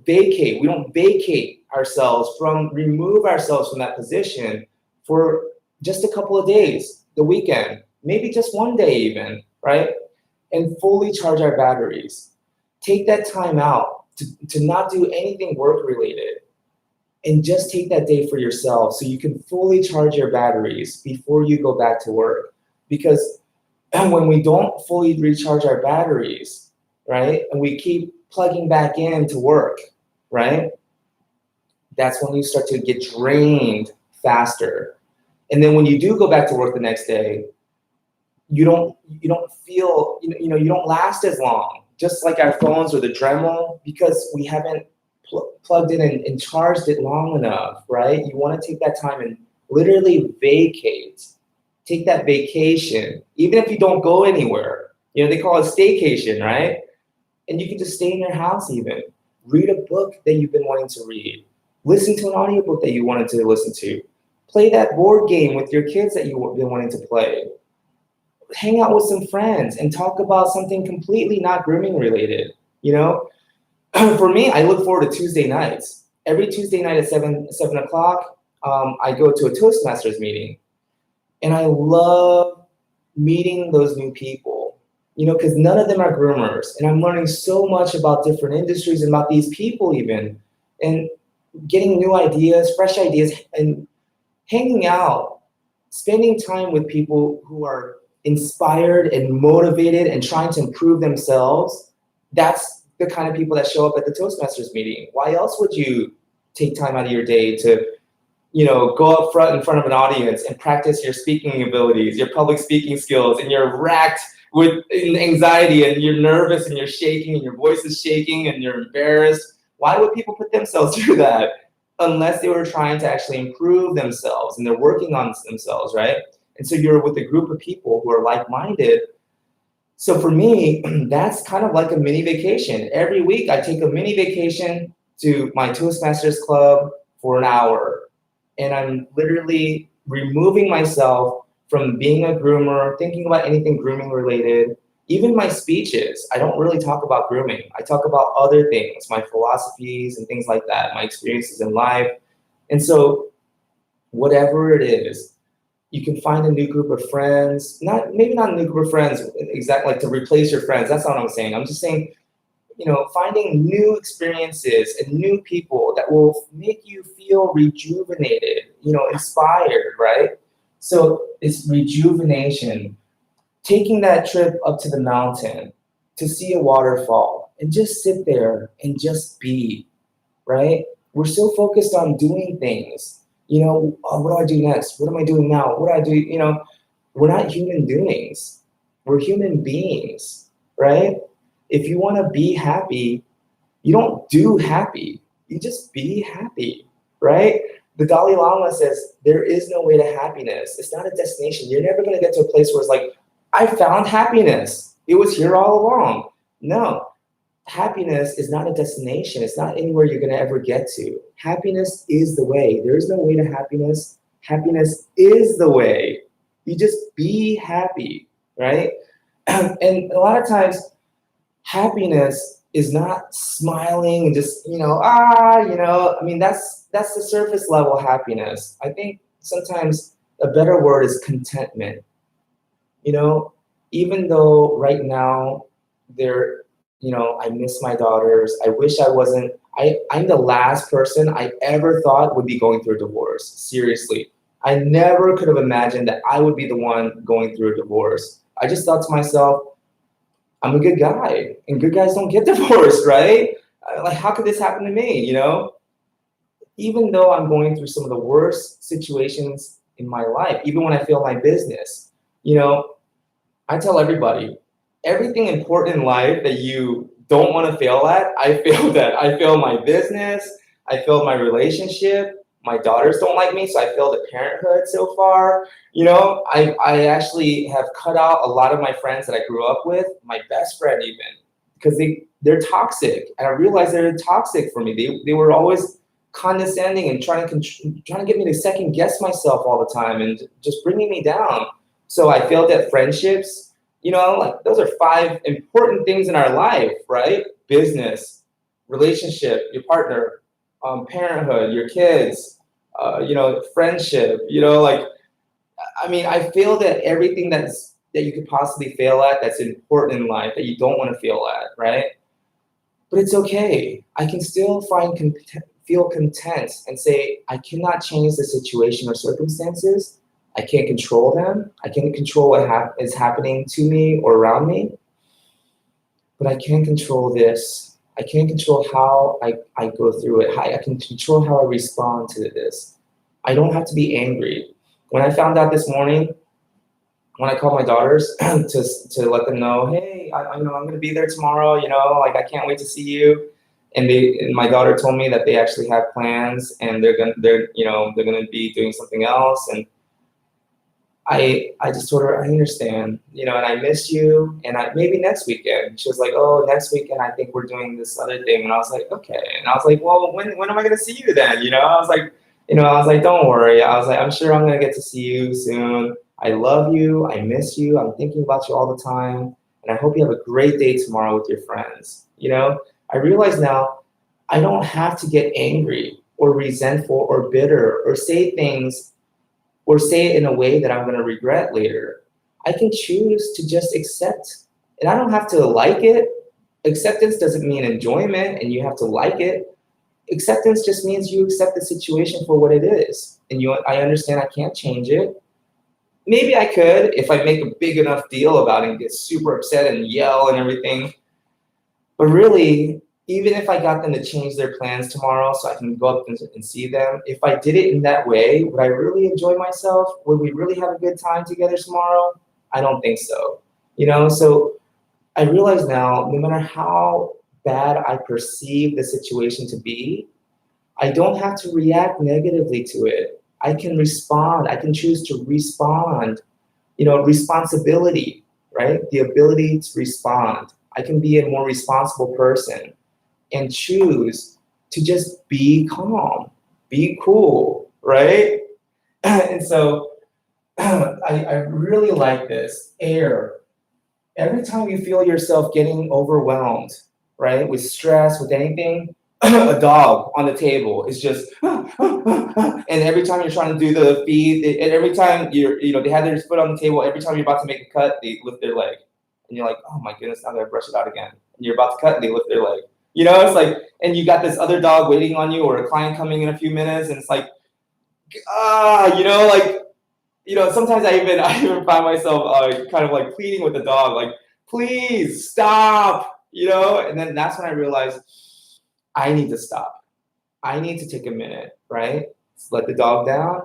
vacate. We don't vacate ourselves remove ourselves from that position for just a couple of days, the weekend, maybe just one day even, right? And fully charge our batteries. Take that time out to not do anything work related, and just take that day for yourself so you can fully charge your batteries before you go back to work. Because when we don't fully recharge our batteries, right, and we keep plugging back in to work, right, that's when you start to get drained faster. And then when you do go back to work the next day, you don't feel, you don't last as long, just like our phones or the Dremel, because we haven't plugged in and charged it long enough, right? You want to take that time and literally vacate. Take that vacation, even if you don't go anywhere. They call it staycation, right? And you can just stay in your house even. Read a book that you've been wanting to read. Listen to an audiobook that you wanted to listen to. Play that board game with your kids that you've been wanting to play. Hang out with some friends and talk about something completely not grooming related, For me, I look forward to Tuesday nights. Every Tuesday night at 7 o'clock, I go to a Toastmasters meeting. And I love meeting those new people, because none of them are groomers. And I'm learning so much about different industries and about these people even, and getting new ideas, fresh ideas, and hanging out, spending time with people who are inspired and motivated and trying to improve themselves. That's the kind of people that show up at the Toastmasters meeting. Why else would you take time out of your day to go up front in front of an audience and practice your speaking abilities, your public speaking skills, and you're racked with anxiety and you're nervous and you're shaking and your voice is shaking and you're embarrassed? Why would people put themselves through that unless they were trying to actually improve themselves and they're working on themselves, right? And so you're with a group of people who are like-minded. So for me, that's kind of like a mini vacation. Every week I take a mini vacation to my Toastmasters club for an hour. and I'm literally removing myself from being a groomer, thinking about anything grooming related. Even my speeches, I don't really talk about grooming. I talk about other things, my philosophies and things like that, my experiences in life. And so whatever it is, you can find a new group of friends, maybe not a new group of friends, exactly like to replace your friends. That's not what I'm saying. I'm just saying, finding new experiences and new people that will make you feel rejuvenated, inspired, right? So it's rejuvenation, taking that trip up to the mountain to see a waterfall and just sit there and just be, right? We're so focused on doing things. What do I do next? What am I doing now? What do I do? We're not human doings. We're human beings, right? If you want to be happy, you don't do happy. You just be happy, right? The Dalai Lama says there is no way to happiness. It's not a destination. You're never going to get to a place where it's like, I found happiness. It was here all along. No, happiness is not a destination. It's not anywhere you're going to ever get to. Happiness is the way. There is no way to happiness. Happiness is the way. You just be happy, right? And a lot of times, happiness is not smiling and just, I mean, that's the surface level happiness. I think sometimes a better word is contentment. Even though right now I miss my daughters. I wish I wasn't, I'm the last person I ever thought would be going through a divorce. Seriously. I never could have imagined that I would be the one going through a divorce. I just thought to myself, I'm a good guy, and good guys don't get divorced, right? Like, how could this happen to me, Even though I'm going through some of the worst situations in my life, even when I fail my business, I tell everybody, everything important in life that you don't want to fail at, I failed at. I failed my business, I failed my relationship, my daughters don't like me, so I failed at parenthood so far. I actually have cut out a lot of my friends that I grew up with, my best friend even, because they're toxic. And I realized they're toxic for me. They were always condescending and trying to get me to second guess myself all the time and just bringing me down. So I failed at friendships. Like, those are 5 important things in our life, right? Business, relationship, your partner, parenthood, your kids, friendship, I failed at everything that you could possibly fail at that's important in life that you don't want to fail at, right? But it's okay. I can still feel content and say, I cannot change the situation or circumstances. I can't control them. I can't control what is happening to me or around me. But I can control this. I can't control how I go through it. I can control how I respond to this. I don't have to be angry. When I found out this morning, when I called my daughters to let them know, hey, I'm going to be there tomorrow. I can't wait to see you. And my daughter told me that they actually have plans and they're gonna be doing something else. And I just told her, I understand, and I miss you. And maybe next weekend. She was like, oh, next weekend I think we're doing this other thing. And I was like, okay. And I was like, well, when am I going to see you then? I was like, don't worry. I was like, I'm sure I'm going to get to see you soon. I love you. I miss you. I'm thinking about you all the time. And I hope you have a great day tomorrow with your friends. I realize now I don't have to get angry or resentful or bitter or say things or say it in a way that I'm going to regret later. I can choose to just accept. And I don't have to like it. Acceptance doesn't mean enjoyment and you have to like it. Acceptance just means you accept the situation for what it is. And I understand I can't change it. Maybe I could if I make a big enough deal about it and get super upset and yell and everything. But really, even if I got them to change their plans tomorrow so I can go up and see them, if I did it in that way, would I really enjoy myself? Would we really have a good time together tomorrow? I don't think so. So I realize now, no matter how bad I perceive the situation to be, I don't have to react negatively to it. I can respond. I can choose to respond. Responsibility, right? The ability to respond. I can be a more responsible person and choose to just be calm, be cool, right? And so I really like this air. Every time you feel yourself getting overwhelmed, right, with stress, with anything, a dog on the table is just, and every time you're trying to do the feed, and every time they have their foot on the table, every time you're about to make a cut, they lift their leg. And you're like, oh my goodness, now I gotta brush it out again. And you're about to cut, and they lift their leg. It's like, and you got this other dog waiting on you, or a client coming in a few minutes, and it's like, sometimes I even find myself kind of like pleading with the dog, like, please stop, and then that's when I realized I need to stop. I need to take a minute, right? Let the dog down,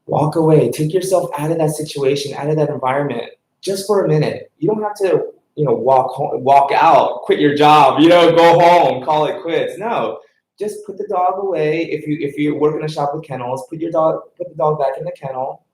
walk away, take yourself out of that situation, out of that environment, just for a minute. You don't have to, walk home, walk out, quit your job, go home, call it quits. No, just put the dog away. If you work in a shop with kennels, put the dog back in the kennel.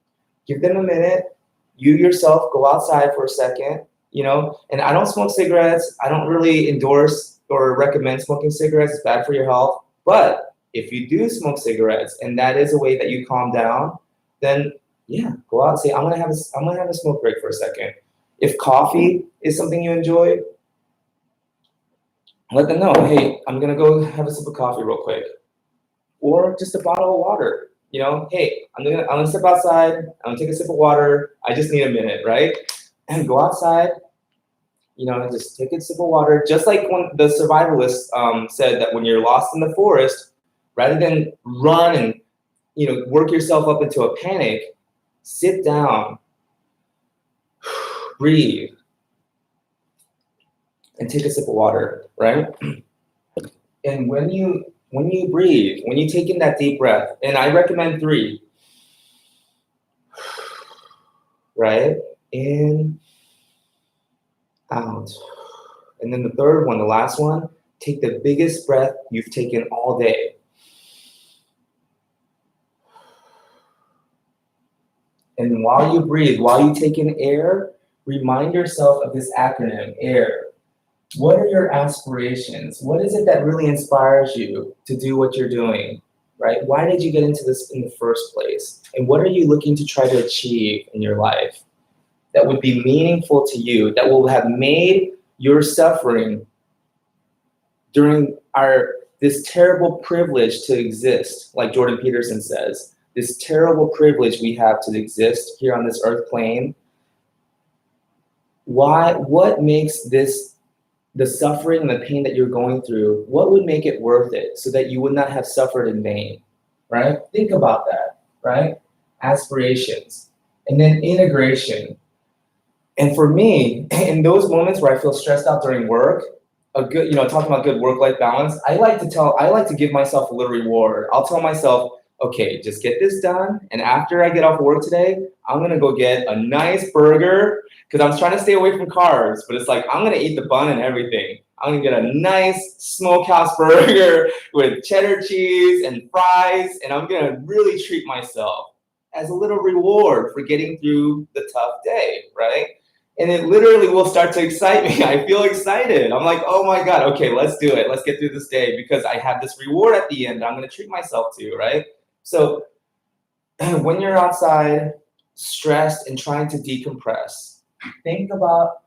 Give them a minute. You yourself go outside for a second, and I don't smoke cigarettes. I don't really endorse or recommend smoking cigarettes. It's bad for your health. But if you do smoke cigarettes and that is a way that you calm down, then yeah, go out and say, I'm gonna have a smoke break for a second. If coffee is something you enjoy, let them know, hey, I'm gonna go have a sip of coffee real quick. Or just a bottle of water. Hey, I'm gonna step outside, I'm gonna take a sip of water, I just need a minute, right? And go outside, just take a sip of water. Just like when the survivalist said that when you're lost in the forest, rather than run and work yourself up into a panic, sit down, breathe, and take a sip of water, right? And when you breathe, when you take in that deep breath, and I recommend 3, right? In, out. And then the third one, the last one, take the biggest breath you've taken all day. And while you breathe, while you take in air, remind yourself of this acronym, AIR. What are your aspirations? What is it that really inspires you to do what you're doing, right? Why did you get into this in the first place? And what are you looking to try to achieve in your life that would be meaningful to you, that will have made your suffering during this terrible privilege to exist, like Jordan Peterson says, this terrible privilege we have to exist here on this earth plane. What makes the suffering and the pain that you're going through, what would make it worth it so that you would not have suffered in vain, right? Think about that, right? Aspirations. And then integration. And for me, in those moments where I feel stressed out during work, a good, talking about good work-life balance, I like to give myself a little reward. I'll tell myself, okay, just get this done. And after I get off work today, I'm gonna go get a nice burger, because I'm trying to stay away from carbs, but it's like, I'm gonna eat the bun and everything. I'm gonna get a nice smokehouse burger with cheddar cheese and fries, and I'm gonna really treat myself as a little reward for getting through the tough day, right? And it literally will start to excite me. I feel excited. I'm like, oh my God, okay, let's do it. Let's get through this day because I have this reward at the end that I'm gonna treat myself to, right? So when you're outside, stressed and trying to decompress, think about,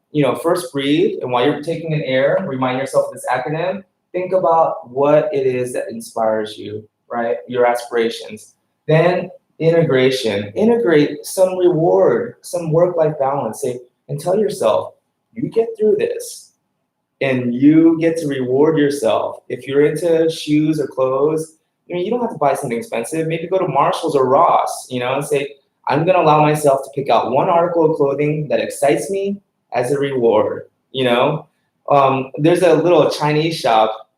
first breathe, and while you're taking in air, remind yourself of this acronym. Think about what it is that inspires you, right? Your aspirations. Then integration. Integrate some reward, some work-life balance. And tell yourself, you get through this, and you get to reward yourself. If you're into shoes or clothes, you don't have to buy something expensive. Maybe go to Marshall's or Ross, and say, I'm gonna allow myself to pick out one article of clothing that excites me as a reward, There's a little Chinese shop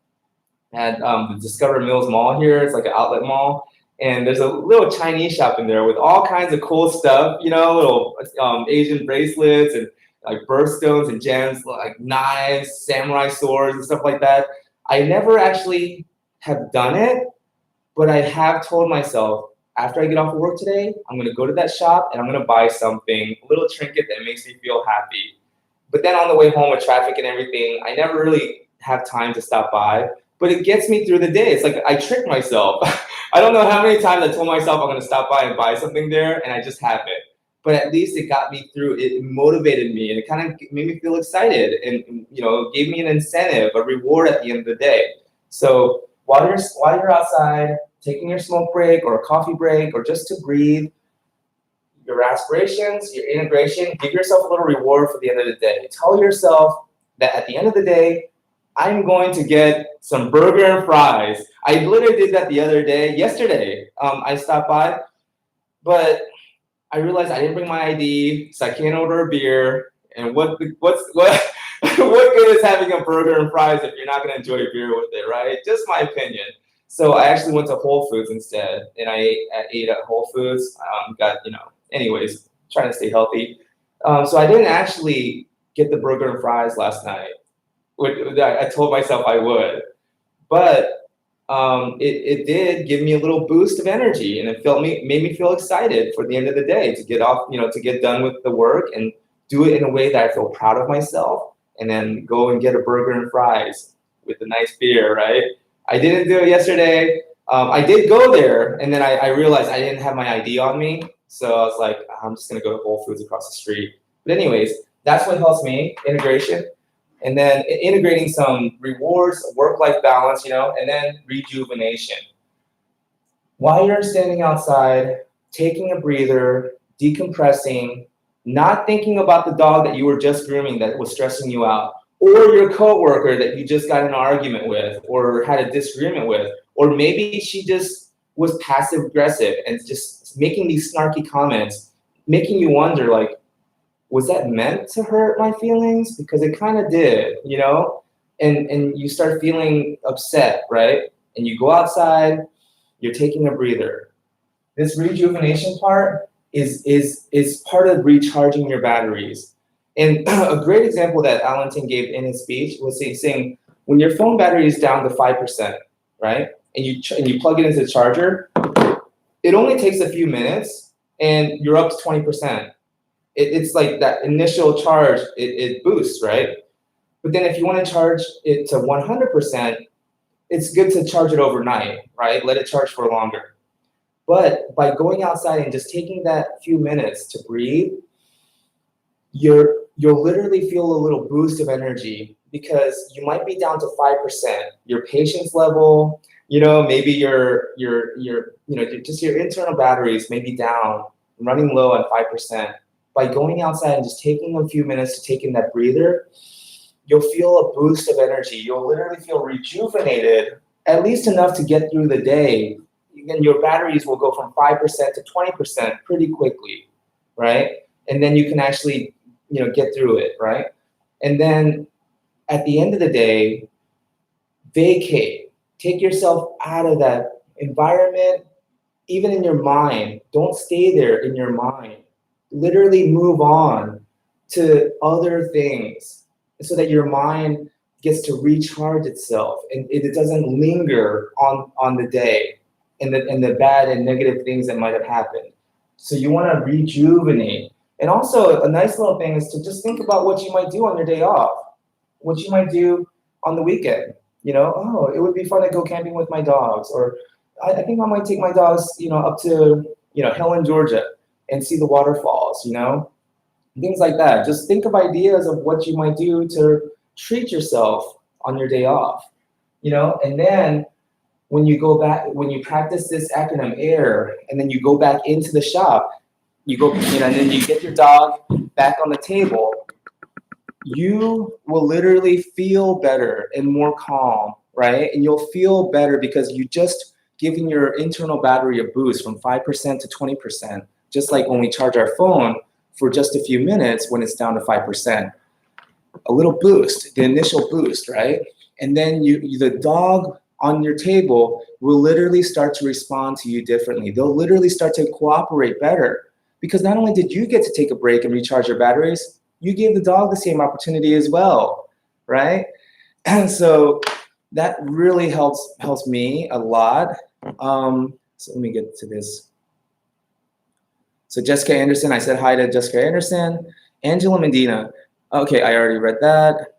at the Discover Mills Mall here. It's like an outlet mall. And there's a little Chinese shop in there with all kinds of cool stuff, little Asian bracelets and like birthstones and gems, like knives, samurai swords and stuff like that. I never actually have done it, but I have told myself, after I get off of work today, I'm gonna go to that shop and I'm gonna buy something, a little trinket that makes me feel happy. But then on the way home with traffic and everything, I never really have time to stop by. but it gets me through the day. It's like I tricked myself. I don't know how many times I told myself I'm going to stop by and buy something there, and I just haven't. But at least it got me through. It motivated me, and it kind of made me feel excited, and gave me an incentive, a reward at the end of the day. So while you're outside, taking your smoke break or a coffee break, or just to breathe, your aspirations, your integration, give yourself a little reward for the end of the day. Tell yourself that at the end of the day, I'm going to get some burger and fries. I literally did that the other day, yesterday. I stopped by, but I realized I didn't bring my ID, so I can't order a beer. And what what good is having a burger and fries if you're not going to enjoy a beer with it, right? Just my opinion. So I actually went to Whole Foods instead, and I ate at Whole Foods. Anyways, trying to stay healthy. So I didn't actually get the burger and fries last night. I told myself I would, but it did give me a little boost of energy, and it made me feel excited for the end of the day to get off, to get done with the work and do it in a way that I feel proud of myself, and then go and get a burger and fries with a nice beer, right? I didn't do it yesterday. I did go there, and then I realized I didn't have my ID on me, so I was like, I'm just gonna go to Whole Foods across the street. But anyways, that's what helps me, integration. And then integrating some rewards, work-life balance, and then rejuvenation. While you're standing outside, taking a breather, decompressing, not thinking about the dog that you were just grooming that was stressing you out, or your coworker that you just got in an argument with or had a disagreement with, or maybe she just was passive aggressive and just making these snarky comments, making you wonder, like, was that meant to hurt my feelings? Because it kind of did, and you start feeling upset, right? And you go outside, you're taking a breather. This rejuvenation part is part of recharging your batteries. And a great example that Allenton gave in his speech was saying, when your phone battery is down to 5%, right? And you plug it into the charger, it only takes a few minutes and you're up to 20%. It's like that initial charge, it boosts, right? But then if you want to charge it to 100%, it's good to charge it overnight, right? Let it charge for longer. But by going outside and just taking that few minutes to breathe, you'll literally feel a little boost of energy, because you might be down to 5%. Your patience level, maybe just your internal batteries may be down, running low at 5%. By going outside and just taking a few minutes to take in that breather, you'll feel a boost of energy. You'll literally feel rejuvenated, at least enough to get through the day. And your batteries will go from 5% to 20% pretty quickly, right? And then you can actually, get through it, right? And then at the end of the day, vacate. Take yourself out of that environment, even in your mind. Don't stay there in your mind. Literally move on to other things so that your mind gets to recharge itself and it doesn't linger on the day and the bad and negative things that might have happened. So you want to rejuvenate. And also a nice little thing is to just think about what you might do on your day off, what you might do on the weekend. It would be fun to go camping with my dogs, or I think I might take my dogs, up to, Helen, Georgia, and see the waterfalls, things like that. Just think of ideas of what you might do to treat yourself on your day off, and then when you practice this acronym AIR, and then you go back into the shop, and then you get your dog back on the table, you will literally feel better and more calm, right? And you'll feel better because you just giving your internal battery a boost from 5% to 20%. Just like when we charge our phone for just a few minutes when it's down to 5%. A little boost, the initial boost, right? And then the dog on your table will literally start to respond to you differently. They'll literally start to cooperate better, because not only did you get to take a break and recharge your batteries, you gave the dog the same opportunity as well, right? And so that really helps me a lot. So let me get to this. So Jessica Anderson, I said hi to Jessica Anderson. Angela Medina. Okay, I already read that.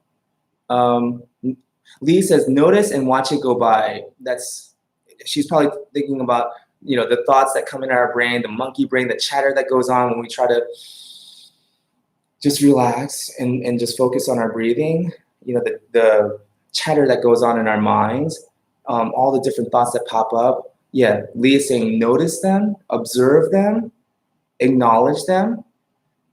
Lee says, notice and watch it go by. She's probably thinking about, the thoughts that come in our brain, the monkey brain, the chatter that goes on when we try to just relax and just focus on our breathing. The chatter that goes on in our minds, all the different thoughts that pop up. Yeah, Lee is saying, notice them, observe them, acknowledge them,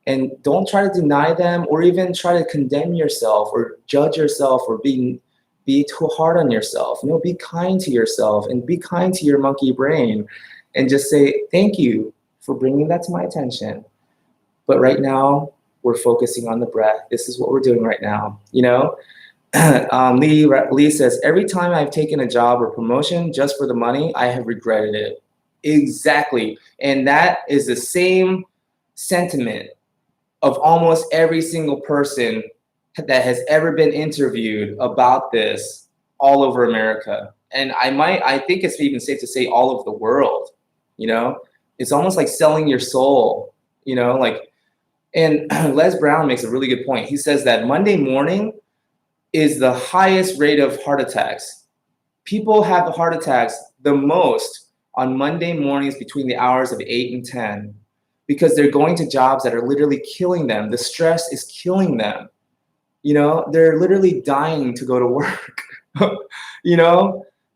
and don't try to deny them or even try to condemn yourself or judge yourself or be too hard on yourself. Be kind to yourself and be kind to your monkey brain and just say, thank you for bringing that to my attention. But right now, we're focusing on the breath. This is what we're doing right now. Lee says, every time I've taken a job or promotion just for the money, I have regretted it. Exactly. And that is the same sentiment of almost every single person that has ever been interviewed about this all over America. And I think it's even safe to say all over the world. It's almost like selling your soul, and Les Brown makes a really good point. He says that Monday morning is the highest rate of heart attacks. People have the heart attacks the most on Monday mornings between the hours of 8 and 10 because they're going to jobs that are literally killing them. The stress is killing them. They're literally dying to go to work.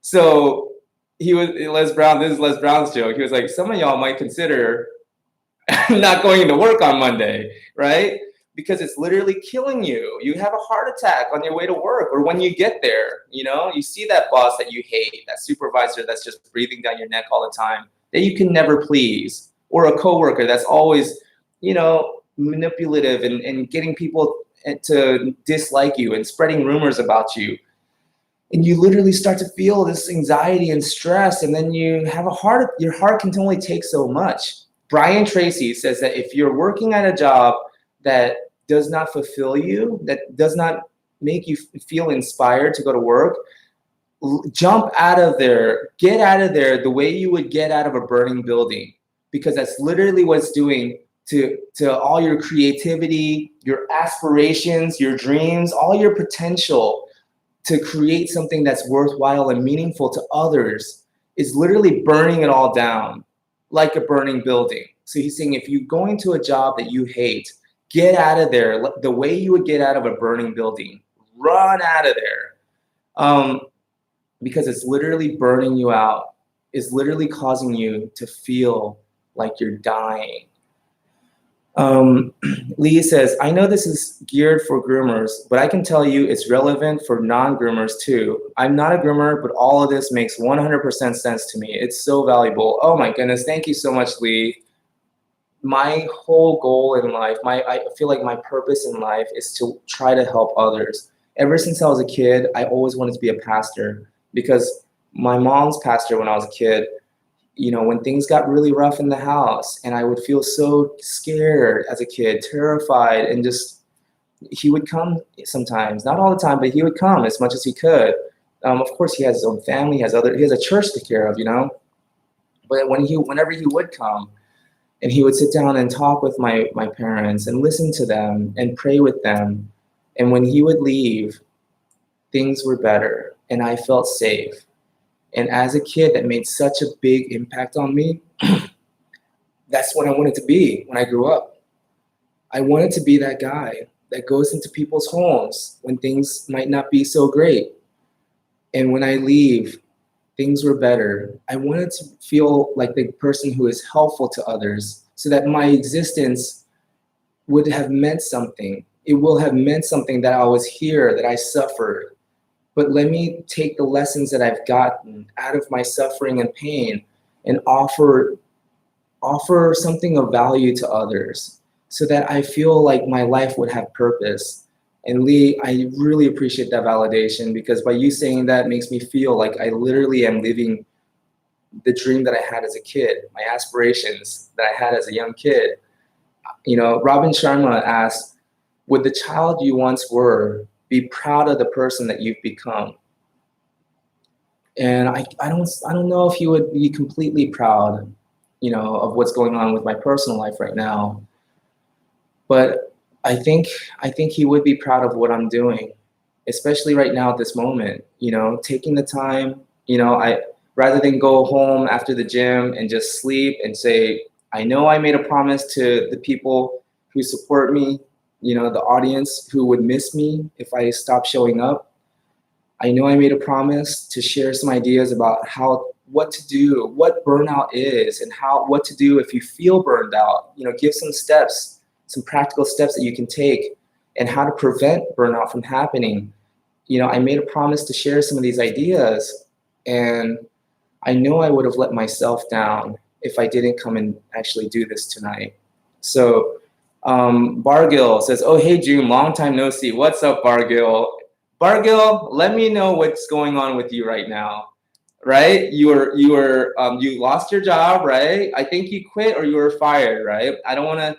So this is Les Brown's joke. He was like, some of y'all might consider not going to work on Monday, right? Because it's literally killing you. You have a heart attack on your way to work or when you get there. You see that boss that you hate, that supervisor that's just breathing down your neck all the time, that you can never please, or a coworker that's always, manipulative and getting people to dislike you and spreading rumors about you. And you literally start to feel this anxiety and stress, and then you have your heart can only take so much. Brian Tracy says that if you're working at a job that does not fulfill you, that does not make you feel inspired to go to work, jump out of there, get out of there the way you would get out of a burning building, because that's literally what it's doing to all your creativity, your aspirations, your dreams, all your potential to create something that's worthwhile and meaningful to others is literally burning it all down like a burning building. So he's saying if you go into a job that you hate, get out of there the way you would get out of a burning building. Run out of there. Because it's literally burning you out. It's literally causing you to feel like you're dying. Lee says, I know this is geared for groomers, but I can tell you it's relevant for non-groomers too. I'm not a groomer, but all of this makes 100% sense to me. It's so valuable. Oh my goodness. Thank you so much, Lee. My whole goal in life, I feel like my purpose in life is to try to help others. Ever since I was a kid, I always wanted to be a pastor because my mom's pastor when I was a kid. When things got really rough in the house and I would feel so scared as a kid, terrified, and he would come sometimes, not all the time, but he would come as much as he could. Of course, he has his own family, he has a church to take care of, but whenever he would come and he would sit down and talk with my parents and listen to them and pray with them. And when he would leave, things were better and I felt safe. And as a kid, that made such a big impact on me. That's what I wanted to be when I grew up. I wanted to be that guy that goes into people's homes when things might not be so great. And when I leave, things were better. I wanted to feel like the person who is helpful to others so that my existence would have meant something. It will have meant something that I was here, that I suffered. But let me take the lessons that I've gotten out of my suffering and pain and offer something of value to others so that I feel like my life would have purpose. And Lee, I really appreciate that validation because by you saying that makes me feel like I literally am living the dream that I had as a kid, my aspirations that I had as a young kid. Robin Sharma asked, would the child you once were be proud of the person that you've become? And I don't know if he would be completely proud, of what's going on with my personal life right now. But I think he would be proud of what I'm doing. especially right now at this moment, taking the time, I rather than go home after the gym and just sleep and say, I know I made a promise to the people who support me, the audience who would miss me if I stopped showing up. I know I made a promise to share some ideas about what to do, what burnout is, and what to do if you feel burned out. Give some steps, some practical steps that you can take, and how to prevent burnout from happening. I made a promise to share some of these ideas, and I know I would have let myself down if I didn't come and actually do this tonight. So Bargill says, "Oh, hey June, long time no see. What's up, Bargill? Bargill, let me know what's going on with you right now. Right? You lost your job, right? I think you quit or you were fired, right? I don't want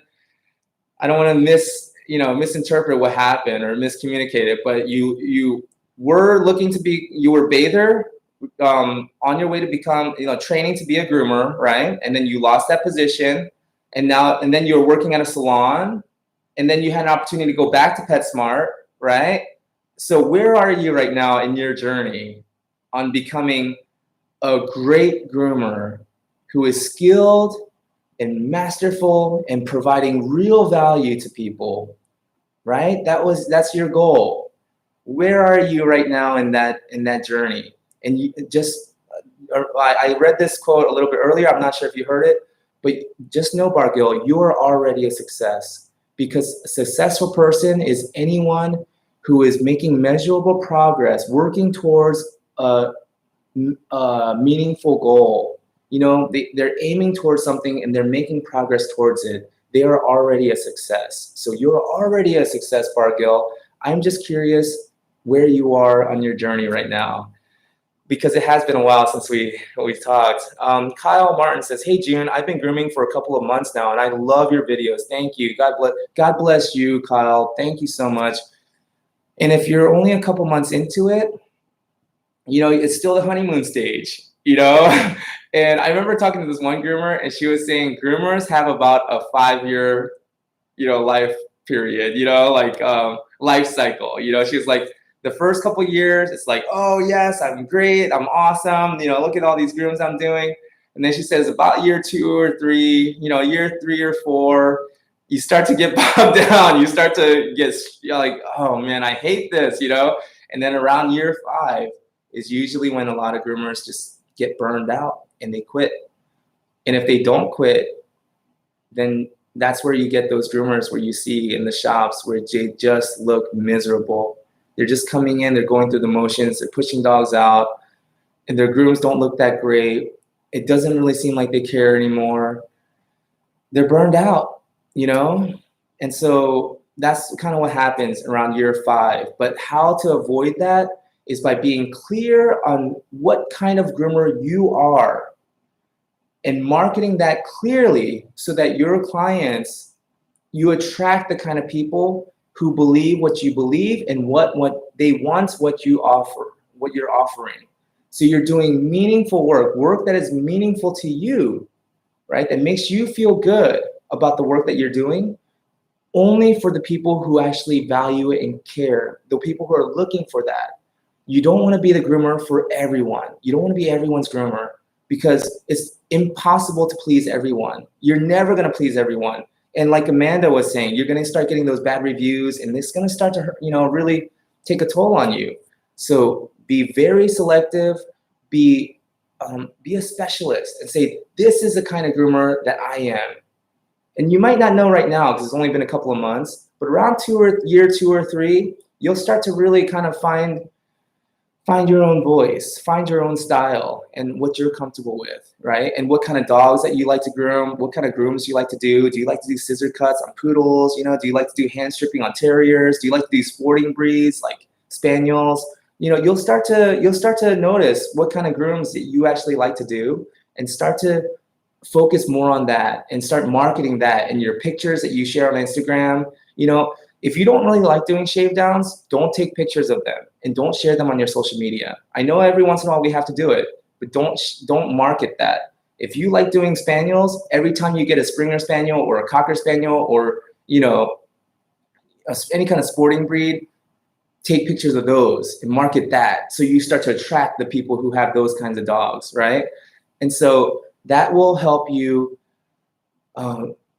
to misinterpret what happened or miscommunicate it, but you were bather on your way to become, training to be a groomer, right? And then you lost that position, and then you're working at a salon, and then you had an opportunity to go back to PetSmart, right? So where are you right now in your journey on becoming a great groomer who is skilled and masterful and providing real value to people, right? That's your goal. Where are you right now in that journey? And I read this quote a little bit earlier. I'm not sure if you heard it, but just know, Bargill, you are already a success, because a successful person is anyone who is making measurable progress, working towards a meaningful goal. They're aiming towards something and they're making progress towards it. They are already a success. So you're already a success, Bargill. I'm just curious where you are on your journey right now, because it has been a while since we've talked. Kyle Martin says, "Hey June, I've been grooming for a couple of months now, and I love your videos. Thank you. God bless you, Kyle. Thank you so much." And if you're only a couple months into it, it's still the honeymoon stage, And I remember talking to this one groomer, and she was saying groomers have about a 5-year, life period, life cycle. She was like, the first couple years, it's like, oh yes, I'm great, I'm awesome, look at all these grooms I'm doing. And then she says about year 2 or 3, year 3 or 4, you start to get bogged down. You start to get like, oh man, I hate this, And then around year 5 is usually when a lot of groomers just get burned out and they quit. And if they don't quit, then that's where you get those groomers where you see in the shops where they just look miserable. They're just coming in, they're going through the motions, they're pushing dogs out, and their grooms don't look that great. It doesn't really seem like they care anymore. They're burned out, And so that's kind of what happens around year 5. But how to avoid that is by being clear on what kind of groomer you are and marketing that clearly so that your clients, you attract the kind of people who believe what you believe and what they want, what you offer, what you're offering. So you're doing meaningful work that is meaningful to you, right? That makes you feel good about the work that you're doing, only for the people who actually value it and care, the people who are looking for that. You don't want to be the groomer for everyone. You don't want to be everyone's groomer, because it's impossible to please everyone. You're never going to please everyone. And like Amanda was saying, you're going to start getting those bad reviews, and it's going to start to, really take a toll on you. So be very selective, be a specialist, and say, this is the kind of groomer that I am. And you might not know right now because it's only been a couple of months, but around year 2 or 3, you'll start to really kind of find your own voice, find your own style and what you're comfortable with, right? And what kind of dogs that you like to groom, what kind of grooms you like to do. Do you like to do scissor cuts on poodles? Do you like to do hand stripping on terriers? Do you like to do sporting breeds like spaniels? You'll start to notice what kind of grooms that you actually like to do, and start to focus more on that and start marketing that in your pictures that you share on Instagram. If you don't really like doing shave downs, don't take pictures of them and don't share them on your social media. I know every once in a while we have to do it, but don't market that. If you like doing spaniels, every time you get a Springer Spaniel or a Cocker Spaniel or any kind of sporting breed, take pictures of those and market that. So you start to attract the people who have those kinds of dogs, right? And so that will help you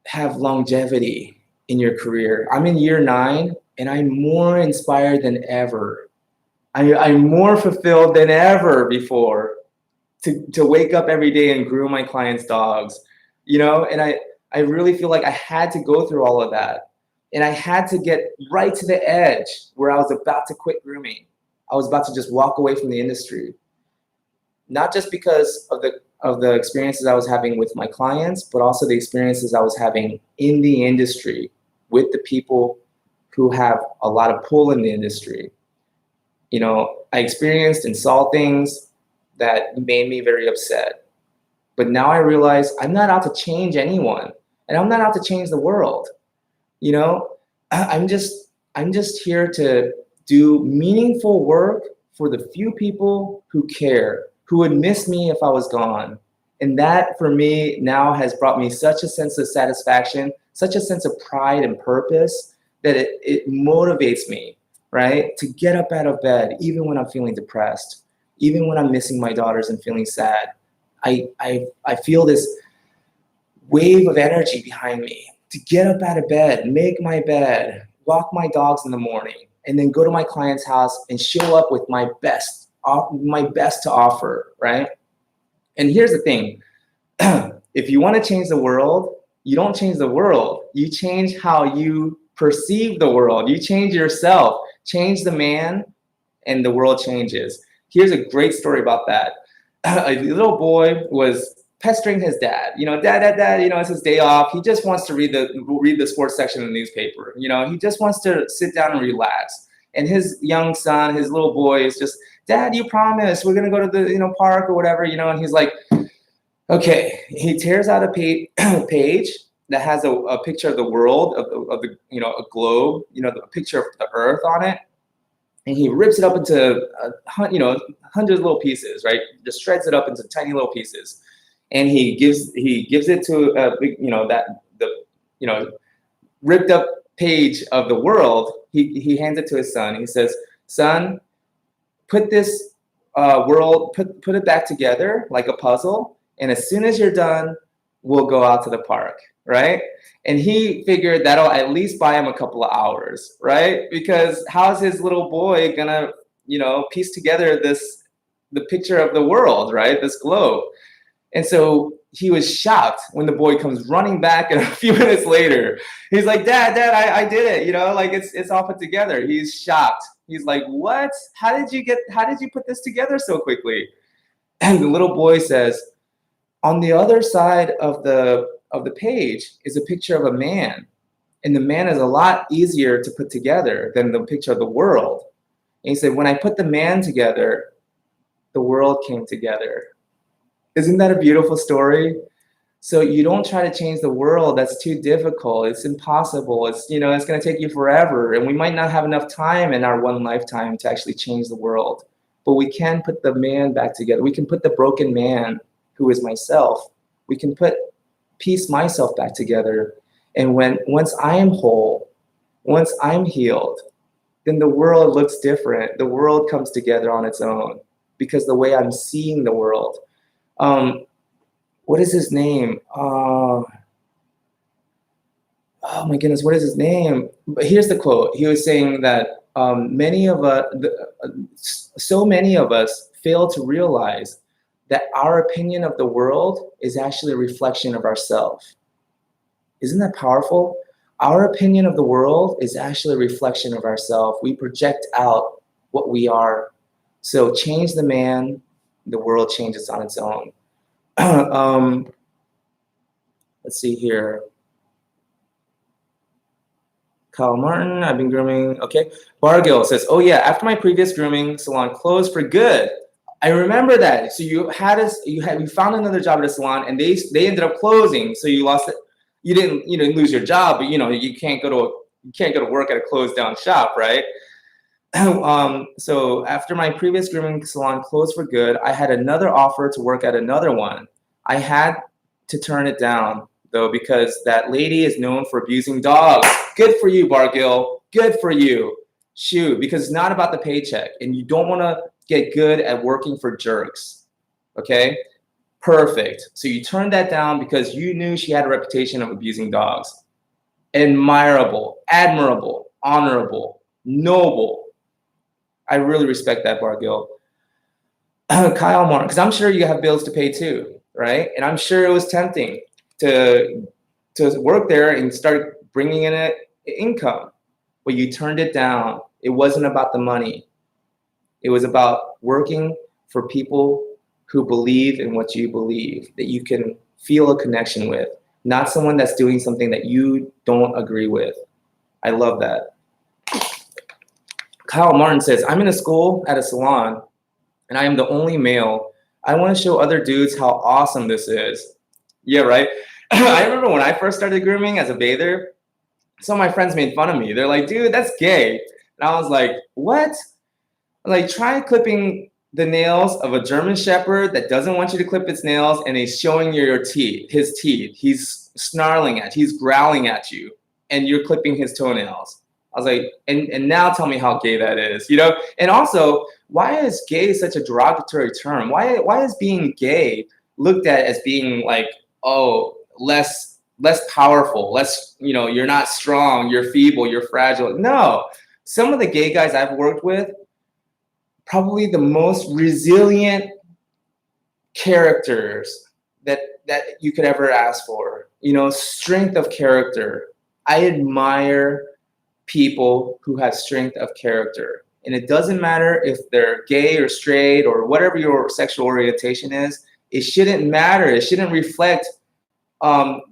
have longevity in your career. I'm in year 9 and I'm more inspired than ever. I'm more fulfilled than ever before to wake up every day and groom my clients' dogs, and I really feel like I had to go through all of that. And I had to get right to the edge where I was about to quit grooming. I was about to just walk away from the industry. Not just because of the experiences I was having with my clients, but also the experiences I was having in the industry with the people who have a lot of pull in the industry. I experienced and saw things that made me very upset. But now I realize I'm not out to change anyone, and I'm not out to change the world. I'm just here to do meaningful work for the few people who care, who would miss me if I was gone. And that for me now has brought me such a sense of satisfaction, such a sense of pride and purpose that it motivates me, right? To get up out of bed, even when I'm feeling depressed, even when I'm missing my daughters and feeling sad. I feel this wave of energy behind me to get up out of bed, make my bed, walk my dogs in the morning, and then go to my client's house and show up with my best to offer, right? And here's the thing. If you want to change the world, you don't change the world. You change how you perceive the world. You change yourself. Change the man, and the world changes. Here's a great story about that. A little boy was pestering his dad. Dad, it's his day off. He just wants to read the sports section of the newspaper. He just wants to sit down and relax. And his young son, his little boy, is just, Dad, you promised we're gonna go to the park or whatever. And he's like, okay. He tears out a page that has a picture of the world, of the a globe, a picture of the Earth on it. And he rips it up into hundreds of little pieces, right? Just shreds it up into tiny little pieces, and he gives it to the ripped up page of the world. He hands it to his son. He says, "Son, put this world, put it back together like a puzzle, and as soon as you're done, we'll go out to the park." Right? And he figured that'll at least buy him a couple of hours, right? Because how's his little boy gonna, piece together the picture of the world, right? This globe. And so he was shocked when the boy comes running back, and a few minutes later, he's like, Dad, I did it, it's all put together. He's shocked. He's like, what? How did you put this together so quickly? And the little boy says, on the other side of the page is a picture of a man, and the man is a lot easier to put together than the picture of the world. And he said, when I put the man together, the world came together. Isn't that a beautiful story? So you don't try to change the world. That's too difficult. It's impossible. It's going to take you forever, and we might not have enough time in our one lifetime to actually change the world. But we can put the man back together. We can put the broken man, who is myself, we can piece myself back together. And once I am whole, once I'm healed, then the world looks different. The world comes together on its own, because the way I'm seeing the world. What is his name? Oh my goodness, what is his name? But here's the quote. He was saying that so many of us fail to realize that our opinion of the world is actually a reflection of ourselves. Isn't that powerful? Our opinion of the world is actually a reflection of ourselves. We project out what we are. So change the man, the world changes on its own. Let's see here. Kyle Martin, I've been grooming. Okay. Bargill says, oh yeah, after my previous grooming salon closed for good. I remember that. So you found another job at a salon, and they ended up closing. So you lost it. You didn't lose your job, but you can't go to work at a closed down shop, right? So after my previous grooming salon closed for good, I had another offer to work at another one. I had to turn it down though, because that lady is known for abusing dogs. Good for you, Bargill. Good for you. Shoot, because it's not about the paycheck, and you don't want to get good at working for jerks. Okay? Perfect. So you turned that down because you knew she had a reputation of abusing dogs. Admirable, admirable, honorable, noble. I really respect that, Bargill. Kyle Martin, because I'm sure you have bills to pay too, right? And I'm sure it was tempting to work there and start bringing in an income, but you turned it down. It wasn't about the money. It was about working for people who believe in what you believe, that you can feel a connection with, not someone that's doing something that you don't agree with. I love that. Kyle Martin says, I'm in a school at a salon and I am the only male. I want to show other dudes how awesome this is. Yeah, right? I remember when I first started grooming as a bather, some of my friends made fun of me. They're like, dude, that's gay. And I was like, what? Like, try clipping the nails of a German Shepherd that doesn't want you to clip its nails, and he's showing you your teeth, his teeth. He's snarling at you, he's growling at you, and you're clipping his toenails. I was like, and now tell me how gay that is, you know? And also, why is gay such a derogatory term? Why is being gay looked at as being like, oh, less powerful, less, you know, you're not strong, you're feeble, you're fragile? No, some of the gay guys I've worked with, probably the most resilient characters that you could ever ask for. You know, strength of character. I admire people who have strength of character. And it doesn't matter if they're gay or straight or whatever your sexual orientation is. It shouldn't matter. It shouldn't reflect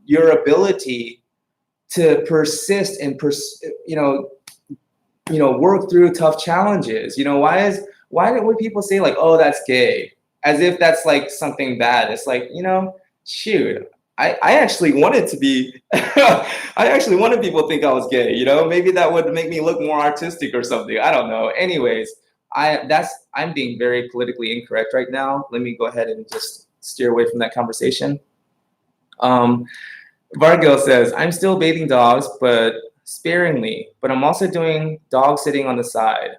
your ability to persist and work through tough challenges. You know, why would people say like, oh, that's gay, as if that's like something bad? It's like, you know, shoot, I actually wanted to be, I actually wanted people to think I was gay, you know, maybe that would make me look more artistic or something. I don't know. Anyways, I'm being very politically incorrect right now. Let me go ahead and just steer away from that conversation. Vargil says, I'm still bathing dogs, but sparingly, but I'm also doing dog sitting on the side.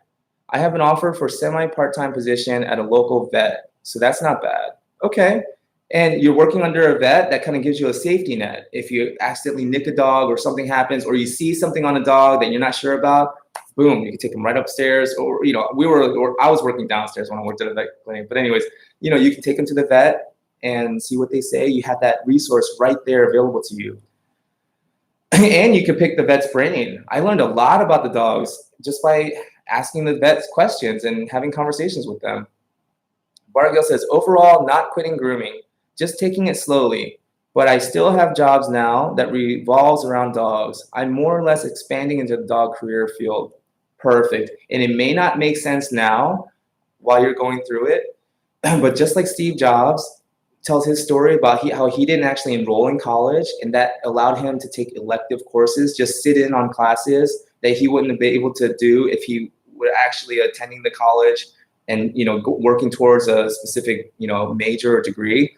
I have an offer for semi-part-time position at a local vet, so that's not bad. Okay. And you're working under a vet, that kind of gives you a safety net. If you accidentally nick a dog or something happens, or you see something on a dog that you're not sure about, boom, you can take them right upstairs. Or, you know, I was working downstairs when I worked at a vet clinic. But anyways, you know, you can take them to the vet and see what they say. You have that resource right there available to you. And you can pick the vet's brain. I learned a lot about the dogs just by asking the vets questions and having conversations with them. Bargill says, overall, not quitting grooming, just taking it slowly. But I still have jobs now that revolves around dogs. I'm more or less expanding into the dog career field. Perfect. And it may not make sense now while you're going through it, but just like Steve Jobs tells his story about how he didn't actually enroll in college, and that allowed him to take elective courses, just sit in on classes that he wouldn't have been able to do if he were actually attending the college and, you know, working towards a specific, you know, major or degree.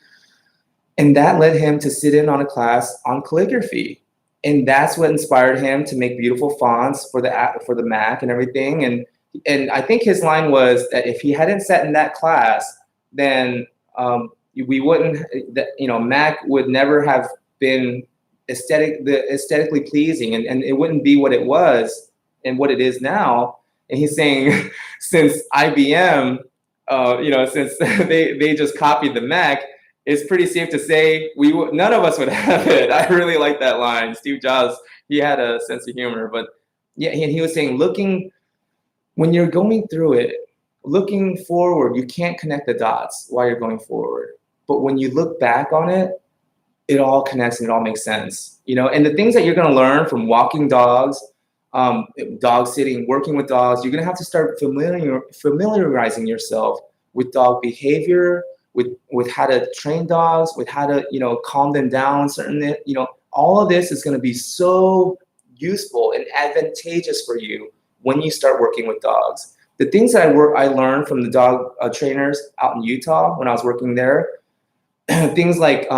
And that led him to sit in on a class on calligraphy. And that's what inspired him to make beautiful fonts for the Mac and everything. And I think his line was that if he hadn't sat in that class, then we wouldn't, you know, Mac would never have been aesthetically pleasing, and it wouldn't be what it was and what it is now. And he's saying, since IBM, you know, since they just copied the Mac, it's pretty safe to say none of us would have it. I really like that line. Steve Jobs, he had a sense of humor, but yeah, and he was saying, when you're going through it, looking forward, you can't connect the dots while you're going forward. But when you look back on it, it all connects and it all makes sense, you know. And the things that you're going to learn from walking dogs, dog sitting, working with dogs, you're going to have to start familiarizing yourself with dog behavior, with how to train dogs, with how to, you know, calm them down. You know, all of this is going to be so useful and advantageous for you when you start working with dogs. The things that I learned from the dog trainers out in Utah when I was working there, things like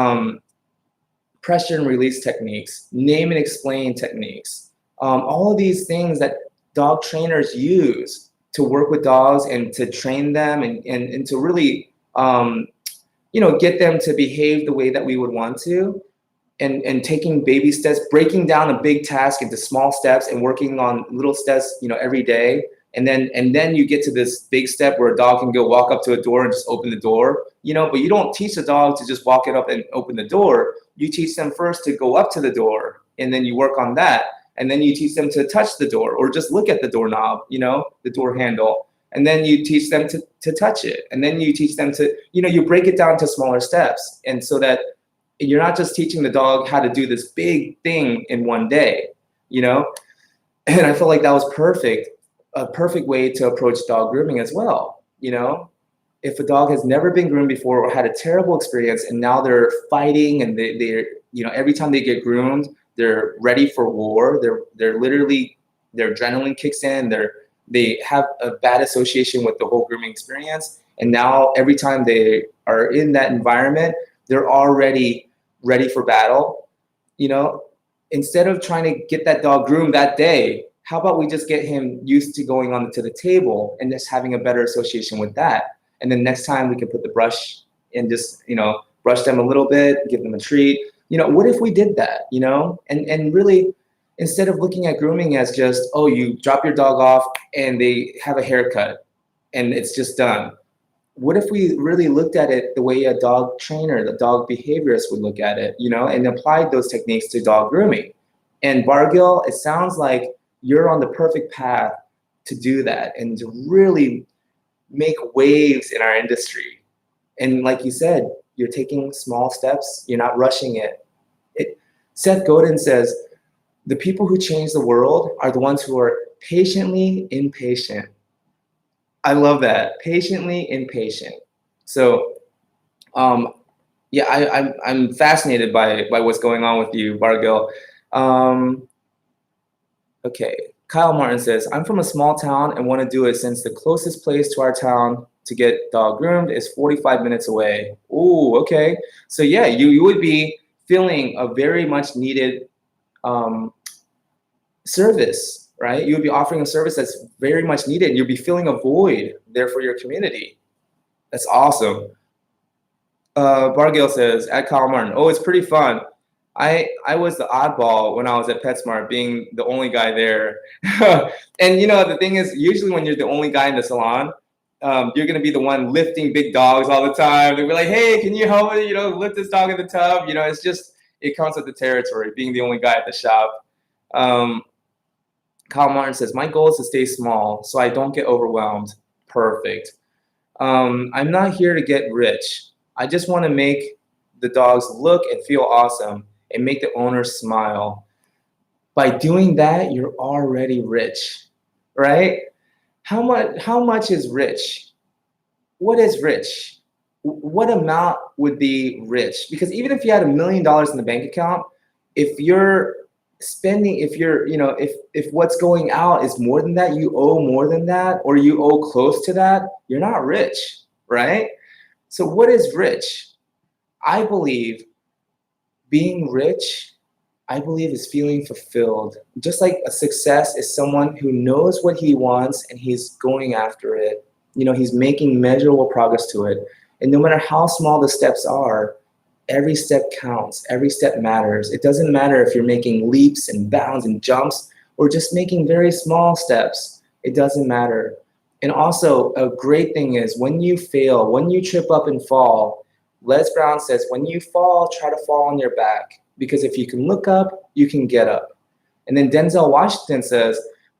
pressure and release techniques, name and explain techniques, all of these things that dog trainers use to work with dogs and to train them and to really, get them to behave the way that we would want to, and taking baby steps, breaking down a big task into small steps and working on little steps, every day. And then you get to this big step where a dog can go walk up to a door and just open the door, but you don't teach the dog to just walk it up and open the door. You teach them first to go up to the door, and then you work on that. And then you teach them to touch the door or just look at the doorknob, the door handle. And then you teach them to touch it. And then you teach them to, you break it down to smaller steps. And so that you're not just teaching the dog how to do this big thing in one day, And I feel like that was a perfect way to approach dog grooming as well. If a dog has never been groomed before or had a terrible experience and now they're fighting and they're, every time they get groomed, they're ready for war. They're literally, their adrenaline kicks in. They have a bad association with the whole grooming experience. And now every time they are in that environment, they're already ready for battle. Instead of trying to get that dog groomed that day, how about we just get him used to going onto the table and just having a better association with that? And then next time we can put the brush and just, brush them a little bit, give them a treat. What if we did that, and really, instead of looking at grooming as just, oh, you drop your dog off and they have a haircut and it's just done. What if we really looked at it the way a dog trainer, the dog behaviorist would look at it, and applied those techniques to dog grooming? And Bargill, it sounds like you're on the perfect path to do that and to really make waves in our industry. And like you said, you're taking small steps. You're not rushing it. Seth Godin says, the people who change the world are the ones who are patiently impatient. I love that. Patiently impatient. So, I'm fascinated by what's going on with you, Bargill. Okay. Kyle Martin says, I'm from a small town and want to do it since the closest place to our town to get dog groomed is 45 minutes away. Ooh, okay. So yeah, you would be feeling a very much needed service, right? You would be offering a service that's very much needed. You'll be filling a void there for your community. That's awesome. Bargill says, at Kyle Martin, oh, it's pretty fun. I was the oddball when I was at PetSmart, being the only guy there. And the thing is, usually when you're the only guy in the salon, you're gonna be the one lifting big dogs all the time. They'll be like, hey, can you help me, lift this dog in the tub? It's just, it comes with the territory, being the only guy at the shop. Kyle Martin says, my goal is to stay small so I don't get overwhelmed. Perfect. I'm not here to get rich. I just want to make the dogs look and feel awesome and make the owners smile. By doing that, you're already rich, right? How much is rich? What is rich? What amount would be rich? Because even if you had $1 million in the bank account, if you're spending, if what's going out is more than that, you owe more than that, or you owe close to that, you're not rich, right? So what is rich? I believe being rich, is feeling fulfilled. Just like a success is someone who knows what he wants and he's going after it. He's making measurable progress to it. And no matter how small the steps are, every step counts. Every step matters. It doesn't matter if you're making leaps and bounds and jumps or just making very small steps. It doesn't matter. And also, a great thing is when you fail, when you trip up and fall, Les Brown says, when you fall, try to fall on your back, because if you can look up, you can get up. And then Denzel Washington says,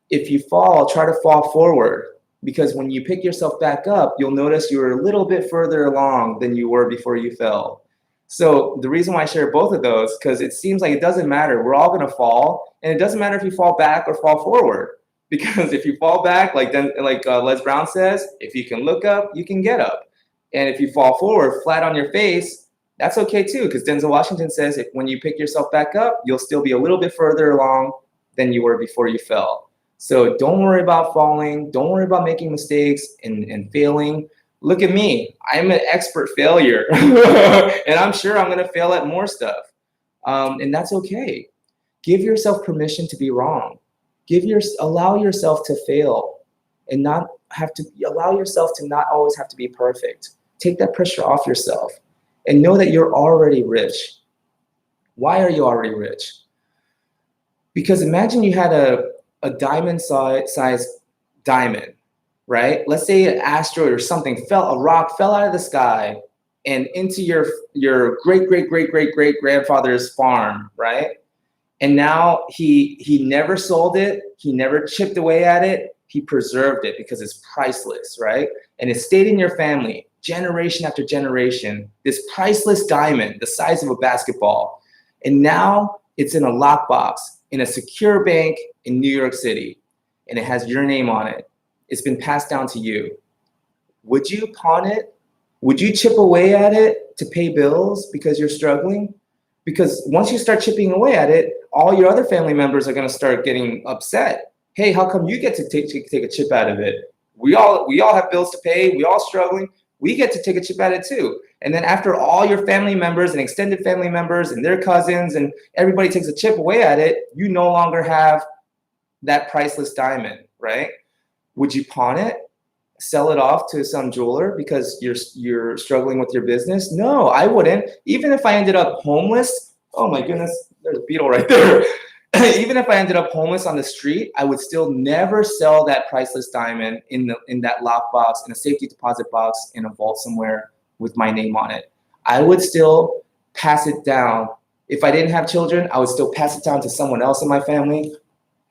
if you fall, try to fall forward, because when you pick yourself back up, you'll notice you're a little bit further along than you were before you fell. So the reason why I share both of those, because it seems like it doesn't matter. We're all going to fall, and it doesn't matter if you fall back or fall forward, because if you fall back, like Les Brown says, if you can look up, you can get up. And if you fall forward flat on your face, that's okay too, because Denzel Washington says when you pick yourself back up, you'll still be a little bit further along than you were before you fell. So don't worry about falling. Don't worry about making mistakes and failing. Look at me. I'm an expert failure. And I'm sure I'm going to fail at more stuff. And that's okay. Give yourself permission to be wrong. Allow yourself to fail and not have to allow yourself to not always have to be perfect. Take that pressure off yourself and know that you're already rich. Why are you already rich? Because imagine you had a diamond size diamond, right? Let's say an asteroid or something a rock fell out of the sky and into your great grandfather's farm, right? And now he never sold it, he never chipped away at it, he preserved it because it's priceless, right? And it stayed in your family generation after generation, this priceless diamond the size of a basketball. And now it's in a lockbox in a secure bank in New York City, and it has your name on it. It's been passed down to you. Would you pawn it? Would you chip away at it to pay bills because you're struggling? Because once you start chipping away at it, all your other family members are going to start getting upset. Hey, how come you get to take a chip out of it? We all have bills to pay. We all struggling. We get to take a chip out of it too. And then after all your family members and extended family members and their cousins and everybody takes a chip away at it, you no longer have that priceless diamond, right? Would you pawn it? Sell it off to some jeweler because you're struggling with your business? No, I wouldn't. Even if I ended up homeless, oh my goodness, there's a beetle right there. Even if I ended up homeless on the street, I would still never sell that priceless diamond in that lockbox, in a safety deposit box, in a vault somewhere with my name on it. I would still pass it down. If I didn't have children, I would still pass it down to someone else in my family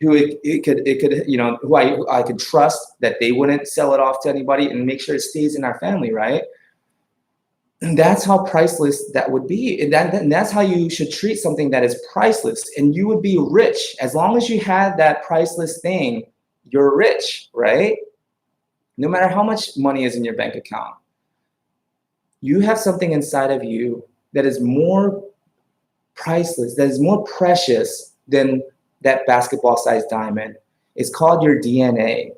who who I could trust that they wouldn't sell it off to anybody and make sure it stays in our family, right? And that's how priceless that would be. And that's how you should treat something that is priceless. And you would be rich. As long as you had that priceless thing, you're rich, right? No matter how much money is in your bank account. You have something inside of you that is more priceless, that is more precious than that basketball-sized diamond. It's called your DNA.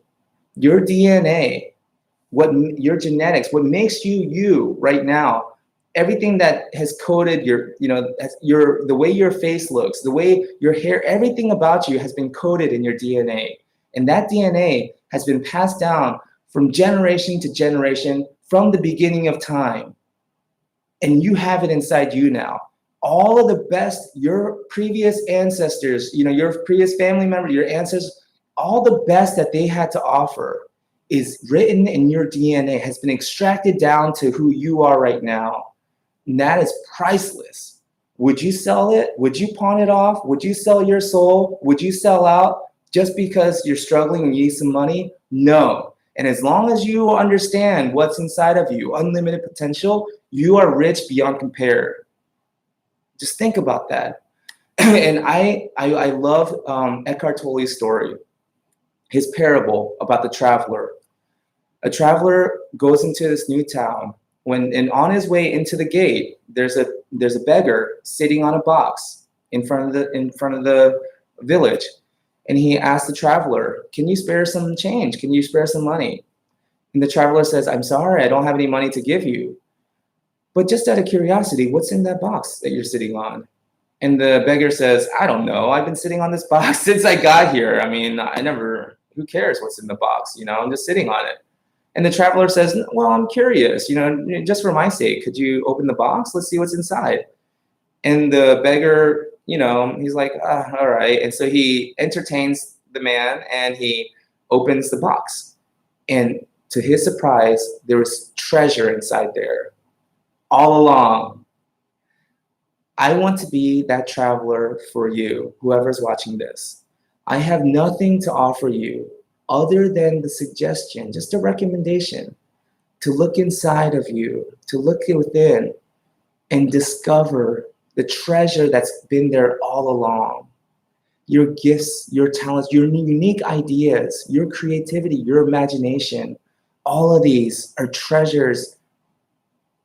Your DNA. Your genetics, what makes you right now, everything that has coded the way your face looks, the way your hair, everything about you has been coded in your DNA. And that DNA has been passed down from generation to generation from the beginning of time. And you have it inside you now. All of the best, your previous ancestors, your previous family member, your ancestors, all the best that they had to offer is written in your DNA, has been extracted down to who you are right now. And that is priceless. Would you sell it? Would you pawn it off? Would you sell your soul? Would you sell out just because you're struggling and you need some money? No. And as long as you understand what's inside of you, unlimited potential, you are rich beyond compare. Just think about that. And I love Eckhart Tolle's story, his parable about the traveler. A traveler goes into this new town and on his way into the gate, there's a beggar sitting on a box in front of the village. And he asks the traveler, "Can you spare some change? Can you spare some money?" And the traveler says, "I'm sorry, I don't have any money to give you. But just out of curiosity, what's in that box that you're sitting on?" And the beggar says, "I don't know. I've been sitting on this box since I got here. I mean, who cares what's in the box? I'm just sitting on it." And the traveler says, "Well, I'm curious, just for my sake, could you open the box? Let's see what's inside." And the beggar, he's like, all right. And so he entertains the man and he opens the box. And to his surprise, there was treasure inside there all along. I want to be that traveler for you, whoever's watching this. I have nothing to offer you other than the suggestion, just a recommendation, to look inside of you, to look within and discover the treasure that's been there all along. Your gifts, your talents, your unique ideas, your creativity, your imagination, all of these are treasures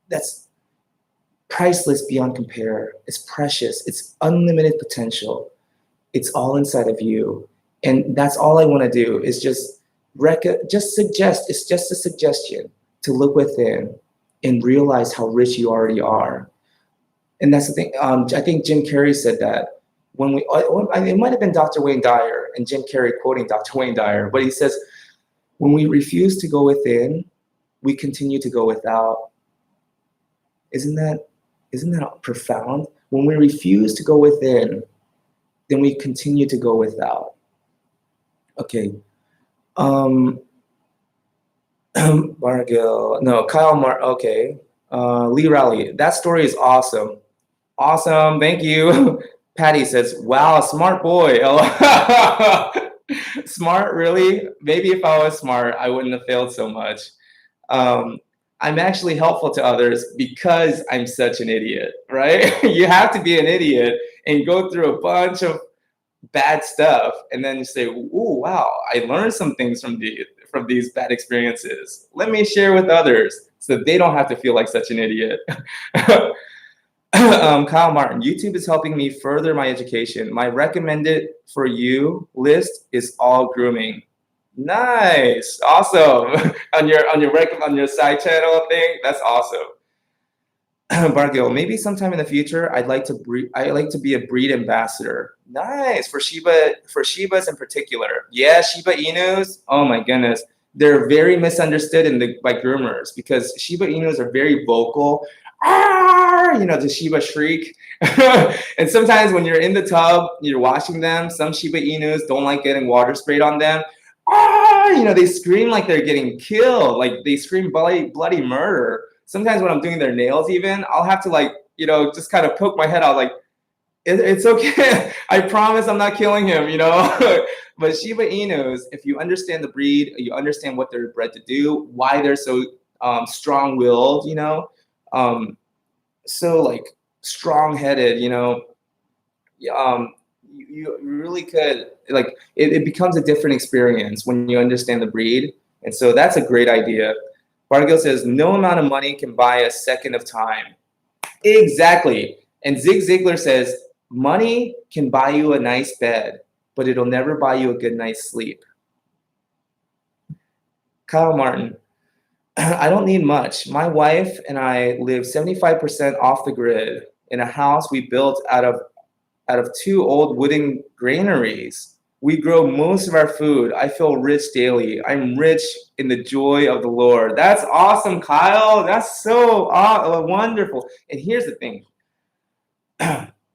that's priceless beyond compare. It's precious. It's unlimited potential. It's all inside of you. And that's all I want to do is just suggest. It's just a suggestion to look within and realize how rich you already are. And that's the thing. I think Jim Carrey said that when we, it might have been Dr. Wayne Dyer and Jim Carrey quoting Dr. Wayne Dyer, but he says, when we refuse to go within, we continue to go without. Isn't that profound? When we refuse to go within, then we continue to go without. Okay. Bargill, no, Kyle okay. Lee Rowley, that story is awesome. Awesome, thank you. Patty says, wow, smart boy. Oh, smart, really? Maybe if I was smart, I wouldn't have failed so much. I'm actually helpful to others because I'm such an idiot, right? You have to be an idiot and go through a bunch of bad stuff, and then you say, "Ooh, wow! I learned some things from these bad experiences. Let me share with others so they don't have to feel like such an idiot." Kyle Martin, YouTube is helping me further my education. My recommended for you list is all grooming. Nice, awesome. on your side channel thing, that's awesome. Bargill, maybe sometime in the future, I'd like to be a breed ambassador. Nice, for Shibas in particular. Yeah, Shiba Inus. Oh my goodness, they're very misunderstood by groomers because Shiba Inus are very vocal. The Shiba shriek. And sometimes when you're in the tub, you're washing them. Some Shiba Inus don't like getting water sprayed on them. They scream like they're getting killed. Like they scream bloody murder. Sometimes when I'm doing their nails, even I'll have to just kind of poke my head out, like it's okay. I promise I'm not killing him, But Shiba Inus, if you understand the breed, you understand what they're bred to do, why they're so strong-willed, so like strong-headed, you really could it becomes a different experience when you understand the breed, and so that's a great idea. Bargill says, no amount of money can buy a second of time. Exactly. And Zig Ziglar says, money can buy you a nice bed, but it'll never buy you a good night's sleep. Kyle Martin, I don't need much. My wife and I live 75% off the grid in a house we built out of 2 old wooden granaries. We grow most of our food. I feel rich daily. I'm rich in the joy of the Lord. That's awesome, Kyle. That's so wonderful. And here's the thing.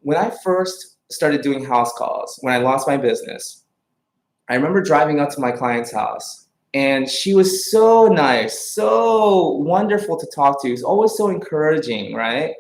When I first started doing house calls, when I lost my business, I remember driving up to my client's house, and she was so nice, so wonderful to talk to. She was always so encouraging, right?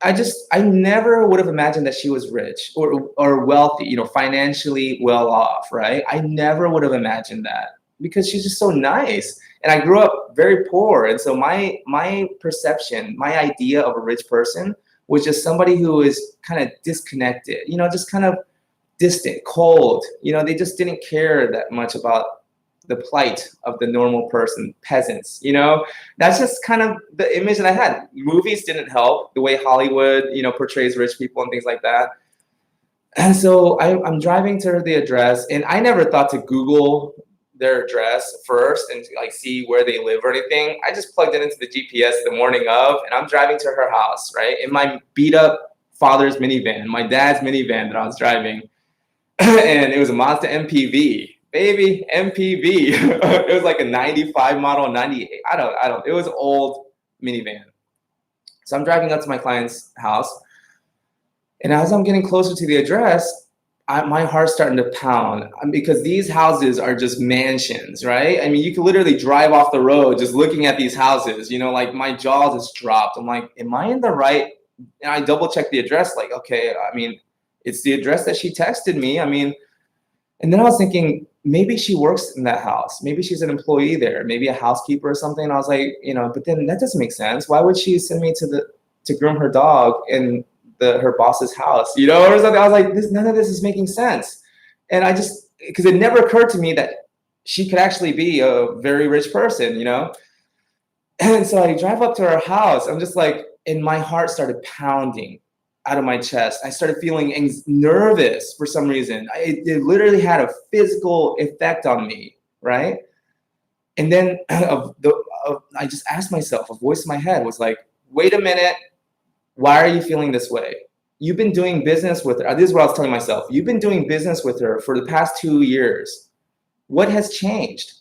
I never would have imagined that she was rich or wealthy, financially well off, right? I never would have imagined that because she's just so nice. And I grew up very poor. And so my perception, my idea of a rich person was just somebody who is kind of disconnected, just kind of distant, cold. They just didn't care that much about the plight of the normal person, peasants, that's just kind of the image that I had. Movies didn't help, the way Hollywood, portrays rich people and things like that. And so I'm driving to the address, and I never thought to Google their address first and see where they live or anything. I just plugged it into the GPS the morning of, and I'm driving to her house, right? In my beat up father's minivan, my dad's minivan that I was driving. And it was a Mazda MPV. Baby, MPV. It was like a 95 model, 98. I don't. It was an old minivan. So I'm driving up to my client's house, and as I'm getting closer to the address, my heart's starting to pound because these houses are just mansions, right? I mean, you can literally drive off the road just looking at these houses. My jaw just dropped. I'm like, am I in the right? And I double check the address. Like, okay, I mean, it's the address that she texted me. I mean, and then I was thinking, maybe she works in that house. Maybe she's an employee there, maybe a housekeeper or something. And I was like, but then that doesn't make sense. Why would she send me to groom her dog in her boss's house, or something? I was like, none of this is making sense. And because it never occurred to me that she could actually be a very rich person, And so I drive up to her house. I'm just like, and my heart started pounding out of my chest. I started feeling nervous for some reason. It literally had a physical effect on me, right? And then I just asked myself, a voice in my head was like, wait a minute, why are you feeling this way? you've been doing business with her. This is what I was telling myself. You've been doing business with her for the past 2 years. What has changed?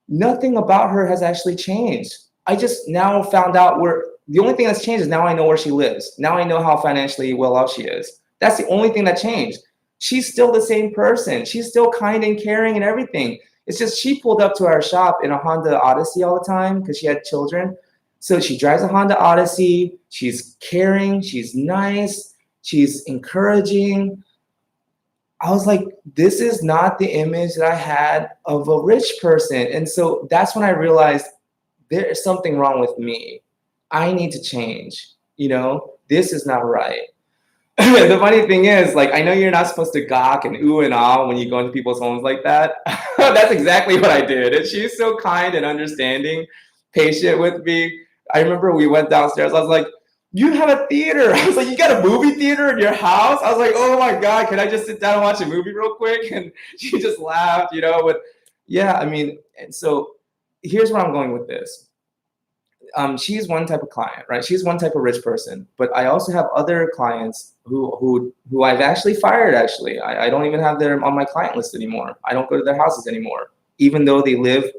Nothing about her has actually changed. I just now found out the only thing that's changed is now I know where she lives. Now I know how financially well off she is. That's the only thing that changed. She's still the same person. She's still kind and caring and everything. It's just she pulled up to our shop in a Honda Odyssey all the time because she had children. So she drives a Honda Odyssey. She's caring. She's nice. She's encouraging. I was like, this is not the image that I had of a rich person. And so that's when I realized there's something wrong with me. I need to change. This is not right. The funny thing is, like, I know you're not supposed to gawk and ooh and ah when you go into people's homes like that. That's exactly what I did. And she's so kind and understanding, patient with me. I remember we went downstairs. I was like, you have a theater. I was like, you got a movie theater in your house? I was like, oh my God, can I just sit down and watch a movie real quick? And she just laughed, but yeah, I mean, and so here's where I'm going with this. She's one type of client, right? She's one type of rich person, but I also have other clients who I've actually fired. Actually, I don't even have them on my client list anymore. I don't go to their houses anymore, even though they live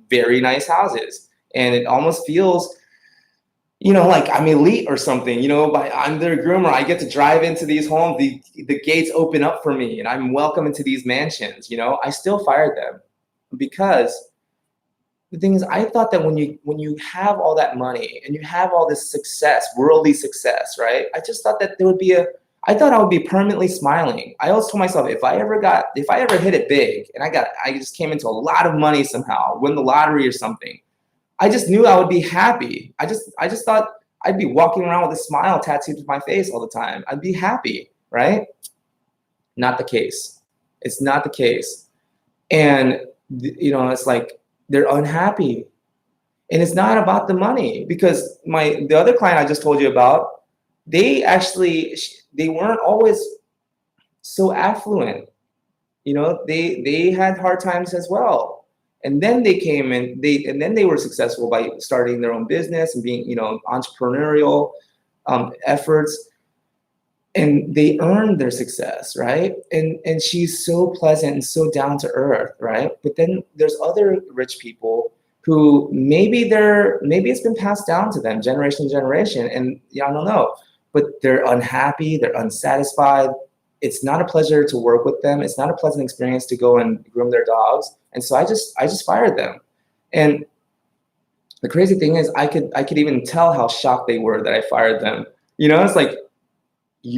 very nice houses, and it almost feels, like I'm elite or something. But I'm their groomer. I get to drive into these homes. The gates open up for me, and I'm welcome into these mansions. I still fired them because the thing is, I thought that when you have all that money and you have all this success, worldly success, right? I just thought that I thought I would be permanently smiling. I always told myself, if I ever hit it big and I just came into a lot of money somehow, win the lottery or something, I just knew I would be happy. I just thought I'd be walking around with a smile tattooed to my face all the time. I'd be happy, right? Not the case. It's not the case. And, it's like, they're unhappy. And it's not about the money, because the other client I just told you about, they weren't always so affluent. They had hard times as well. And then they came in, and then they were successful by starting their own business and being, entrepreneurial efforts. And they earned their success, right? And she's so pleasant and so down to earth, right? But then there's other rich people who maybe it's been passed down to them generation to generation, and I don't know, but they're unhappy, they're unsatisfied. It's not a pleasure to work with them. It's not a pleasant experience to go and groom their dogs. And so I just fired them. And the crazy thing is, I could even tell how shocked they were that I fired them. It's like,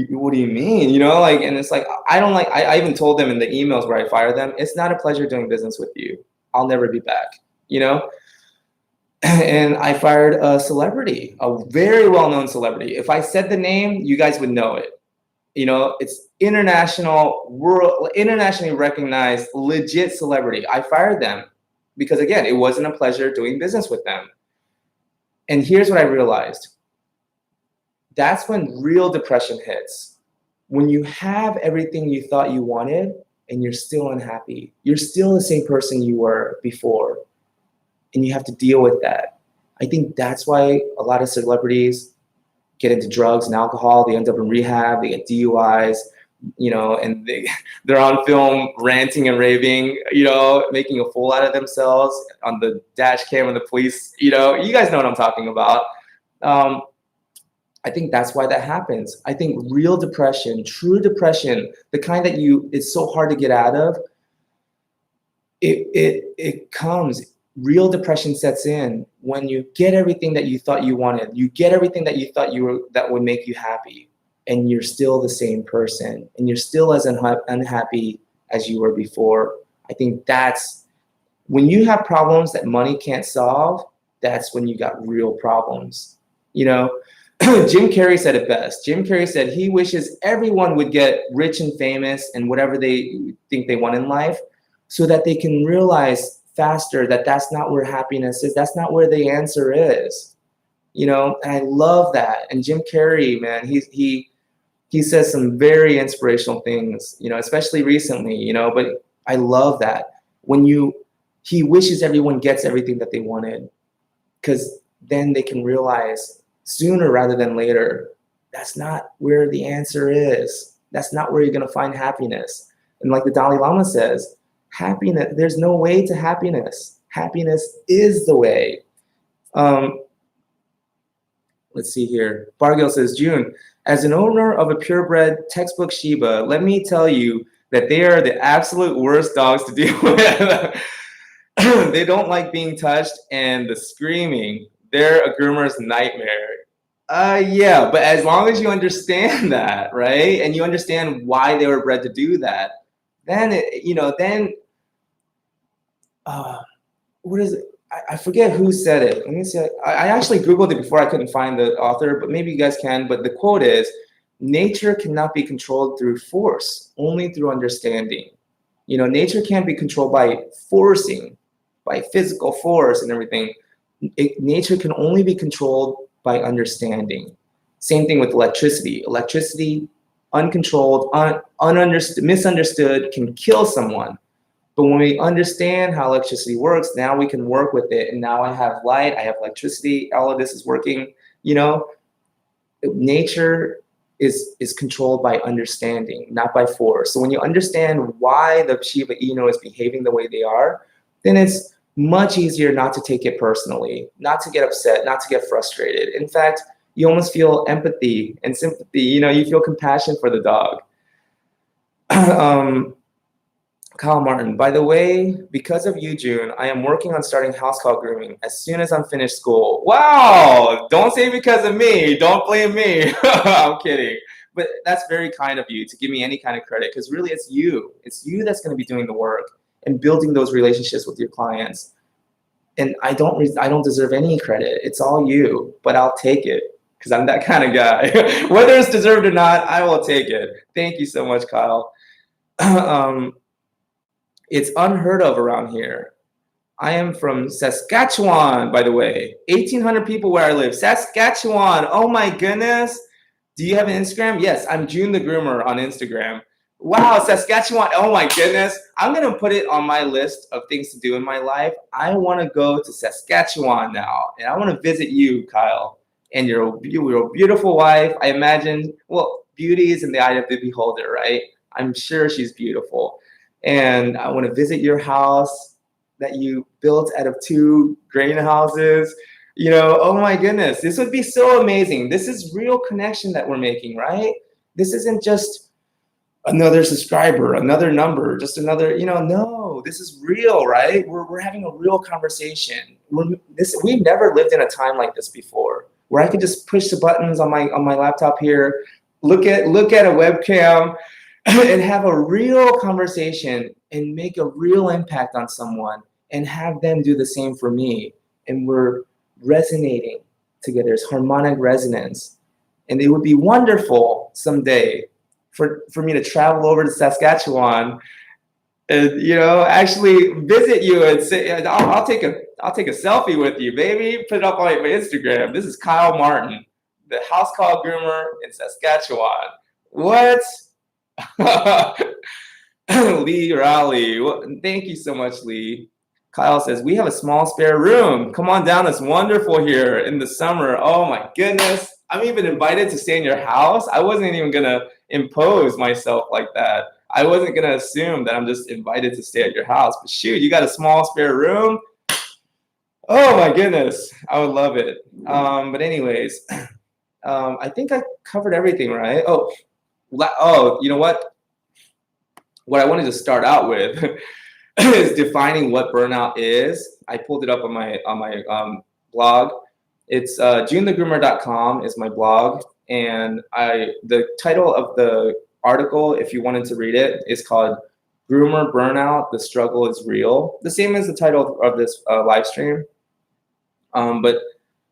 what do you mean? And it's like, I even told them in the emails where I fired them, it's not a pleasure doing business with you. I'll never be back, And I fired a celebrity, a very well-known celebrity. If I said the name, you guys would know it. It's internationally recognized, legit celebrity. I fired them because, again, it wasn't a pleasure doing business with them. And here's what I realized. That's when real depression hits. When you have everything you thought you wanted and you're still unhappy. You're still the same person you were before, and you have to deal with that. I think that's why a lot of celebrities get into drugs and alcohol. They end up in rehab. They get DUIs, and they're on film ranting and raving, making a fool out of themselves on the dash cam of the police. You guys know what I'm talking about. I think that's why that happens. I think real depression, true depression, the kind that it's so hard to get out of, it comes. Real depression sets in when you get everything that you thought you wanted. You get everything that you thought that would make you happy, and you're still the same person, and you're still as unhappy as you were before. I think that's when you have problems that money can't solve. That's when you got real problems. Jim Carrey said it best. Jim Carrey said he wishes everyone would get rich and famous and whatever they think they want in life, so that they can realize faster that that's not where happiness is. That's not where the answer is. And I love that. And Jim Carrey, man, he says some very inspirational things, especially recently, but I love that. He wishes everyone gets everything that they wanted, because then they can realize sooner rather than later That's not where the answer is. That's not where you're going to find happiness. And like the Dalai Lama says, happiness, there's no way to happiness. Happiness is the way. Let's see here. Bargill says, June, as an owner of a purebred textbook Shiba, let me tell you that they are the absolute worst dogs to deal with. They don't like being touched, and the screaming, they're a groomer's nightmare. Yeah, but as long as you understand that, right, and you understand why they were bred to do that, then what is it? I forget who said it. Let me see. I actually Googled it before. I couldn't find the author, but maybe you guys can. But the quote is, nature cannot be controlled through force, only through understanding. Nature can't be controlled by forcing, by physical force and everything. Nature can only be controlled by understanding. Same thing with electricity. Electricity, uncontrolled, misunderstood, can kill someone. But when we understand how electricity works, now we can work with it. And now I have light, I have electricity, all of this is working. Nature is controlled by understanding, not by force. So when you understand why the Shiba Inu is behaving the way they are, then it's much easier not to take it personally, not to get upset, not to get frustrated. In fact, you almost feel empathy and sympathy. You feel compassion for the dog. Kyle Martin, by the way, because of you, June, I am working on starting house call grooming as soon as I'm finished school. Wow! Don't say because of me. Don't blame me. I'm kidding. But that's very kind of you to give me any kind of credit, because really it's you. It's you that's going to be doing the work and building those relationships with your clients. And I don't deserve any credit. It's all you, but I'll take it because I'm that kind of guy. Whether it's deserved or not, I will take it. Thank you so much, Kyle. It's unheard of around here. I am from Saskatchewan, by the way. 1,800 people where I live. Saskatchewan. Oh my goodness. Do you have an Instagram? Yes, I'm June the Groomer on Instagram. Wow, Saskatchewan. Oh my goodness. I'm going to put it on my list of things to do in my life. I want to go to Saskatchewan now, and I want to visit you, Kyle, and your beautiful wife. I imagine, well, beauty is in the eye of the beholder, right? I'm sure she's beautiful. And I want to visit your house that you built out of 2 grain houses. Oh my goodness, this would be so amazing. This is real connection that we're making, right? This isn't just another subscriber, another number, just another, no, this is real, right? We're having a real conversation. We've never lived in a time like this before, where I could just push the buttons on my laptop here, look at a webcam, and have a real conversation and make a real impact on someone and have them do the same for me. And we're resonating together. There's harmonic resonance. And it would be wonderful someday for me to travel over to Saskatchewan and, actually visit you and say, I'll take a selfie with you, baby. Put it up on my Instagram. This is Kyle Martin, the house call groomer in Saskatchewan. What? Lee Raleigh, thank you so much, Lee. Kyle says, we have a small spare room. Come on down. It's wonderful here in the summer. Oh my goodness. I'm even invited to stay in your house. I wasn't even going to impose myself like that. I wasn't going to assume that I'm just invited to stay at your house. But shoot, you got a small spare room? Oh my goodness. I would love it. But anyways, I think I covered everything, right? Oh, you know what? What I wanted to start out with is defining what burnout is. I pulled it up on my blog. It's junethegroomer.com is my blog, and the title of the article, if you wanted to read it, is called "Groomer Burnout: The Struggle Is Real." The same as the title of this live stream. And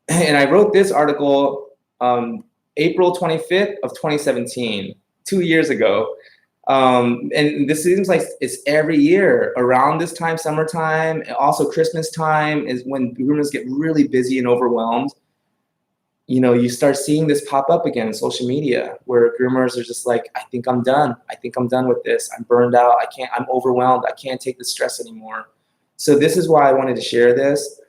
I wrote this article April 25th of 2017. 2 years ago. And this seems like it's every year around this time, summertime, and also Christmas time is when groomers get really busy and overwhelmed. You start seeing this pop up again in social media where groomers are just like, I think I'm done. I think I'm done with this. I'm burned out. I'm overwhelmed. I can't take the stress anymore. So this is why I wanted to share this.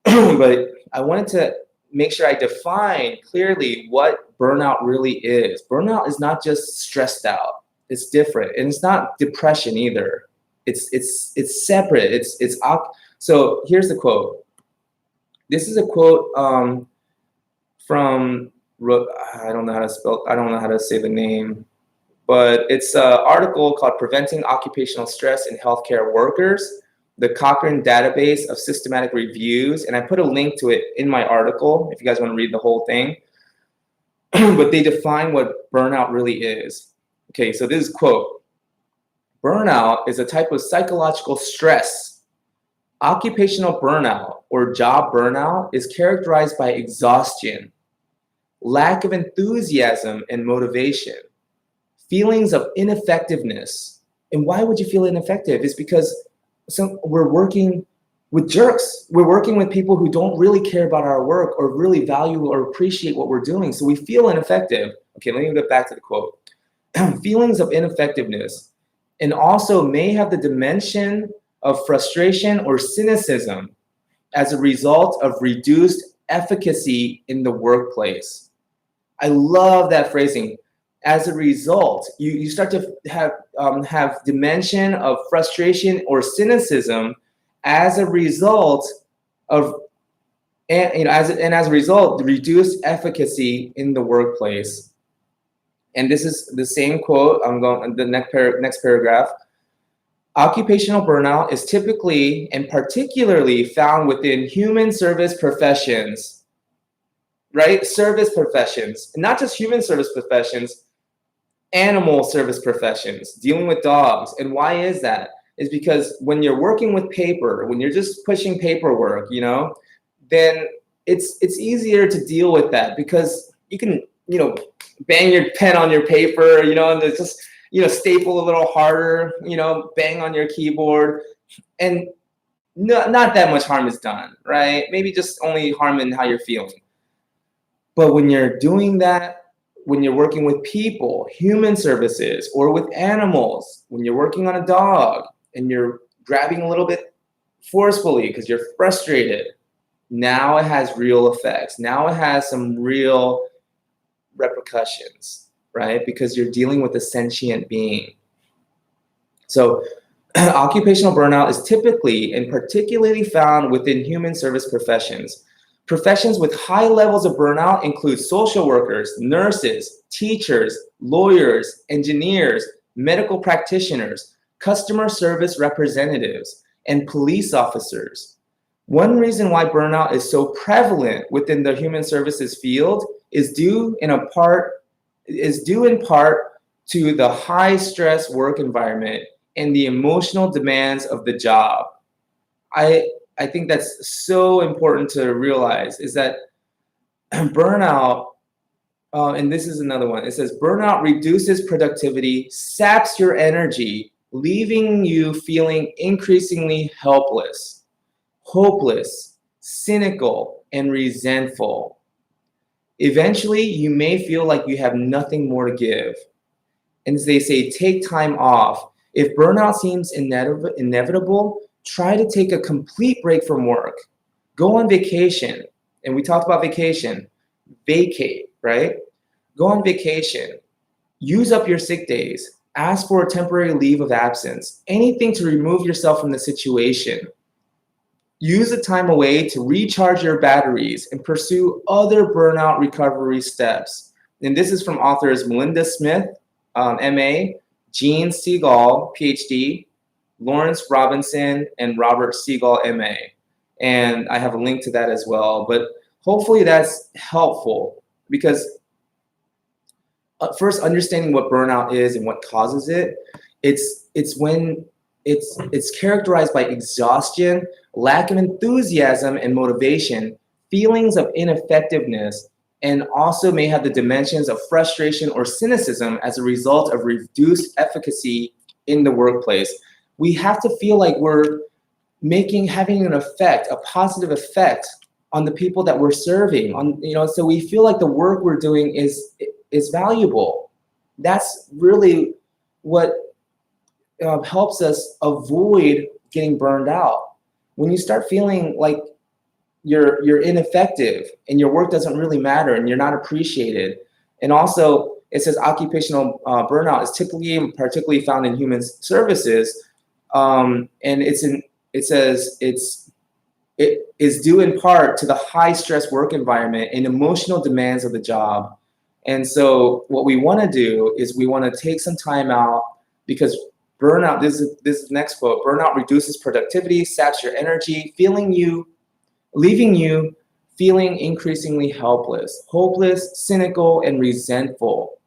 But I wanted to make sure I define clearly what burnout really is. Burnout is not just stressed out. It's different, and it's not depression either. It's separate. So here's the quote. This is a quote from, I don't know how to spell. I don't know how to say the name, but it's an article called "Preventing Occupational Stress in Healthcare Workers: The Cochrane Database of Systematic Reviews," and I put a link to it in my article if you guys want to read the whole thing. But they define what burnout really is. Okay, so this is quote: "Burnout is a type of psychological stress. Occupational burnout or job burnout is characterized by exhaustion, lack of enthusiasm and motivation, feelings of ineffectiveness." And why would you feel ineffective? It's because we're working with jerks. We're working with people who don't really care about our work or really value or appreciate what we're doing. So we feel ineffective. Okay, let me get back to the quote. Feelings of ineffectiveness, and also may have the dimension of frustration or cynicism as a result of reduced efficacy in the workplace. I love that phrasing. As a result, you start to have dimension of frustration or cynicism as a result of, and as a result, reduced efficacy in the workplace. And this is the same quote. I'm going the next paragraph. Occupational burnout is typically and particularly found within human service professions, right? Service professions, not just human service professions, animal service professions, dealing with dogs. And why is that? Is because when you're working with paper, when you're just pushing paperwork, then it's easier to deal with that because you can, bang your pen on your paper, and it's just, staple a little harder, bang on your keyboard, and not that much harm is done, right? Maybe just only harm in how you're feeling. But when you're doing that, when you're working with people, human services, or with animals, when you're working on a dog and you're grabbing a little bit forcefully because you're frustrated, now it has real effects. Now it has some real repercussions, right? Because you're dealing with a sentient being. So occupational burnout is typically and particularly found within human service professions. Professions with high levels of burnout include social workers, nurses, teachers, lawyers, engineers, medical practitioners, customer service representatives, and police officers. One reason why burnout is so prevalent within the human services field is due in part to the high stress work environment and the emotional demands of the job. I think that's so important to realize is that burnout, and this is another one, it says burnout reduces productivity, saps your energy, leaving you feeling increasingly helpless, hopeless, cynical, and resentful. Eventually, you may feel like you have nothing more to give. And as they say, take time off. If burnout seems inevitable, try to take a complete break from work. Go on vacation. And we talked about vacation. Vacate, right? Go on vacation. Use up your sick days. Ask for a temporary leave of absence. Anything to remove yourself from the situation. Use the time away to recharge your batteries and pursue other burnout recovery steps. And this is from authors Melinda Smith, MA, Jean Siegel, PhD, Lawrence Robinson, and Robert Siegel, MA. And I have a link to that as well. But hopefully that's helpful because first understanding what burnout is and what causes it, it's when it's characterized by exhaustion, lack of enthusiasm and motivation, feelings of ineffectiveness, and also may have the dimensions of frustration or cynicism as a result of reduced efficacy in the workplace. We have to feel like we're having an effect, a positive effect on the people that we're serving, so we feel like the work we're doing is valuable. That's really what helps us avoid getting burned out. When you start feeling like you're ineffective and your work doesn't really matter and you're not appreciated. And also, it says occupational burnout is typically and particularly found in human services, and it says it is due in part to the high stress work environment and emotional demands of the job. And so what we want to do is we want to take some time out, because burnout, this is next quote, burnout reduces productivity, saps your energy, leaving you feeling increasingly helpless, hopeless, cynical, and resentful.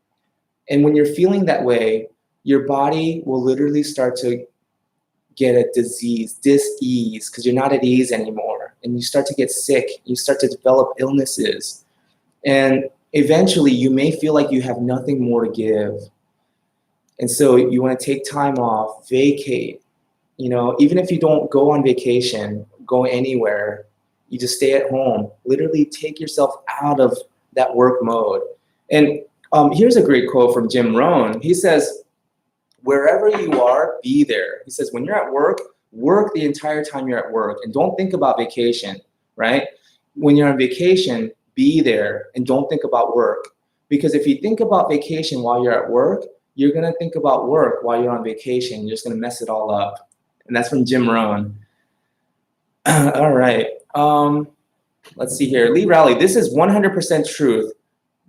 And when you're feeling that way, your body will literally start to get a disease, dis-ease, because you're not at ease anymore. And you start to get sick, you start to develop illnesses. And eventually you may feel like you have nothing more to give. And so you want to take time off, vacate, even if you don't go on vacation, go anywhere, you just stay at home, literally take yourself out of that work mode. And here's a great quote from Jim Rohn. He says, wherever you are, be there. He says, when you're at work, work the entire time you're at work and don't think about vacation, right? When you're on vacation, be there and don't think about work. Because if you think about vacation while you're at work, you're going to think about work while you're on vacation. You're just going to mess it all up. And that's from Jim Rohn. All right. Let's see here. Lee Rowley, this is 100% truth.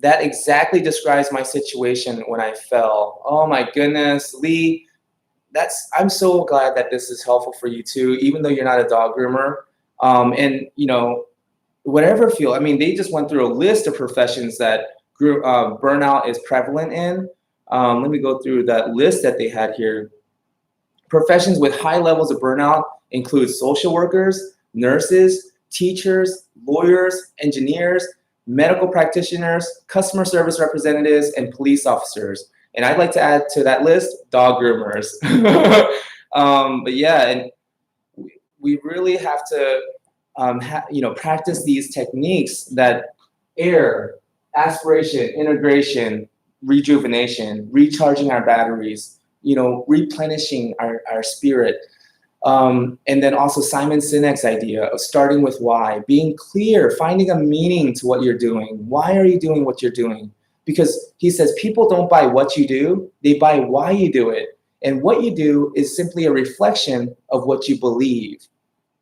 That exactly describes my situation when I fell. Oh my goodness, Lee, I'm so glad that this is helpful for you too, even though you're not a dog groomer. And whatever field, I mean, they just went through a list of professions that burnout is prevalent in. Let me go through that list that they had here. Professions with high levels of burnout include social workers, nurses, teachers, lawyers, engineers, medical practitioners, customer service representatives, and police officers. And I'd like to add to that list, dog groomers. But yeah, and we really have to practice these techniques that aspiration, integration, rejuvenation, recharging our batteries, replenishing our spirit. And then also Simon Sinek's idea of starting with why, being clear, finding a meaning to what you're doing. Why are you doing what you're doing? Because he says people don't buy what you do, they buy why you do it. And what you do is simply a reflection of what you believe,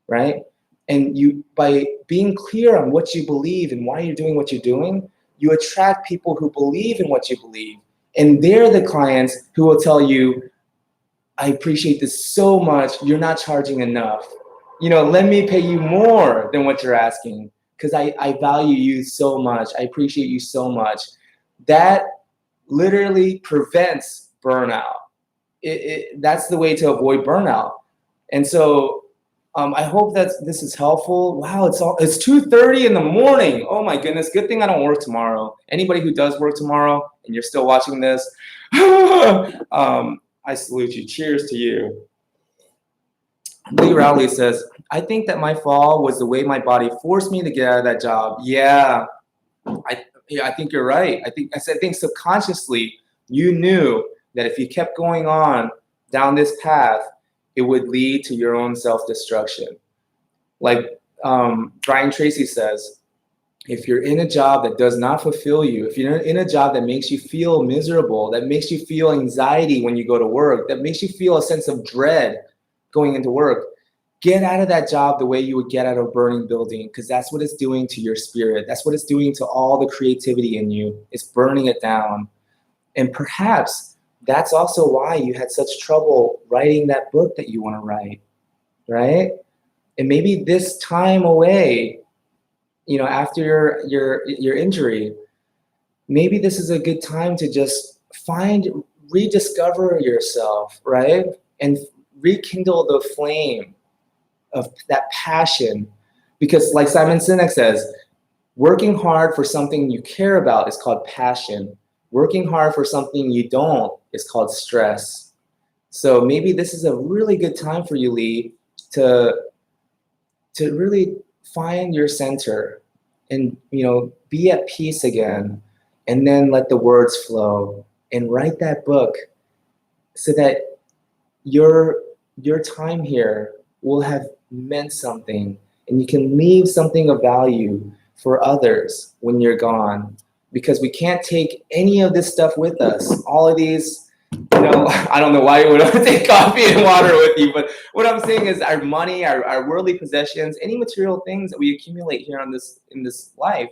right? And by being clear on what you believe and why you're doing what you're doing, you attract people who believe in what you believe. And they're the clients who will tell you, I appreciate this so much. You're not charging enough. Let me pay you more than what you're asking because I value you so much. I appreciate you so much. That literally prevents burnout. That's the way to avoid burnout. And so I hope that this is helpful. Wow, it's 2:30 in the morning. Oh my goodness. Good thing I don't work tomorrow. Anybody who does work tomorrow and you're still watching this, I salute you. Cheers to you. Lee Rowley says, I think that my fall was the way my body forced me to get out of that job. Yeah, I think you're right. I think subconsciously you knew that if you kept going on down this path, it would lead to your own self-destruction. Like Brian Tracy says, if you're in a job that does not fulfill you, if you're in a job that makes you feel miserable, that makes you feel anxiety when you go to work, that makes you feel a sense of dread going into work, get out of that job the way you would get out of a burning building, because that's what it's doing to your spirit. That's what it's doing to all the creativity in you. It's burning it down. And perhaps that's also why you had such trouble writing that book that you want to write, right? And maybe this time away, after your injury, maybe this is a good time to just rediscover yourself, right? And rekindle the flame of that passion. Because like Simon Sinek says, working hard for something you care about is called passion. Working hard for something you don't is called stress. So maybe this is a really good time for you, Lee, to really find your center and be at peace again, and then let the words flow and write that book so that your time here will have meant something, and you can leave something of value for others when you're gone, because we can't take any of this stuff with us. All of these, I don't know why you would take coffee and water with you, but what I'm saying is our money, our worldly possessions, any material things that we accumulate here in this life,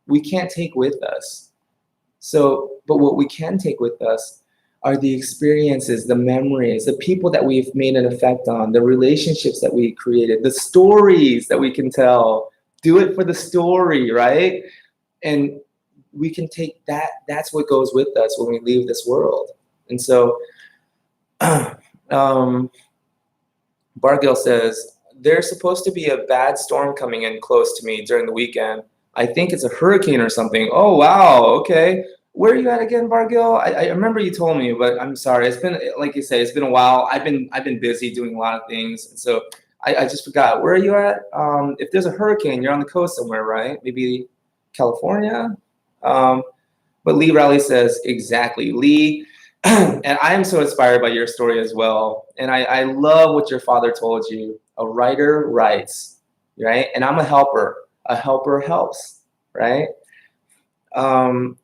we can't take with us. So, but what we can take with us are the experiences, the memories, the people that we've made an effect on, the relationships that we created, the stories that we can tell. Do it for the story, right? And we can take that. That's what goes with us when we leave this world. And so, Bargill says, there's supposed to be a bad storm coming in close to me during the weekend. I think it's a hurricane or something. Oh, wow. Okay. Where are you at again, Bargill? I remember you told me, but I'm sorry. It's been, like you say, it's been a while. I've been busy doing a lot of things. And so I just forgot. Where are you at? If there's a hurricane, you're on the coast somewhere, right? Maybe California? But Lee Rowley says, exactly. Lee, and I am so inspired by your story as well. And I love what your father told you. A writer writes, right? And I'm a helper. A helper helps, right? I'm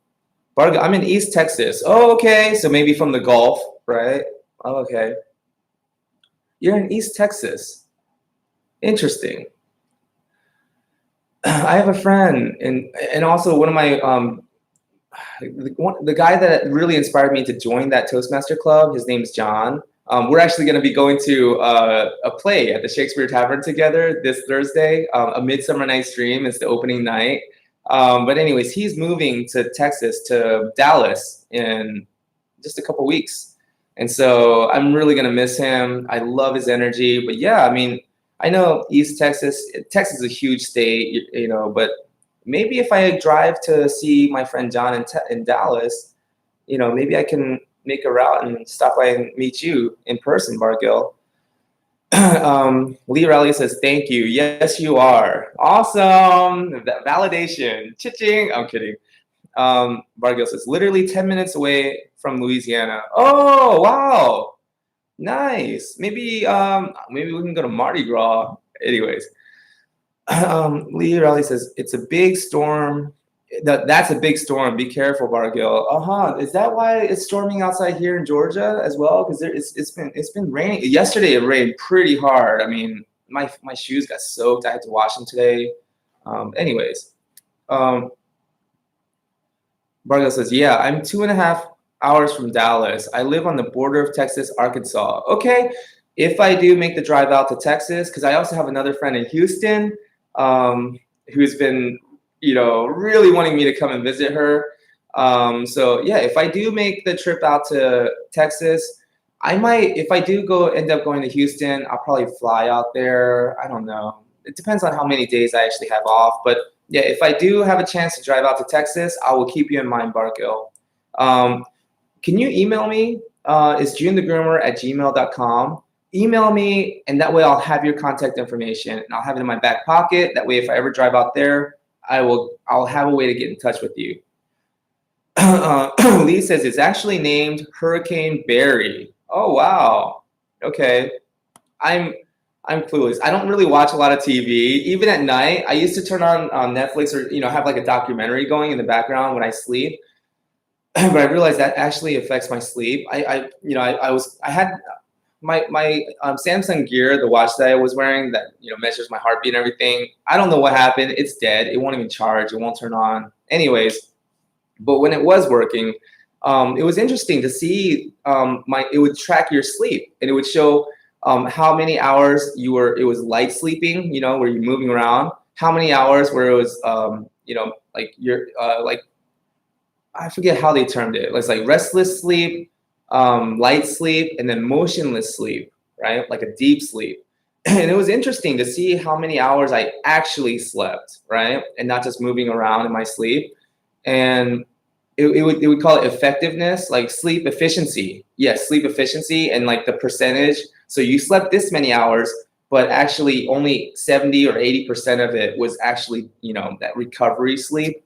in East Texas. Oh, okay. So maybe from the Gulf, right? Oh, okay. You're in East Texas. Interesting. I have a friend, and also one of my the guy that really inspired me to join that Toastmaster club. His name's John. We're actually going to be going to a play at the Shakespeare Tavern together this Thursday. A Midsummer Night's Dream is the opening night. But anyways, he's moving to Texas, to Dallas, in just a couple weeks. And so I'm really going to miss him. I love his energy. But yeah, I mean, I know East Texas is a huge state, but maybe if I drive to see my friend John in Dallas, maybe I can make a route and stop by and meet you in person, Bargill. Lee Rowley says, thank you. Yes, you are. Awesome. Validation. Cha-ching. I'm kidding. Bargill says, literally 10 minutes away from Louisiana. Oh, wow. Nice. Maybe we can go to Mardi Gras. Anyways. Lee Rowley says, it's a big storm. That's a big storm. Be careful, Bargill. Is that why it's storming outside here in Georgia as well? Because it's been raining. Yesterday it rained pretty hard. I mean, my shoes got soaked. I had to wash them today. Anyways, Bargill says, yeah, I'm 2.5 hours from Dallas. I live on the border of Texas, Arkansas. Okay, if I do make the drive out to Texas, because I also have another friend in Houston who's been really wanting me to come and visit her. So yeah, if I do make the trip out to Texas, I might, if I do end up going to Houston, I'll probably fly out there. I don't know. It depends on how many days I actually have off. But yeah, if I do have a chance to drive out to Texas, I will keep you in mind, Bargill. Can you email me? It's junethegroomer@gmail.com. Email me, and that way I'll have your contact information, and I'll have it in my back pocket. That way, if I ever drive out there, I'll have a way to get in touch with you. Lee says it's actually named Hurricane Barry. Oh wow. Okay. I'm clueless. I don't really watch a lot of TV. Even at night, I used to turn on Netflix or have like a documentary going in the background when I sleep. But I realized that actually affects my sleep. I had my Samsung Gear, the watch that I was wearing that measures my heartbeat and everything. I don't know what happened. It's dead. It won't even charge. It won't turn on. Anyways, but when it was working, it was interesting to see. It would track your sleep, and it would show how many hours it was light sleeping. Where you're moving around. How many hours where it was like you're like, I forget how they termed it. It's like restless sleep, light sleep, and then motionless sleep, right? Like a deep sleep. And it was interesting to see how many hours I actually slept, right? And not just moving around in my sleep. And it would call it effectiveness, like sleep efficiency. Yes, sleep efficiency, and like the percentage. So you slept this many hours, but actually only 70 or 80% of it was actually, that recovery sleep.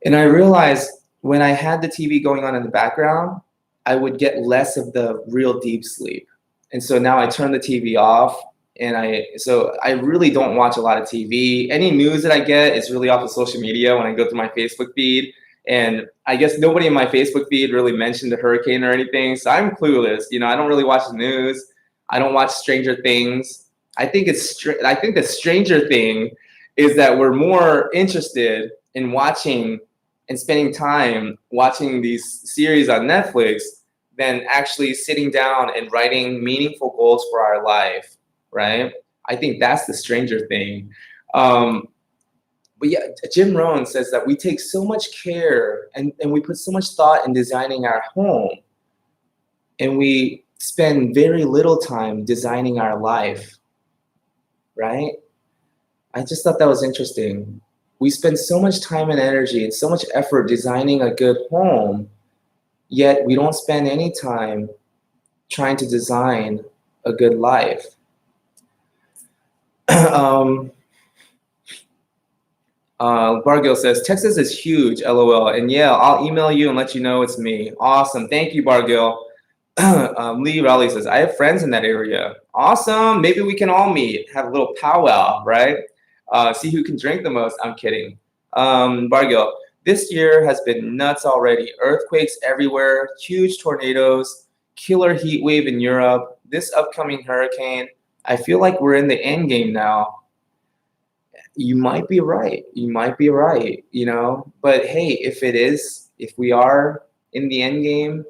And I realized when I had the TV going on in the background, I would get less of the real deep sleep. And so now I turn the TV off, And I really don't watch a lot of TV. Any news that I get is really off of social media when I go through my Facebook feed. And I guess nobody in my Facebook feed really mentioned the hurricane or anything. So I'm clueless. I don't really watch the news. I don't watch Stranger Things. I think the stranger thing is that we're more interested in watching and spending time watching these series on Netflix than actually sitting down and writing meaningful goals for our life, right? I think that's the stranger thing. But yeah, Jim Rohn says that we take so much care and we put so much thought in designing our home, and we spend very little time designing our life, right? I just thought that was interesting. We spend so much time and energy and so much effort designing a good home, yet we don't spend any time trying to design a good life. Bargill says, Texas is huge, LOL. And yeah, I'll email you and let you know it's me. Awesome. Thank you, Bargill. Lee Raleigh says, I have friends in that area. Awesome. Maybe we can all meet, have a little powwow, right? See who can drink the most. I'm kidding. Bargill, this year has been nuts already. Earthquakes everywhere, huge tornadoes, killer heat wave in Europe, this upcoming hurricane. I feel like we're in the end game now. You might be right. But hey, if we are in the end game,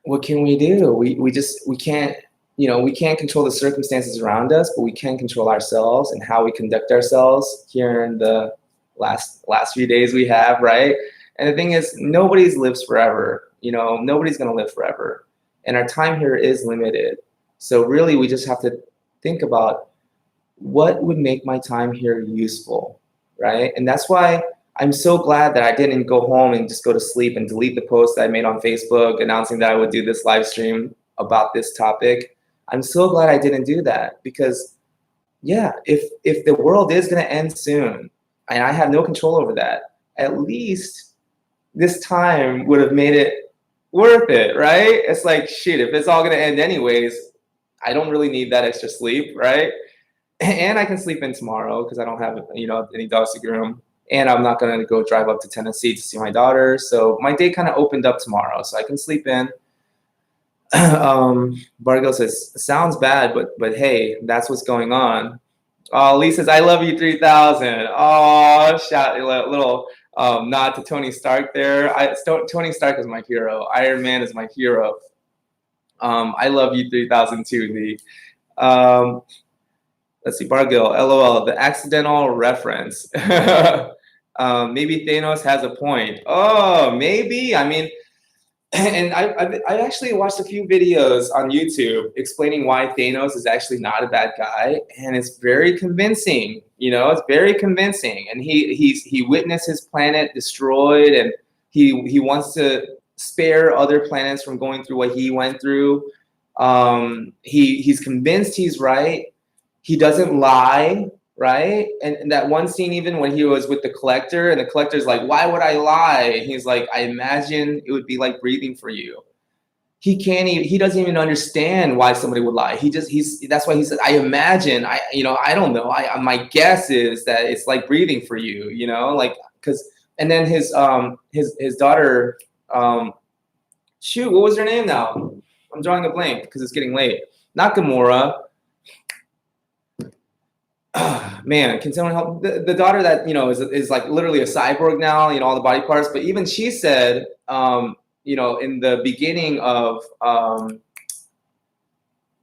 what can we do? We can't, we can't control the circumstances around us, but we can control ourselves and how we conduct ourselves here in the last few days we have, right? And the thing is, nobody's lives forever. Nobody's going to live forever. And our time here is limited. So really, we just have to think about what would make my time here useful, right? And that's why I'm so glad that I didn't go home and just go to sleep and delete the post that I made on Facebook announcing that I would do this live stream about this topic. I'm so glad I didn't do that, because yeah, if the world is going to end soon and I have no control over that, at least this time would have made it worth it, right? It's like, shit, if it's all going to end anyways, I don't really need that extra sleep, right? And I can sleep in tomorrow because I don't have, any dogs to groom. And I'm not going to go drive up to Tennessee to see my daughter. So my day kind of opened up tomorrow, so I can sleep in. Bargo says, sounds bad, but hey, that's what's going on. Lee says, I love you 3000. Oh, shout, a little nod to Tony Stark there. Tony Stark is my hero. Iron Man is my hero. I love you 3000 too, Lee. Let's see, Bargill, LOL, the accidental reference. Maybe Thanos has a point. Oh, maybe. I mean, and I actually watched a few videos on YouTube explaining why Thanos is actually not a bad guy, and it's very convincing. It's very convincing. And he witnessed his planet destroyed, and he wants to spare other planets from going through what he went through. He's convinced he's right. He doesn't lie, right? And that one scene, even when he was with the collector, and the collector's like, why would I lie? And he's like, I imagine it would be like breathing for you. He doesn't even understand why somebody would lie. That's why he said, I imagine, I don't know. My guess is that it's like breathing for you, and then his daughter, shoot, what was her name now? I'm drawing a blank because it's getting late. Not Gamora. Man, can someone help? The daughter that is like literally a cyborg now, all the body parts. But even she said, in the beginning of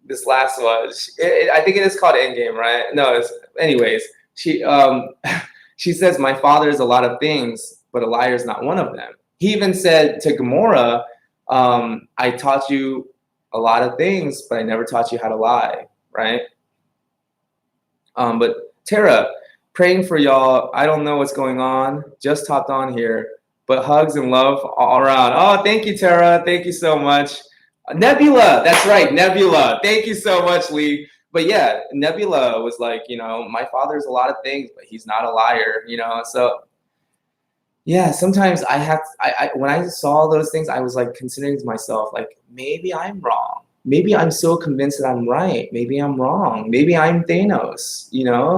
this last one, I think it is called Endgame, right? No, anyways. She she says, my father is a lot of things, but a liar is not one of them. He even said to Gamora, I taught you a lot of things, but I never taught you how to lie, right? But Tara, praying for y'all. I don't know what's going on. Just hopped on here, but hugs and love all around. Oh, thank you, Tara. Thank you so much. Nebula, that's right, Nebula. Thank you so much, Lee. But yeah, Nebula was like, my father's a lot of things, but he's not a liar, So yeah, sometimes I when I saw those things, I was like considering to myself, like, maybe I'm wrong. maybe I'm so convinced that I'm right. Maybe I'm wrong. Maybe I'm Thanos,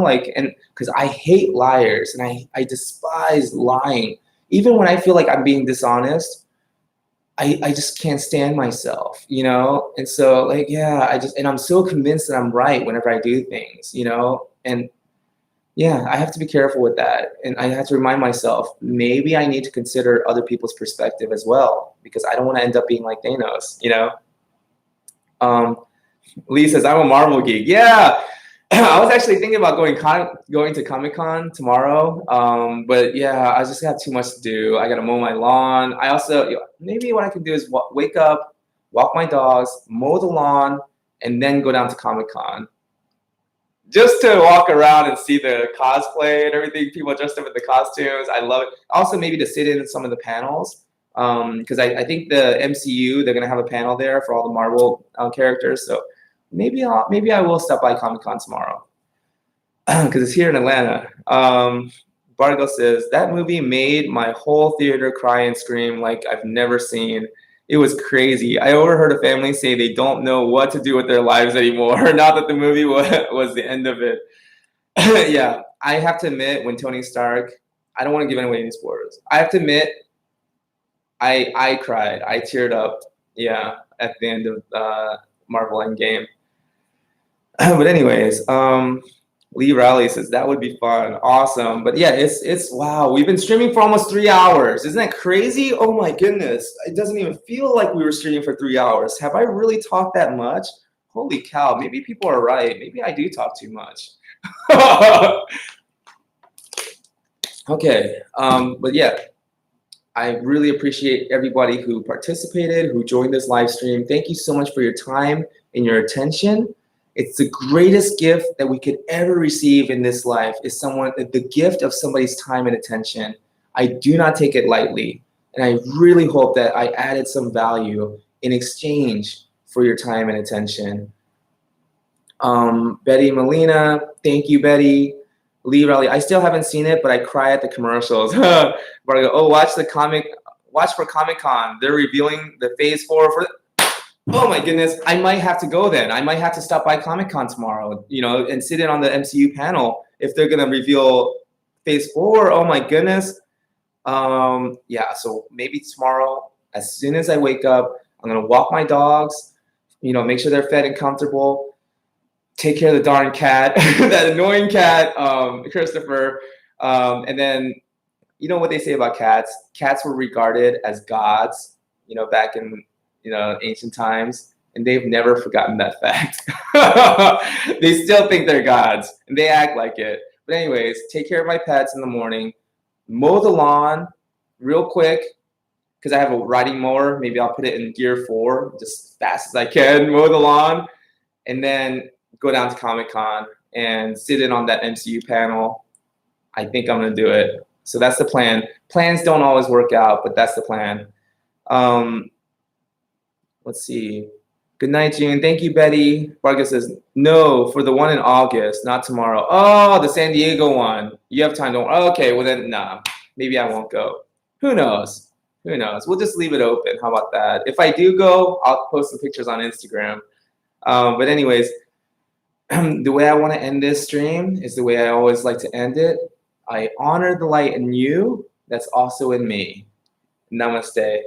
like, and because I hate liars and I despise lying. Even when I feel like I'm being dishonest, I just can't stand myself. And so like, yeah, and I'm so convinced that I'm right whenever I do things. And yeah, I have to be careful with that. And I have to remind myself, maybe I need to consider other people's perspective as well, because I don't want to end up being like Thanos. Um, Lee says, I'm a Marvel geek. Yeah, I was actually thinking about going to Comic-Con tomorrow. But yeah, I just got too much to do. I got to mow my lawn. I also, maybe what I can do is wake up, walk my dogs, mow the lawn, and then go down to Comic-Con. Just to walk around and see the cosplay and everything, people dressed up in the costumes. I love it. Also, maybe to sit in some of the panels, because I think the MCU, they're gonna have a panel there for all the Marvel characters. So maybe I will stop by Comic-Con tomorrow because it's here in Atlanta. Bargo says that movie made my whole theater cry and scream like I've never seen. It was crazy. I overheard a family say they don't know what to do with their lives anymore. Not that the movie was the end of it. Yeah, I have to admit, when Tony Stark, I don't want to give away any spoilers. I have to admit, I cried. I teared up. Yeah, at the end of Marvel Endgame. But anyways, Lee Riley says that would be fun. Awesome. But yeah, it's wow. We've been streaming for almost 3 hours. Isn't that crazy? Oh my goodness. It doesn't even feel like we were streaming for 3 hours. Have I really talked that much? Holy cow. Maybe people are right. Maybe I do talk too much. Okay. But yeah, I really appreciate everybody who participated, who joined this live stream. Thank you so much for your time and your attention. It's the greatest gift that we could ever receive in this life is the gift of somebody's time and attention. I do not take it lightly. And I really hope that I added some value in exchange for your time and attention. Betty Molina, thank you, Betty. Lee Riley, I still haven't seen it, but I cry at the commercials. Bargo, oh, watch for Comic-Con. They're revealing the Phase 4 for. Oh my goodness, I might have to go then. I might have to stop by Comic-Con tomorrow, and sit in on the MCU panel if they're gonna reveal Phase 4. Oh my goodness. Yeah, so maybe tomorrow, as soon as I wake up, I'm gonna walk my dogs, make sure they're fed and comfortable, take care of the darn cat, that annoying cat, Christopher, and then you know what they say about cats? Cats were regarded as gods, back in ancient times, and they've never forgotten that fact. They still think they're gods, and they act like it. But anyways, take care of my pets in the morning, mow the lawn real quick, because I have a riding mower. Maybe I'll put it in gear 4, just as fast as I can, mow the lawn, and then go down to Comic-Con and sit in on that MCU panel. I think I'm gonna do it. So that's the plan. Plans don't always work out, but that's the plan. Let's see. Good night, June. Thank you, Betty. Vargas says, no, for the one in August, not tomorrow. Oh, the San Diego one. You have time, don't. Okay, well then, nah. Maybe I won't go. Who knows? Who knows? We'll just leave it open. How about that? If I do go, I'll post some pictures on Instagram. But anyways, the way I want to end this stream is the way I always like to end it. I honor the light in you that's also in me. Namaste.